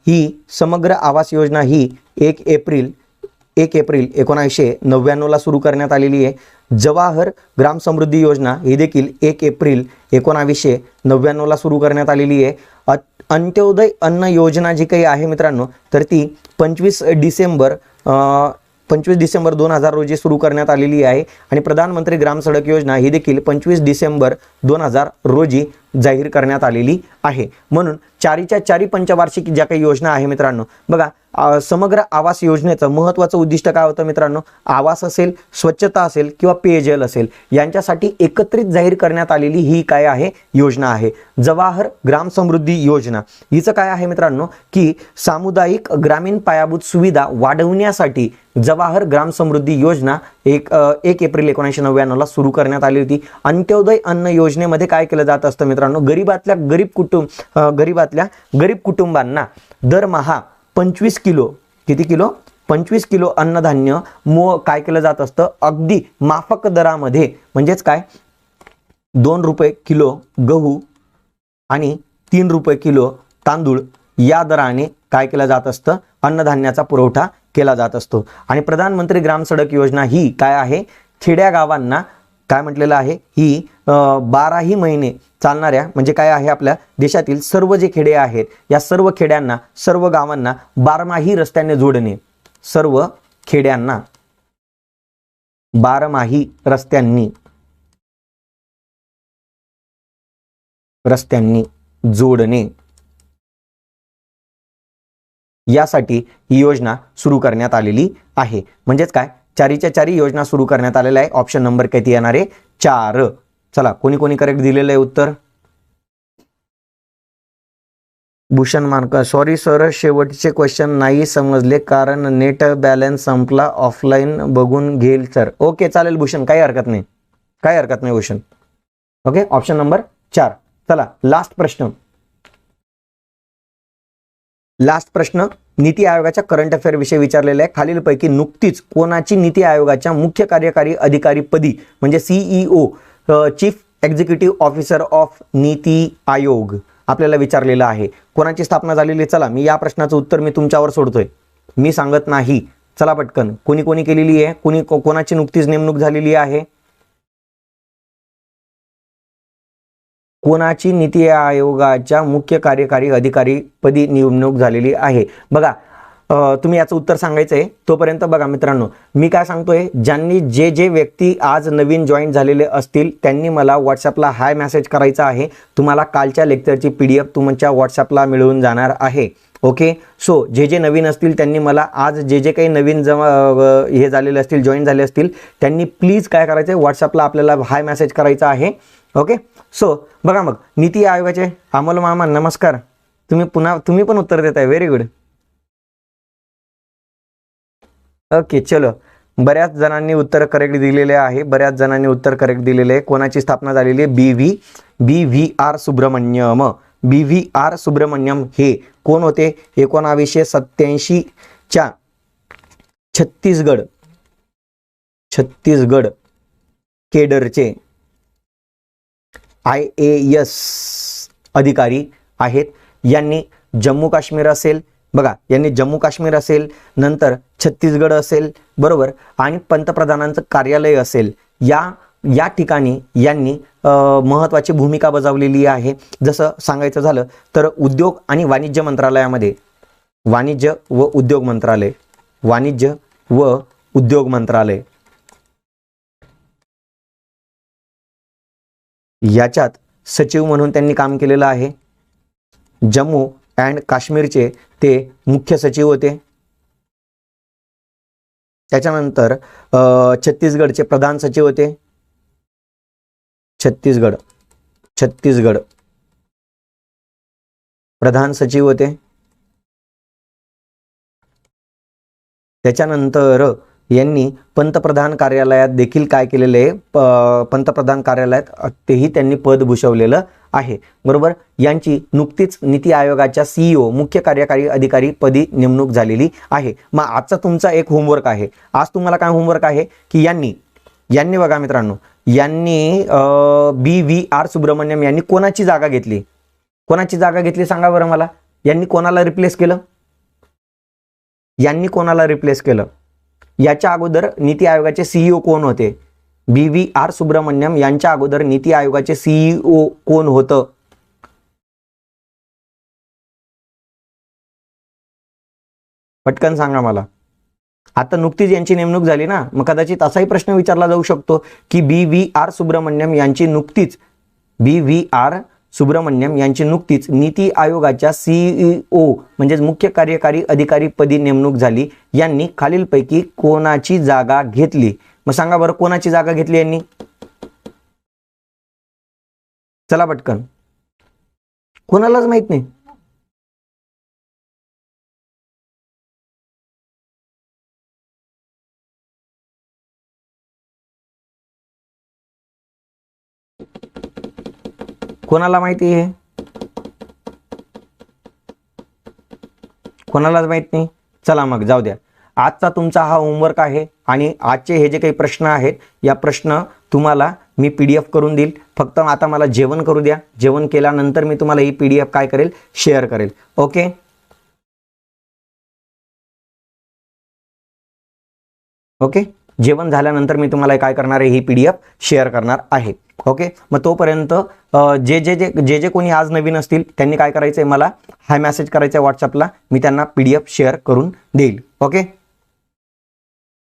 ही 1 एप्रिल 1999 ला सुरू करण्यात आलेली आहे. जवाहर ग्राम समृद्धी योजना ही देखील 1 एप्रिल 1999 ला सुरू करण्यात आलेली आहे. अंत्योदय अन्न योजना जी काही आहे मित्रांनो, तर ती 25 डिसेंबर 2000 रोजी सुरू करण्यात आलेली आहे. आणि प्रधानमंत्री ग्राम सडक योजना ही देखील 25 डिसेंबर 2000 रोजी जाहीर करण्यात आलेली आहे. म्हणून चारी पंचवार्षिक ज्या काही योजना आहे मित्रांनो, बघा, समग्र आवास योजनेचं महत्त्वाचं उद्दिष्ट काय होतं मित्रांनो, आवास असेल, स्वच्छता असेल किंवा पेयजल असेल यांच्यासाठी एकत्रित जाहीर करण्यात आलेली ही काय आहे, योजना आहे. जवाहर ग्राम समृद्धी योजना हिचं काय आहे मित्रांनो, की सामुदायिक ग्रामीण पायाभूत सुविधा वाढवण्यासाठी जवाहर ग्राम समृद्धी योजना 1 एप्रिल 1999 ला सुरू करण्यात आली होती. अंत्योदय अन्न योजनेमध्ये काय केलं जात असतं मित्रांनो, गरीबातल्या गरीब कुटुंबांना दरमहा 25 किलो, किती किलो, 25 किलो अन्नधान्य काय केलं जात असतं, अगदी माफक दरामध्ये. म्हणजेच काय, 2 रुपये किलो गहू आणि 3 रुपये किलो तांदूळ या दराने काय केलं जात असतं, अन्नधान्याचा पुरवठा केला जात असतो. आणि प्रधानमंत्री ग्राम सडक योजना ही काय आहे, खेड्या गावांना काय म्हटलेलं आहे, ही 12ही महिने चालणाऱ्या, म्हणजे काय आहे, आपल्या देशातील सर्व जे खेडे आहेत या सर्व खेड्यांना, सर्व गावांना 12माही रस्त्याने जोडणे, सर्व खेड्यांना 12माही रस्त्यांनी जोडणे यासाठी ही योजना सुरू करण्यात आलेली आहे. म्हणजेच काय, चारी योजना सुरू करण्यात आलेल्या आहे. ऑप्शन नंबर किती येणार आहे, 4. चला, कोणी करेक्ट दिलेलं आहे उत्तर. भूषण मानकर, सॉरी सर, शेवटचे क्वेश्चन नाही समजले कारण नेट बॅलन्स संपला, ऑफलाईन बघून घेईल सर. ओके चालेल भूषण, काही हरकत नाही भूषण. Okay, option number 4. चला, लास्ट प्रश्न नीती आयोगाच्या करंट अफेअर विषयी विचारलेला आहे. खालीलपैकी नुकतीच कोणाची नीती आयोगाच्या मुख्य कार्यकारी अधिकारी पदी, म्हणजे CEO chief executive officer of Niti Aayog आपल्याला विचारलेलं आहे. कोणाची स्थापना झालेली. चला, मी या प्रश्नाचं उत्तर मी तुमच्यावर सोडतोय, मी सांगत नाही. चला पटकन, कोणी केलेली आहे, कोणाची नुकतीच नेमणूक झालेली आहे, कोणाची नीती आयोगाच्या मुख्य कार्यकारी अधिकारी पदी नेमणूक झालेली आहे. बघा, तुम्ही याचं उत्तर सांगायचं आहे. तोपर्यंत बघा मित्रांनो, मी काय सांगतोय, ज्यांनी जे व्यक्ती आज नवीन जॉईन झालेले असतील त्यांनी मला व्हॉट्सअपला हाय मेसेज करायचा आहे. तुम्हाला कालच्या लेक्चरची PDF तुमच्या व्हॉट्सअपला मिळून जाणार आहे. ओके, सो जे नवीन असतील त्यांनी मला आज जे काही नवीन हे झालेले असतील, जॉईन झाले असतील, त्यांनी प्लीज काय करायचं आहे, व्हॉट्सअपला आपल्याला हाय मेसेज करायचा आहे. ओके. सो बघा मग नीती आयोगाचे अमोल मामा नमस्कार, तुम्ही पण उत्तर देताय, व्हेरी गुड. ओके चलो, बऱ्याच जणांनी उत्तर करेक्ट दिलेले आहे, बऱ्याच जणांनी उत्तर करेक्ट दिलेले आहे. कोणाची स्थापना झालेली आहे? BVR सुब्रमण्यम. BVR सुब्रमण्यम हे कोण होते? 1987च्या छत्तीसगड केडरचे IAS अधिकारी आहेत. यांनी जम्मू काश्मीर असेल, बघा यांनी जम्मू काश्मीर असेल, नंतर छत्तीसगड असेल, बरोबर, आणि पंतप्रधानांचं कार्यालय असेल, या ठिकाणी यांनी महत्त्वाची भूमिका बजावलेली आहे. जसं सांगायचं झालं तर उद्योग आणि वाणिज्य मंत्रालयामध्ये वाणिज्य व उद्योग मंत्रालय याच्यात सचिव म्हणून त्यांनी काम केलेलं आहे. जम्मू अँड काश्मीरचे ते मुख्य सचिव होते. त्याच्यानंतर छत्तीसगडचे प्रधान सचिव होते. छत्तीसगड प्रधान सचिव होते. त्याच्यानंतर यांनी पंतप्रधान कार्यालयात देखील काय केलेले आहे? पंतप्रधान कार्यालयात तेही त्यांनी पद भूषवलेलं आहे, बरोबर. यांची नुकतीच नीती आयोगाच्या CEO मुख्य कार्यकारी अधिकारी पदी नेमणूक झालेली आहे. मग आजचा तुमचा एक होमवर्क आहे. आज तुम्हाला काय होमवर्क आहे की यांनी बघा मित्रांनो, यांनी BVR सुब्रमण्यम यांनी कोणाची जागा घेतली? कोणाची जागा घेतली सांगा बरं मला. यांनी कोणाला रिप्लेस केलं? याच्या अगोदर नीती आयोगाचे CEO कोण होते? BVR सुब्रमण्यम यांच्या अगोदर नीती आयोगाचे CEO कोण होतं? पटकन सांगा मला. आता नुकतीच यांची नेमणूक झाली ना, मग कदाचित असाही प्रश्न विचारला जाऊ शकतो की BVR सुब्रमण्यम यांची नुकतीच नीती आयोगाच्या CEO म्हणजेच मुख्य कार्यकारी अधिकारी पदी नेमणूक झाली. यांनी खालीलपैकी कोणाची जागा घेतली? मग सांगा बरं, कोणाची जागा घेतली यांनी? चला पटकन, कोणालाच माहित नाही. कोणाला माहिती आहे? कोणालाच माहित नाही. चला मग जाऊ द्या. आजचा तुमचा हा होमवर्क आहे आणि आजचे हे जे काही प्रश्न आहेत, या प्रश्न तुम्हाला मी PDF करून देईल. फक्त आता मला जेवण करू द्या. जेवण केल्यानंतर मी तुम्हाला ही PDF काय करेल? शेअर करेल. ओके. जेवण झाल्यानंतर मी तुम्हाला काय करणार आहे? ही PDF शेअर करणार आहे. ओके. मग तोपर्यंत जे कोणी आज नवीन असतील त्यांनी काय करायचं आहे? मला हाय मेसेज करायचा आहे व्हॉट्सअपला. मी त्यांना PDF शेअर करून देईल. ओके.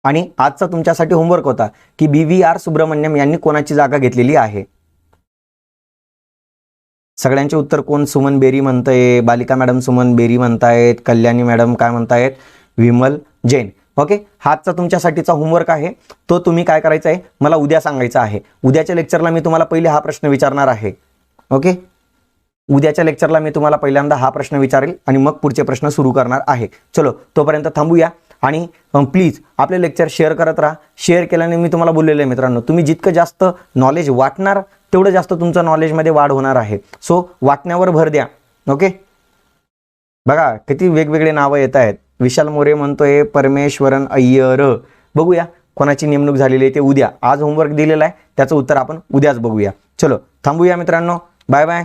आणि आजचा तुमच्यासाठी होमवर्क होता की BVR सुब्रमण्यम यांनी कोणाची जागा घेतलेली आहे? सगळ्यांचे उत्तर कोण? सुमन बेरी म्हणतंय, बालिका मॅडम सुमन बेरी म्हणतायत, कल्याणी मॅडम काय म्हणतायत, विमल जैन. ओके. हाचा तुमच्यासाठीचा होमवर्क आहे. तो तुम्ही काय करायचा आहे? मला उद्या सांगायचा आहे. उद्याच्या लेक्चरला मी तुम्हाला पहिले हा प्रश्न विचारणार आहे. ओके. उद्याच्या लेक्चरला मी तुम्हाला पहिल्यांदा हा प्रश्न विचारेल आणि मग पुढचे प्रश्न सुरू करणार आहे. चलो तोपर्यंत थांबूया आणि प्लीज आपले लेक्चर शेअर करत राहा. शेअर केल्याने मी तुम्हाला बोललेलं आहे मित्रांनो, तुम्ही जितकं जास्त नॉलेज वाटणार तेवढं जास्त तुमचं नॉलेजमध्ये वाढ होणार आहे. सो वाटण्यावर भर द्या. ओके. बघा किती वेगवेगळे नावं येत आहेत. विशाल मोरे म्हणतोय परमेश्वरन अय्यर. बघूया कोणाची नेमणूक झालेली आहे ते उद्या. आज होमवर्क दिलेला आहे, त्याचं उत्तर आपण उद्याच बघूया. चलो थांबूया मित्रांनो. Bye bye.